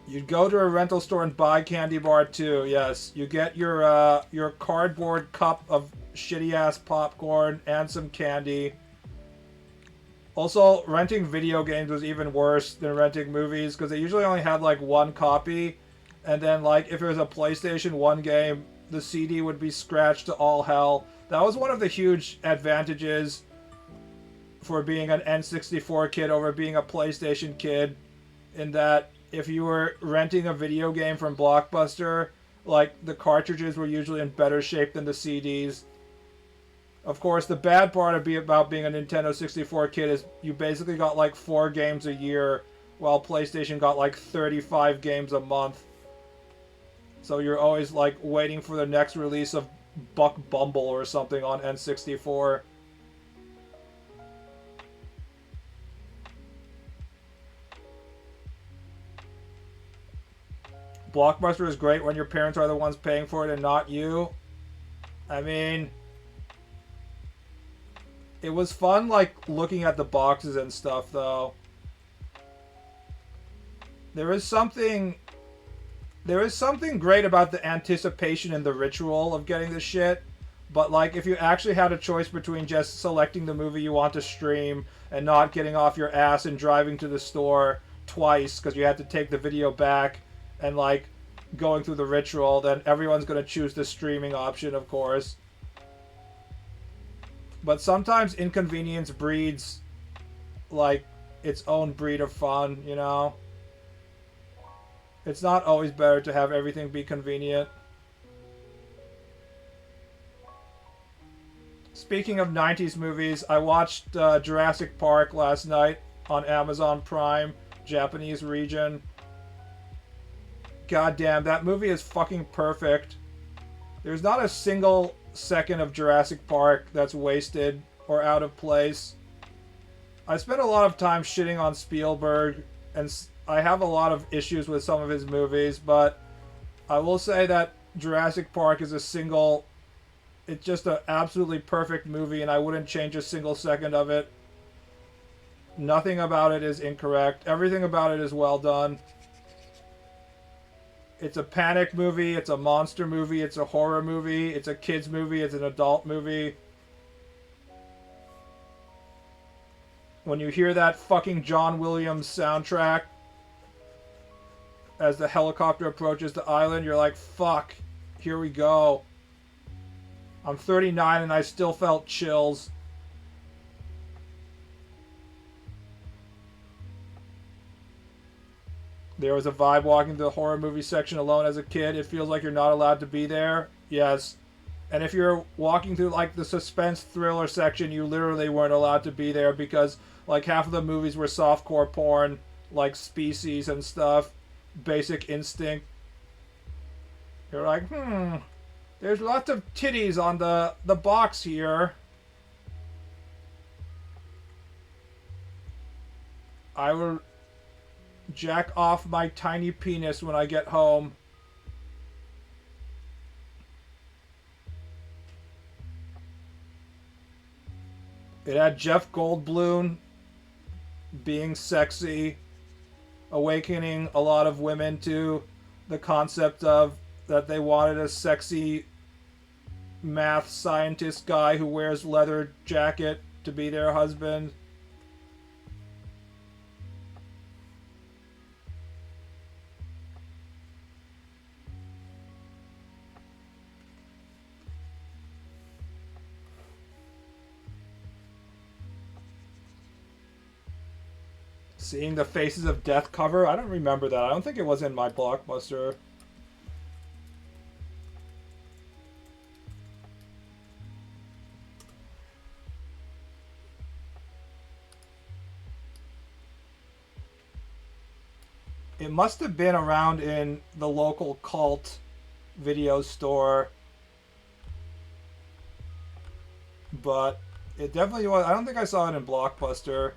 You'd go to a rental store and buy Candy Bar too, yes. You get your cardboard cup of shitty-ass popcorn and some candy. Also, renting video games was even worse than renting movies because they usually only had like 1 copy. And then like if it was a PlayStation 1 game, the CD would be scratched to all hell. That was one of the huge advantages for being an N64 kid over being a PlayStation kid, in that if you were renting a video game from Blockbuster, like the cartridges were usually in better shape than the CDs. Of course, the bad part about being a Nintendo 64 kid is you basically got like 4 games a year, while PlayStation got like 35 games a month. So you're always like waiting for the next release of Buck Bumble or something on N64. Blockbuster is great when your parents are the ones paying for it and not you. I mean, it was fun, like, looking at the boxes and stuff, though. There is something great about the anticipation and the ritual of getting the shit. But, like, if you actually had a choice between just selecting the movie you want to stream and not getting off your ass and driving to the store twice because you had to take the video back and, like, going through the ritual, then everyone's going to choose the streaming option, of course. But sometimes inconvenience breeds, like, its own breed of fun, you know? It's not always better to have everything be convenient. Speaking of 90s movies, I watched Jurassic Park last night on Amazon Prime, Japanese region. God damn, that movie is fucking perfect. There's not a single second of Jurassic Park that's wasted or out of place. I spent a lot of time shitting on Spielberg, and I have a lot of issues with some of his movies, but I will say that Jurassic Park is it's just an absolutely perfect movie, and I wouldn't change a single second of it. Nothing about it is incorrect. Everything about it is well done. It's a panic movie, it's a monster movie, it's a horror movie, it's a kids movie, it's an adult movie. When you hear that fucking John Williams soundtrack as the helicopter approaches the island, you're like, fuck, here we go. I'm 39 and I still felt chills. There was a vibe walking to the horror movie section alone as a kid. It feels like you're not allowed to be there. Yes. And if you're walking through, like, the suspense thriller section, you literally weren't allowed to be there because, like, half of the movies were softcore porn, like Species and stuff. Basic Instinct. You're like, there's lots of titties on the box here. I will jack off my tiny penis when I get home. It had Jeff Goldblum being sexy, awakening a lot of women to the concept of that they wanted a sexy math scientist guy who wears leather jacket to be their husband. Seeing the Faces of Death cover? I don't remember that. I don't think it was in my Blockbuster. It must have been around in the local cult video store. But it definitely was. I don't think I saw it in Blockbuster.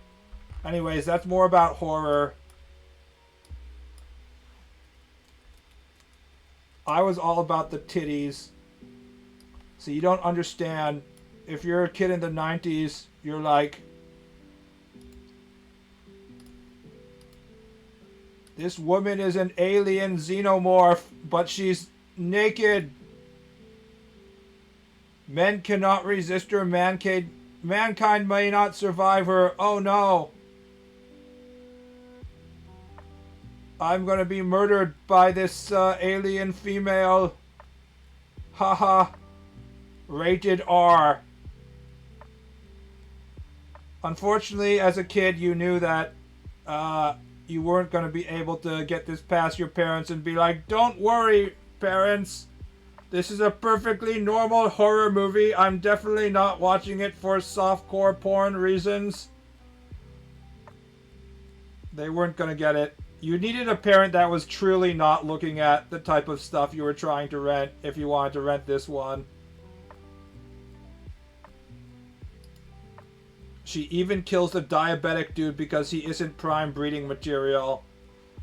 Anyways, that's more about horror. I was all about the titties. So you don't understand. If you're a kid in the 90s, you're like, this woman is an alien xenomorph, but she's naked. Men cannot resist her. Mankind may not survive her. Oh no. I'm gonna be murdered by this alien female. Haha. Rated R. Unfortunately, as a kid, you knew that you weren't going to be able to get this past your parents and be like, don't worry, parents. This is a perfectly normal horror movie. I'm definitely not watching it for softcore porn reasons. They weren't going to get it. You needed a parent that was truly not looking at the type of stuff you were trying to rent if you wanted to rent this one. She even kills the diabetic dude because he isn't prime breeding material.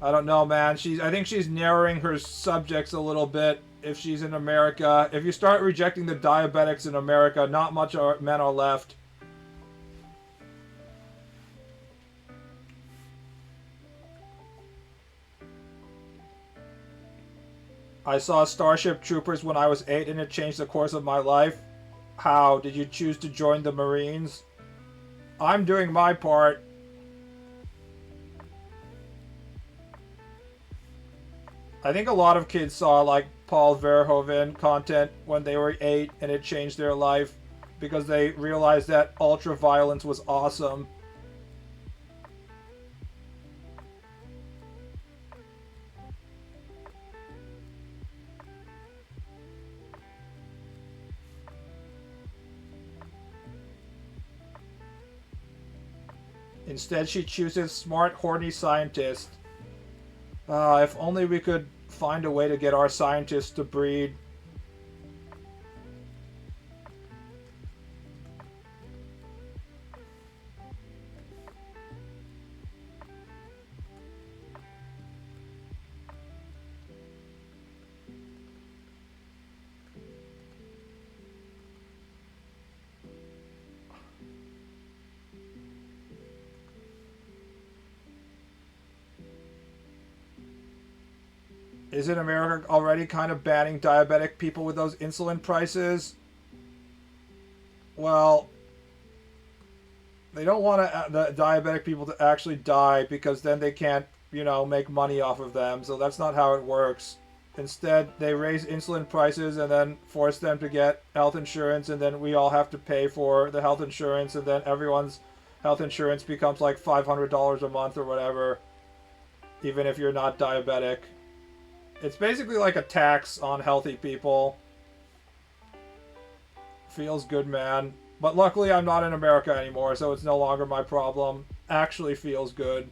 I don't know, man. I think she's narrowing her subjects a little bit if she's in America. If you start rejecting the diabetics in America, not much men are left. I saw Starship Troopers when I was 8 and it changed the course of my life. How? Did you choose to join the Marines? I'm doing my part. I think a lot of kids saw like Paul Verhoeven content when they were 8 and it changed their life because they realized that ultra-violence was awesome. Instead, she chooses smart, horny scientist. If only we could find a way to get our scientists to breed. Isn't America already kind of banning diabetic people with those insulin prices? Well, they don't want the diabetic people to actually die because then they can't, make money off of them. So that's not how it works. Instead, they raise insulin prices and then force them to get health insurance, and then we all have to pay for the health insurance, and then everyone's health insurance becomes like $500 a month or whatever, even if you're not diabetic. It's basically like a tax on healthy people. Feels good, man. But luckily I'm not in America anymore, so it's no longer my problem. Actually feels good.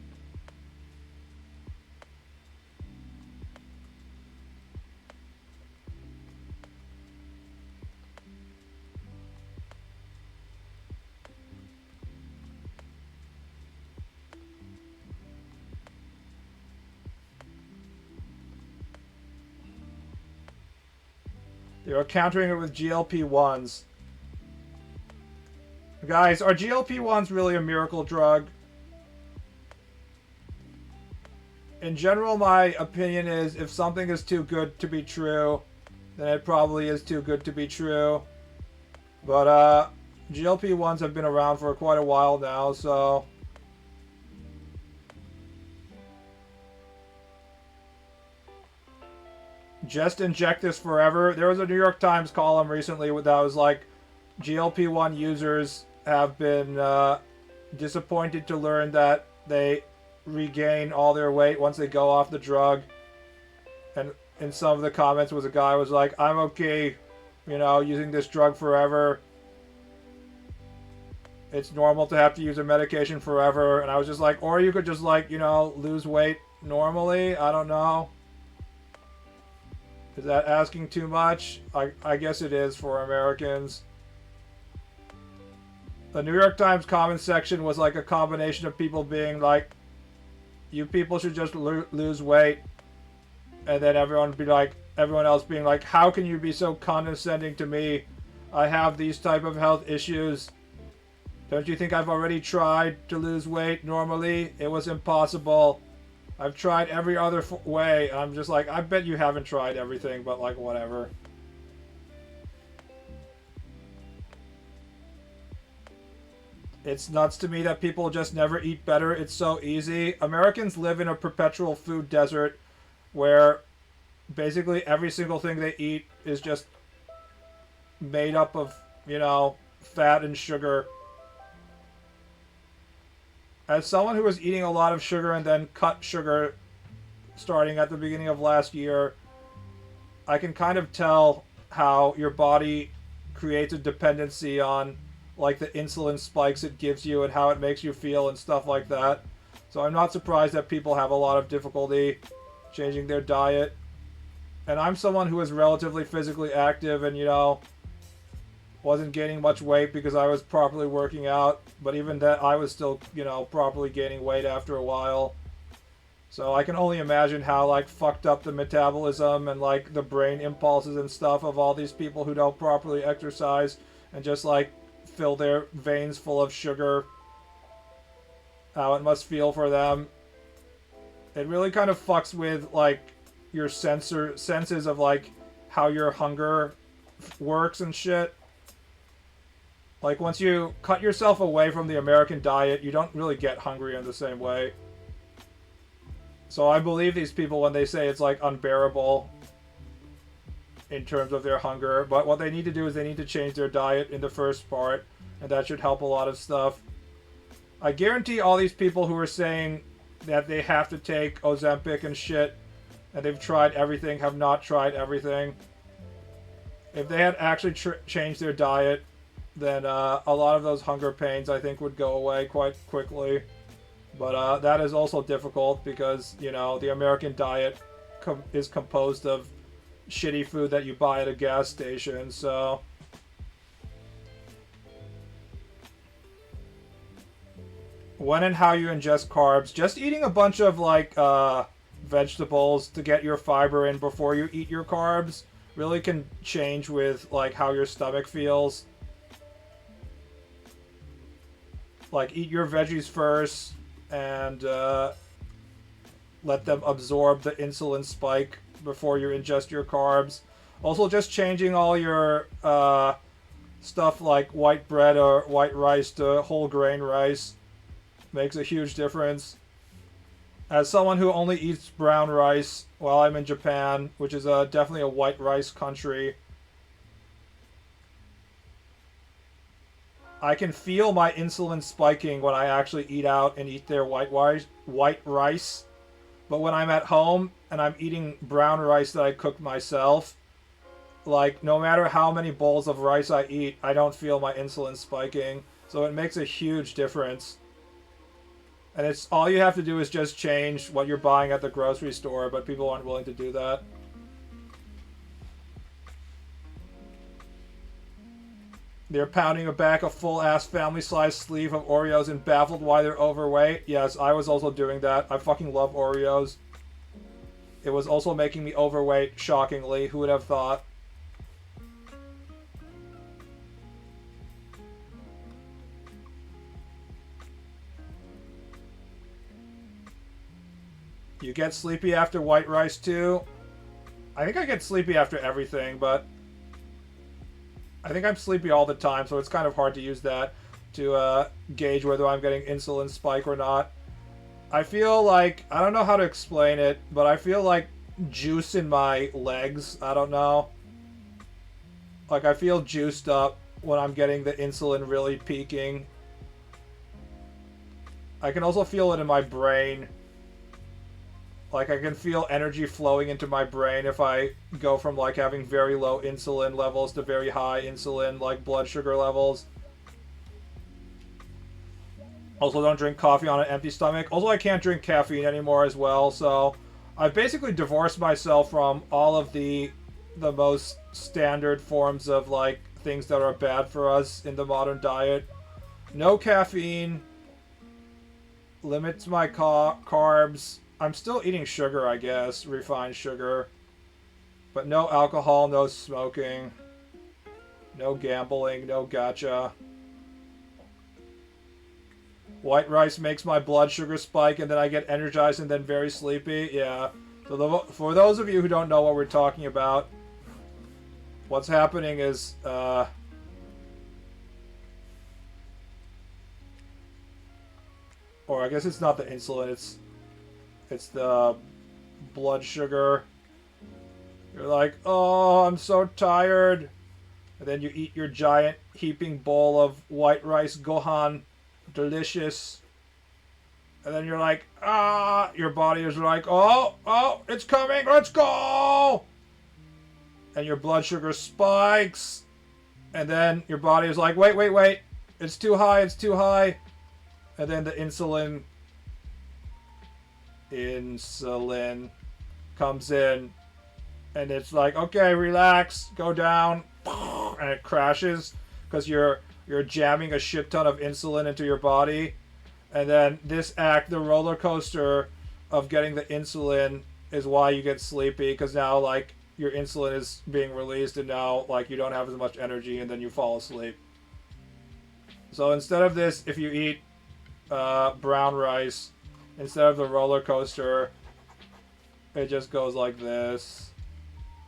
They are countering it with GLP-1s. Guys, are GLP-1s really a miracle drug? In general, my opinion is if something is too good to be true, then it probably is too good to be true. But, GLP-1s have been around for quite a while now, so... Just inject this forever. There was a New York Times column recently that was like, GLP-1 users have been disappointed to learn that they regain all their weight once they go off the drug. And in some of the comments was a guy who was like, I'm okay, using this drug forever. It's normal to have to use a medication forever. And I was just like, or you could just like, lose weight normally. I don't know. Is that asking too much? I guess it is for Americans. The New York Times comment section was like a combination of people being like, you people should just lose weight. And then everyone else being like, how can you be so condescending to me? I have these type of health issues. Don't you think I've already tried to lose weight normally? It was impossible. I've tried every other way. I'm just like, I bet you haven't tried everything, but like, whatever. It's nuts to me that people just never eat better. It's so easy. Americans live in a perpetual food desert where basically every single thing they eat is just made up of, fat and sugar. As someone who was eating a lot of sugar and then cut sugar starting at the beginning of last year, I can kind of tell how your body creates a dependency on like the insulin spikes it gives you and how it makes you feel and stuff like that. So I'm not surprised that people have a lot of difficulty changing their diet. And I'm someone who is relatively physically active and, wasn't gaining much weight because I was properly working out. But even that, I was still, properly gaining weight after a while. So I can only imagine how like fucked up the metabolism and like the brain impulses and stuff of all these people who don't properly exercise and just like fill their veins full of sugar. How it must feel for them. It really kind of fucks with like your senses of like how your hunger works and shit. Like once you cut yourself away from the American diet, you don't really get hungry in the same way. So I believe these people when they say it's like unbearable in terms of their hunger. But what they need to do is they need to change their diet in the first part, and that should help a lot of stuff. I guarantee all these people who are saying that they have to take Ozempic and shit, and they've tried everything, have not tried everything. If they had actually changed their diet, then a lot of those hunger pains I think would go away quite quickly. But that is also difficult because, you know, the American diet is composed of shitty food that you buy at a gas station, so... When and how you ingest carbs. Just eating a bunch of, like, vegetables to get your fiber in before you eat your carbs really can change with, like, how your stomach feels. Like, eat your veggies first and let them absorb the insulin spike before you ingest your carbs. Also, just changing all your stuff like white bread or white rice to whole grain rice makes a huge difference. As someone who only eats brown rice while I'm in Japan, which is definitely a white rice country, I can feel my insulin spiking when I actually eat out and eat their white rice. But when I'm at home and I'm eating brown rice that I cooked myself, like, no matter how many bowls of rice I eat, I don't feel my insulin spiking. So it makes a huge difference. And it's all you have to do is just change what you're buying at the grocery store, but people aren't willing to do that. They're pounding back a full-ass family-size sleeve of Oreos and baffled why they're overweight. Yes, I was also doing that. I fucking love Oreos. It was also making me overweight, shockingly. Who would have thought? You get sleepy after white rice, too? I think I get sleepy after everything, but... I think I'm sleepy all the time, so it's kind of hard to use that to gauge whether I'm getting insulin spike or not. I feel like, I don't know how to explain it, but I feel like juice in my legs. I don't know. Like, I feel juiced up when I'm getting the insulin really peaking. I can also feel it in my brain. Like, I can feel energy flowing into my brain if I go from, like, having very low insulin levels to very high insulin, like, blood sugar levels. Also, don't drink coffee on an empty stomach. Also, I can't drink caffeine anymore as well, so... I've basically divorced myself from all of the most standard forms of, like, things that are bad for us in the modern diet. No caffeine. Limits my carbs. I'm still eating sugar, I guess. Refined sugar. But no alcohol, no smoking. No gambling, no gacha. White rice makes my blood sugar spike and then I get energized and then very sleepy. Yeah. So for those of you who don't know what we're talking about, what's happening is... or I guess it's not the insulin, it's the blood sugar. You're like, oh, I'm so tired. And then you eat your giant heaping bowl of white rice gohan. Delicious. And then you're like, ah, your body is like, oh, it's coming, let's go. And your blood sugar spikes. And then your body is like, wait, it's too high. And then the insulin comes in and it's like, okay, relax, go down, and it crashes because you're jamming a shit ton of insulin into your body. And then this act, the roller coaster of getting the insulin is why you get sleepy, because now like your insulin is being released and now like you don't have as much energy and then you fall asleep. So instead of this, if you eat brown rice instead of the roller coaster, it just goes like this,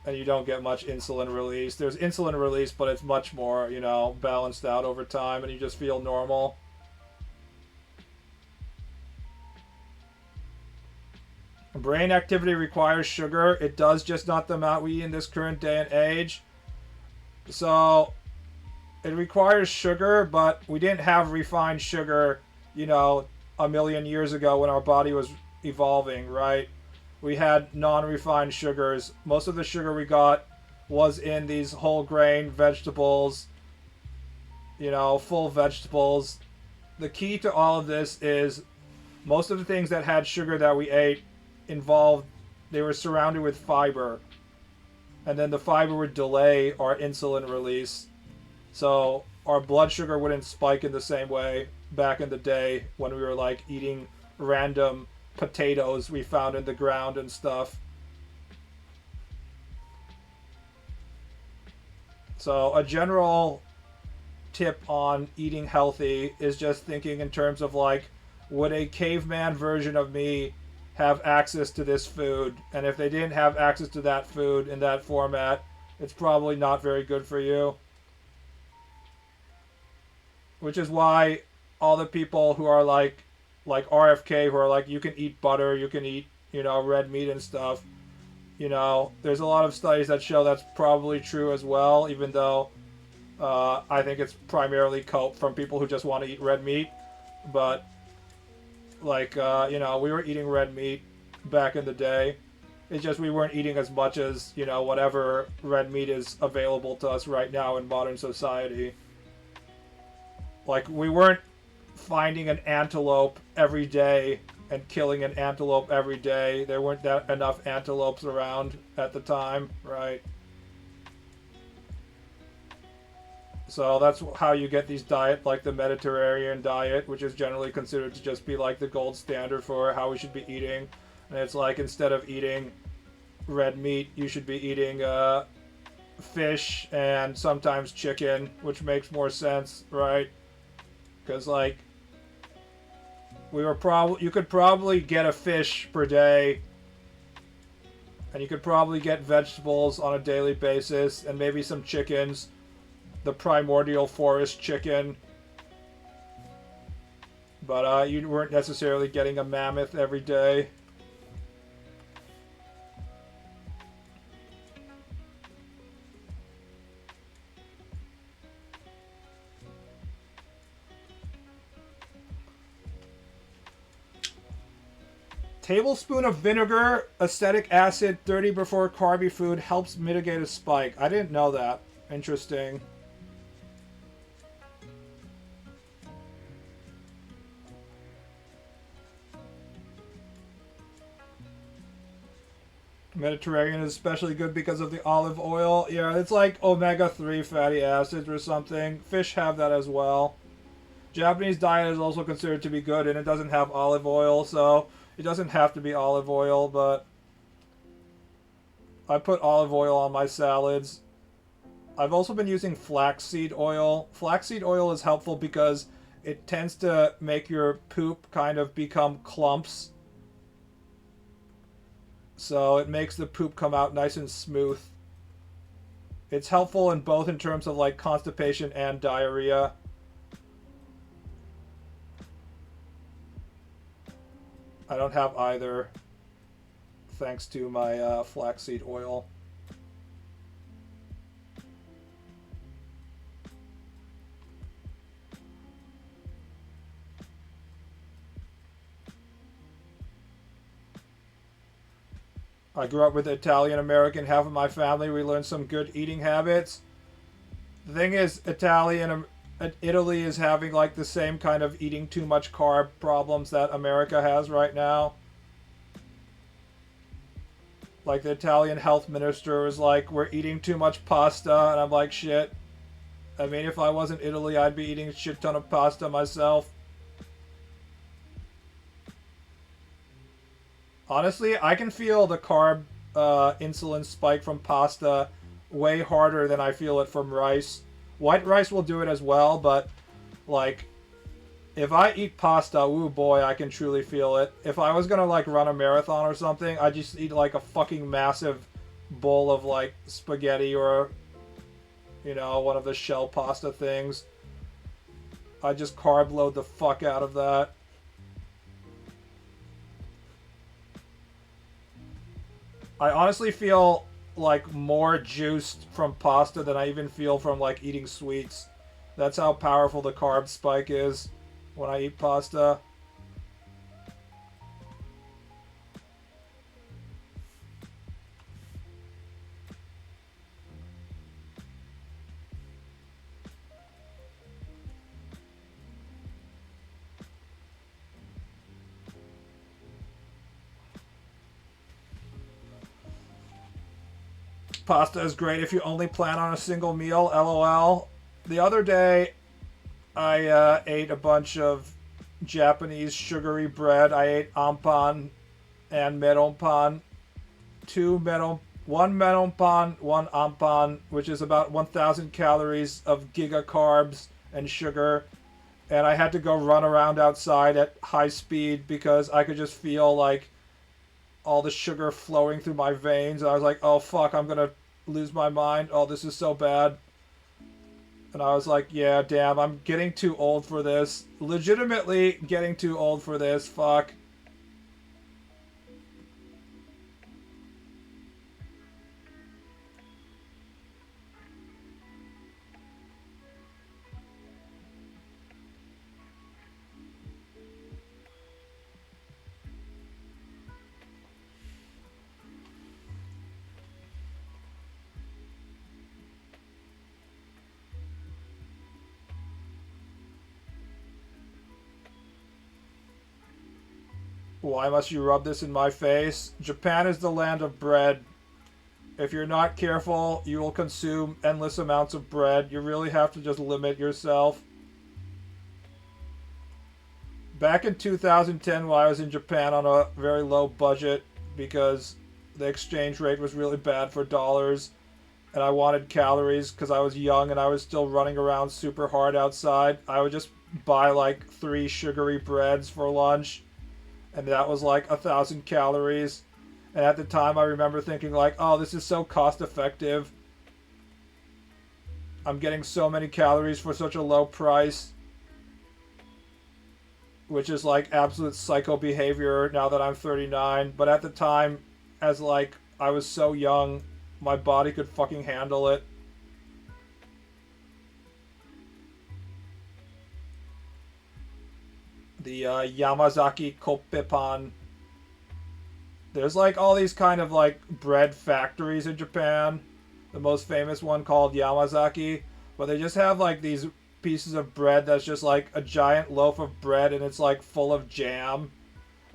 and you don't get much insulin release. There's insulin release, but it's much more, you know, balanced out over time, and you just feel normal. Brain activity requires sugar. It does, just not the amount we eat in this current day and age. So it requires sugar, but we didn't have refined sugar, you know, a million years ago when our body was evolving, right? We had non-refined sugars. Most of the sugar we got was in these whole grain vegetables, you know, full vegetables. The key to all of this is most of the things that had sugar that we ate involved, they were surrounded with fiber. And then the fiber would delay our insulin release. So our blood sugar wouldn't spike in the same way back in the day when we were like eating random potatoes we found in the ground and stuff. So a general tip on eating healthy is just thinking in terms of like, would a caveman version of me have access to this food? And if they didn't have access to that food in that format, it's probably not very good for you. Which is why all the people who are like RFK, who are like, you can eat butter, you can eat, you know, red meat and stuff, you know, there's a lot of studies that show that's probably true as well, even though I think it's primarily cope from people who just want to eat red meat. But like, you know, we were eating red meat back in the day. It's just we weren't eating as much as, you know, whatever red meat is available to us right now in modern society. Like, we weren't finding an antelope every day and killing an antelope every day. There weren't that enough antelopes around at the time, right? So that's how you get these diet, like the Mediterranean diet, which is generally considered to just be like the gold standard for how we should be eating. And it's like, instead of eating red meat, you should be eating fish and sometimes chicken, which makes more sense, right? Because like, you could probably get a fish per day, and you could probably get vegetables on a daily basis, and maybe some chickens, the primordial forest chicken. But you weren't necessarily getting a mammoth every day. Tablespoon of vinegar, acetic acid, 30 before carby food helps mitigate a spike. I didn't know that. Interesting. Mediterranean is especially good because of the olive oil. Yeah, it's like omega-3 fatty acids or something. Fish have that as well. Japanese diet is also considered to be good, and it doesn't have olive oil, so it doesn't have to be olive oil, but I put olive oil on my salads. I've also been using flaxseed oil. Flaxseed oil is helpful because it tends to make your poop kind of become clumps. So it makes the poop come out nice and smooth. It's helpful in both in terms of like constipation and diarrhea. I don't have either, thanks to my flaxseed oil. I grew up with Italian American, half of my family. We learned some good eating habits. The thing is, Italy is having like the same kind of eating too much carb problems that America has right now. Like, the Italian health minister was like, we're eating too much pasta, and I'm like, shit. I mean, if I wasn't Italy, I'd be eating a shit ton of pasta myself. Honestly, I can feel the carb insulin spike from pasta way harder than I feel it from rice. White rice will do it as well, but like if I eat pasta, ooh boy, I can truly feel it. If I was gonna like run a marathon or something, I'd just eat like a fucking massive bowl of like spaghetti or, you know, one of the shell pasta things. I just carb load the fuck out of that. I honestly feel like more juiced from pasta than I even feel from like eating sweets. That's how powerful the carb spike is when I eat pasta. Pasta is great if you only plan on a single meal, lol. The other day, I ate a bunch of Japanese sugary bread. I ate ampan and meronpan. One meronpan, one ampan, which is about 1,000 calories of giga carbs and sugar. And I had to go run around outside at high speed because I could just feel like all the sugar flowing through my veins. And I was like, oh fuck, I'm gonna lose my mind. Oh, this is so bad. And I was like, yeah, damn, I'm getting too old for this. Legitimately getting too old for this. Fuck. Why must you rub this in my face? Japan is the land of bread. If you're not careful, you will consume endless amounts of bread. You really have to just limit yourself. Back in 2010, when I was in Japan on a very low budget because the exchange rate was really bad for dollars, and I wanted calories because I was young and I was still running around super hard outside, I would just buy like 3 sugary breads for lunch, and that was like 1,000 calories. And at the time, I remember thinking like, oh, this is so cost effective. I'm getting so many calories for such a low price. Which is like absolute psycho behavior now that I'm 39. But at the time, as like I was so young, my body could fucking handle it. The Yamazaki Koppepan. There's like all these kind of like bread factories in Japan. The most famous one called Yamazaki. But they just have like these pieces of bread that's just like a giant loaf of bread and it's like full of jam.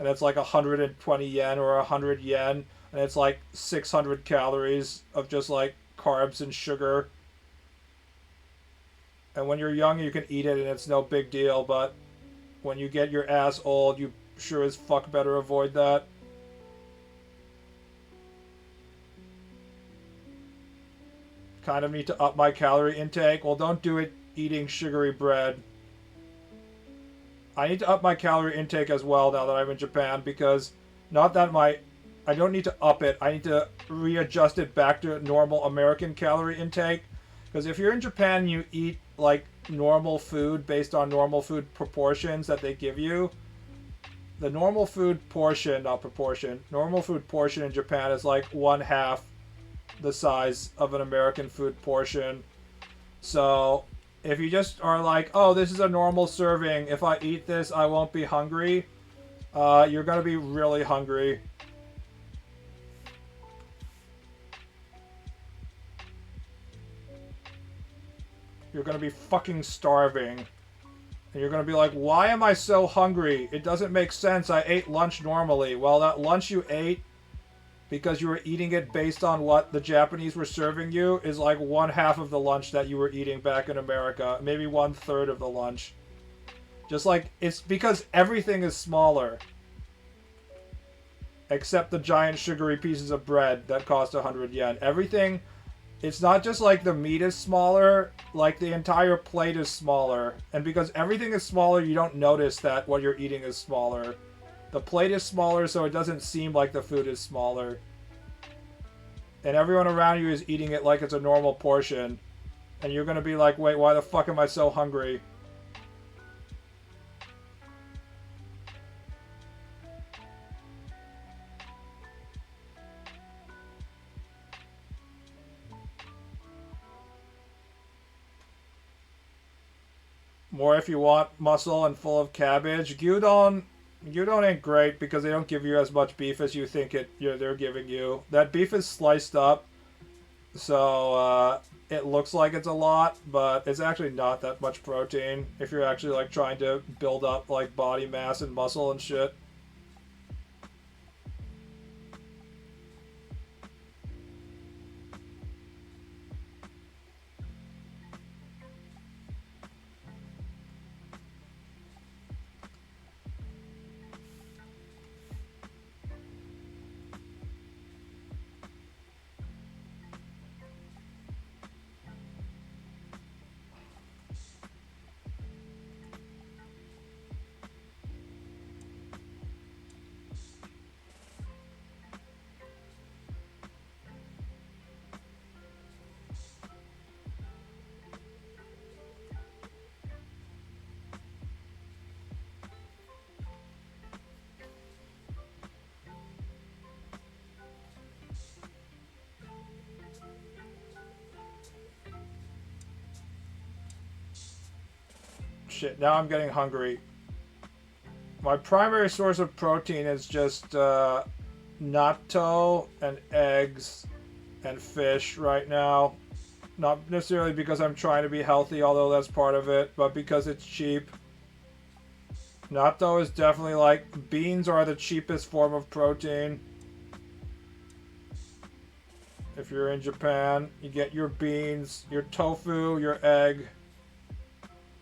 And it's like 120 yen or 100 yen. And it's like 600 calories of just like carbs and sugar. And when you're young, you can eat it and it's no big deal. But when you get your ass old, you sure as fuck better avoid that. Kind of need to up my calorie intake. Well, don't do it eating sugary bread. I need to up my calorie intake as well now that I'm in Japan because not that I don't need to up it. I need to readjust it back to normal American calorie intake. Because if you're in Japan, you eat like normal food based on normal food proportions that they give you. The normal food portion, not proportion, normal food portion in Japan is like 1/2 the size of an American food portion. So if you just are like, oh, this is a normal serving, if I eat this, I won't be hungry, you're going to be really hungry. You're going to be fucking starving. And you're going to be like, why am I so hungry? It doesn't make sense. I ate lunch normally. Well, that lunch you ate, because you were eating it based on what the Japanese were serving you, is like 1/2 of the lunch that you were eating back in America. Maybe 1/3 of the lunch. Just like, it's because everything is smaller. except the giant sugary pieces of bread that cost 100 yen. Everything, it's not just like the meat is smaller, like the entire plate is smaller. And because everything is smaller, you don't notice that what you're eating is smaller. The plate is smaller, so it doesn't seem like the food is smaller. And everyone around you is eating it like it's a normal portion. And you're gonna be like, wait, why the fuck am I so hungry? More if you want muscle and full of cabbage. Gyudon ain't great because they don't give you as much beef as you think they're giving you. That beef is sliced up, so it looks like it's a lot, but it's actually not that much protein if you're actually like trying to build up like body mass and muscle and shit. Shit, now I'm getting hungry. My primary source of protein is just natto and eggs and fish right now. Not necessarily because I'm trying to be healthy, although that's part of it, but because it's cheap. Natto is definitely like, beans are the cheapest form of protein. If you're in Japan, you get your beans, your tofu, your egg.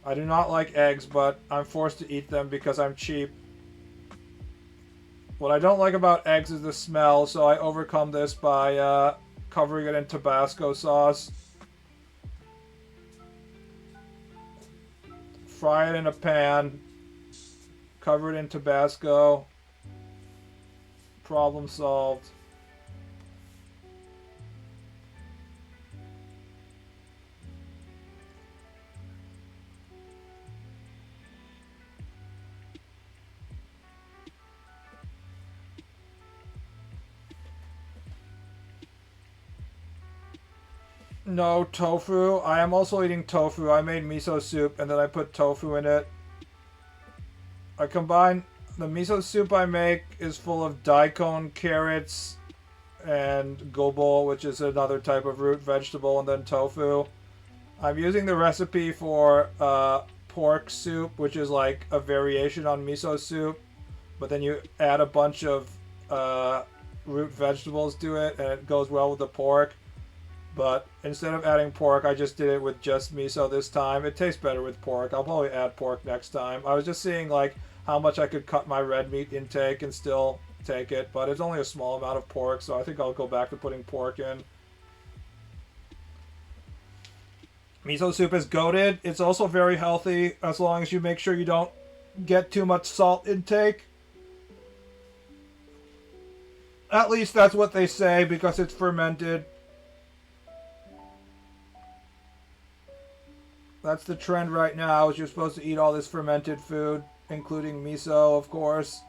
I do not like eggs, but I'm forced to eat them because I'm cheap. What I don't like about eggs is the smell, so I overcome this by covering it in Tabasco sauce. Fry it in a pan. Cover it in Tabasco. Problem solved. No tofu. I am also eating tofu. I made miso soup and then I put tofu in it. I combine the miso soup I make is full of daikon, carrots, and gobo, which is another type of root vegetable, and then tofu. I'm using the recipe for pork soup, which is like a variation on miso soup, but then you add a bunch of root vegetables to it, and it goes well with the pork. But instead of adding pork, I just did it with just miso this time. It tastes better with pork. I'll probably add pork next time. I was just seeing like how much I could cut my red meat intake and still take it, but it's only a small amount of pork, so I think I'll go back to putting pork in. Miso soup is goated. It's also very healthy as long as you make sure you don't get too much salt intake. At least that's what they say because it's fermented. That's the trend right now, is you're supposed to eat all this fermented food, including miso, of course.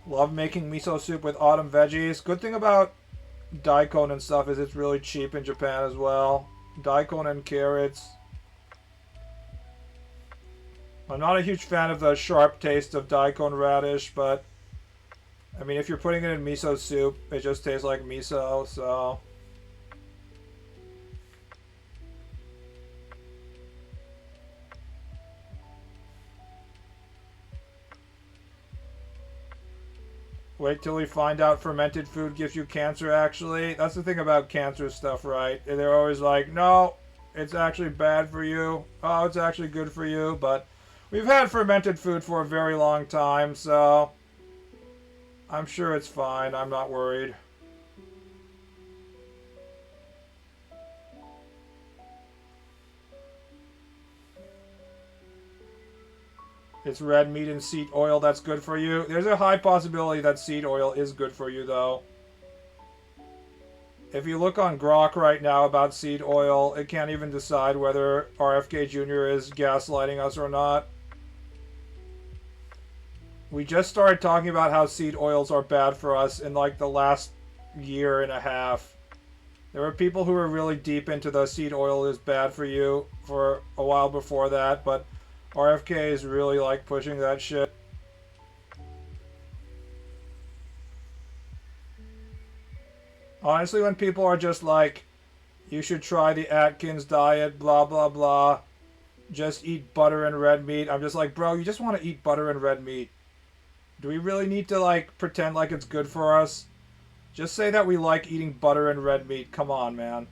Love making miso soup with autumn veggies. Good thing about daikon and stuff is it's really cheap in Japan as well. Daikon and carrots. I'm not a huge fan of the sharp taste of daikon radish, but I mean, if you're putting it in miso soup, it just tastes like miso, so. Wait till we find out fermented food gives you cancer, actually. That's the thing about cancer stuff, right? They're always like, no, it's actually bad for you. Oh, it's actually good for you. But we've had fermented food for a very long time, so I'm sure it's fine. I'm not worried. It's red meat and seed oil that's good for you. There's a high possibility that seed oil is good for you, though. If you look on Grok right now about seed oil, it can't even decide whether RFK Jr. is gaslighting us or not. We just started talking about how seed oils are bad for us in like the last year and a half. There were people who were really deep into the seed oil is bad for you for a while before that, but RFK is really like pushing that shit. Honestly, when people are just like, you should try the Atkins diet, blah blah blah, just eat butter and red meat, I'm just like, bro, you just want to eat butter and red meat. Do we really need to like pretend like it's good for us? Just say that we like eating butter and red meat. Come on, man.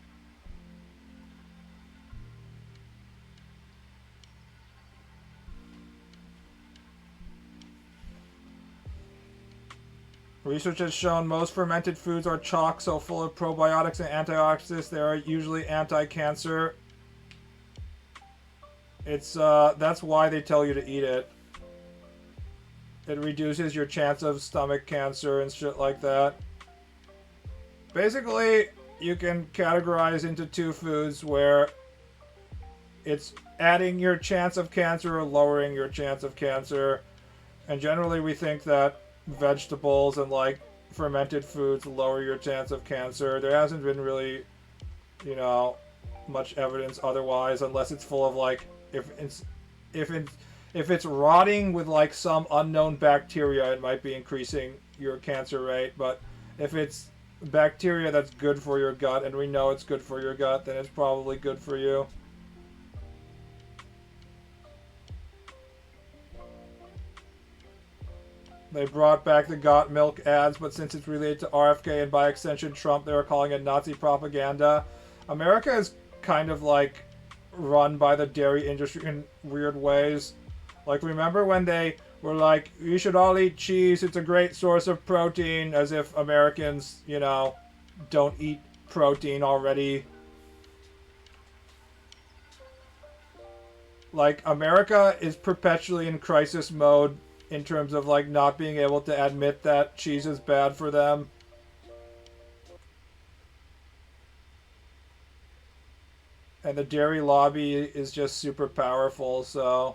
Research has shown most fermented foods are chock, so full of probiotics and antioxidants. They are usually anti-cancer. That's why they tell you to eat it. It reduces your chance of stomach cancer and shit like that. Basically, you can categorize into two foods where it's adding your chance of cancer or lowering your chance of cancer. And generally we think that vegetables and like fermented foods lower your chance of cancer. There hasn't been really, much evidence otherwise, unless it's full of like if it's rotting with like some unknown bacteria, it might be increasing your cancer rate. But if it's bacteria that's good for your gut, and we know it's good for your gut, then it's probably good for you. They brought back the got milk ads, but since it's related to RFK and by extension Trump, they were calling it Nazi propaganda. America is kind of like run by the dairy industry in weird ways. Like, remember when they were like, you should all eat cheese, it's a great source of protein, as if Americans, don't eat protein already. Like, America is perpetually in crisis mode in terms of like not being able to admit that cheese is bad for them. And the dairy lobby is just super powerful, so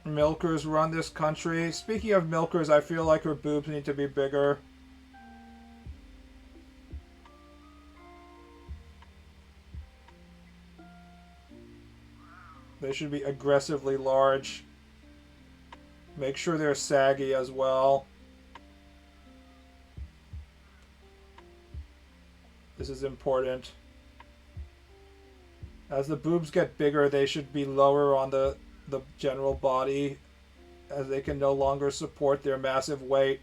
milkers run this country. Speaking of milkers, I feel like her boobs need to be bigger. They should be aggressively large. Make sure they're saggy as well. This is important. As the boobs get bigger, they should be lower on the general body, as they can no longer support their massive weight.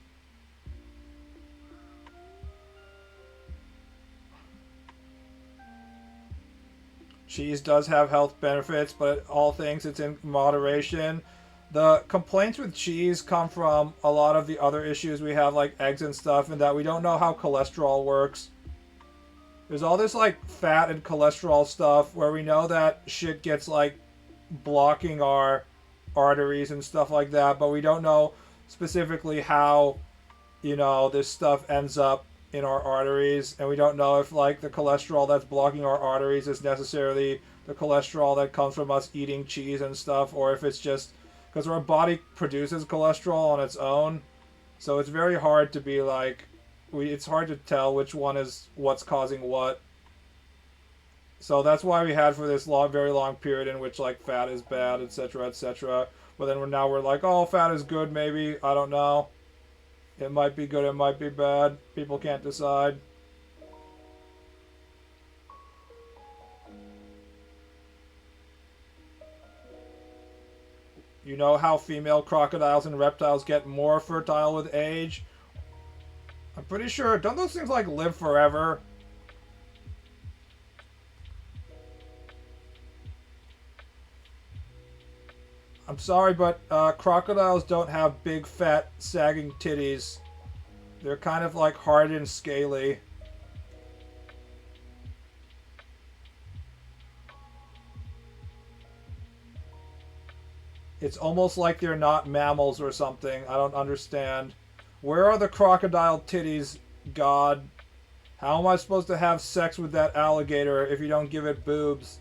Cheese does have health benefits, but all things it's in moderation. The complaints with cheese come from a lot of the other issues we have, like eggs and stuff, and that we don't know how cholesterol works. There's all this like fat and cholesterol stuff where we know that shit gets like blocking our arteries and stuff like that, but we don't know specifically how, this stuff ends up in our arteries, and we don't know if like the cholesterol that's blocking our arteries is necessarily the cholesterol that comes from us eating cheese and stuff, or if it's just because our body produces cholesterol on its own. So it's very hard to be like, it's hard to tell which one is what's causing what. So that's why we had for this long, very long period in which like fat is bad, etc., etc. But then now we're like, oh, fat is good, maybe. I don't know. It might be good, it might be bad. People can't decide. You know how female crocodiles and reptiles get more fertile with age? I'm pretty sure. Don't those things like live forever? I'm sorry, but crocodiles don't have big, fat, sagging titties. They're kind of like hard and scaly. It's almost like they're not mammals or something. I don't understand. Where are the crocodile titties, God? How am I supposed to have sex with that alligator if you don't give it boobs?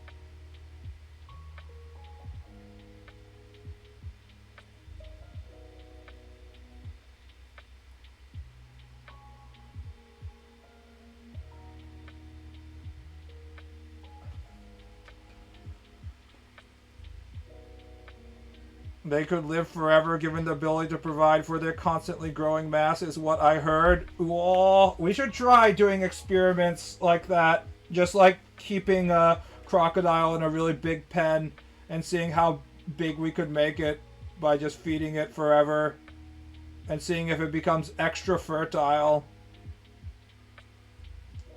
They could live forever given the ability to provide for their constantly growing mass is what I heard. Whoa, we should try doing experiments like that. Just like keeping a crocodile in a really big pen and seeing how big we could make it by just feeding it forever and seeing if it becomes extra fertile.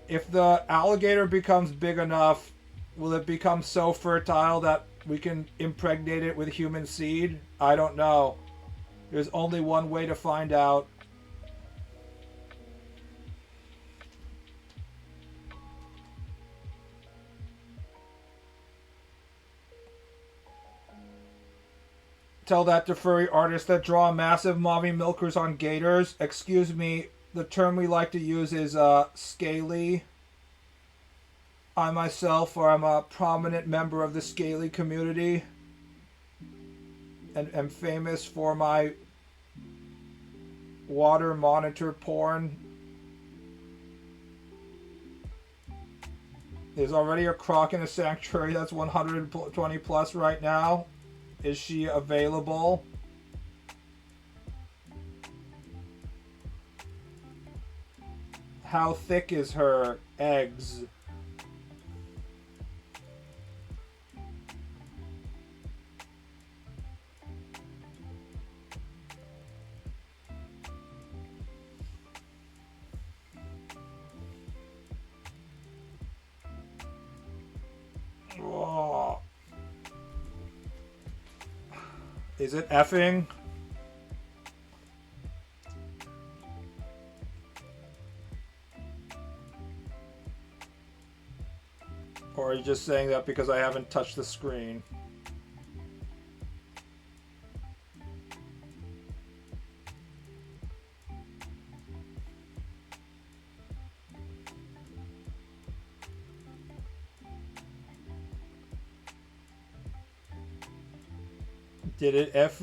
If the alligator becomes big enough, will it become so fertile that we can impregnate it with human seed? I don't know. There's only one way to find out. Tell that to furry artists that draw massive mommy milkers on gators. Excuse me, the term we like to use is scaly. I myself, or I'm a prominent member of the scaly community, and am famous for my water monitor porn. There's already a croc in a sanctuary that's 120 plus right now. Is she available? How thick is her eggs? Oh. Is it effing? Or are you just saying that because I haven't touched the screen? Did it F?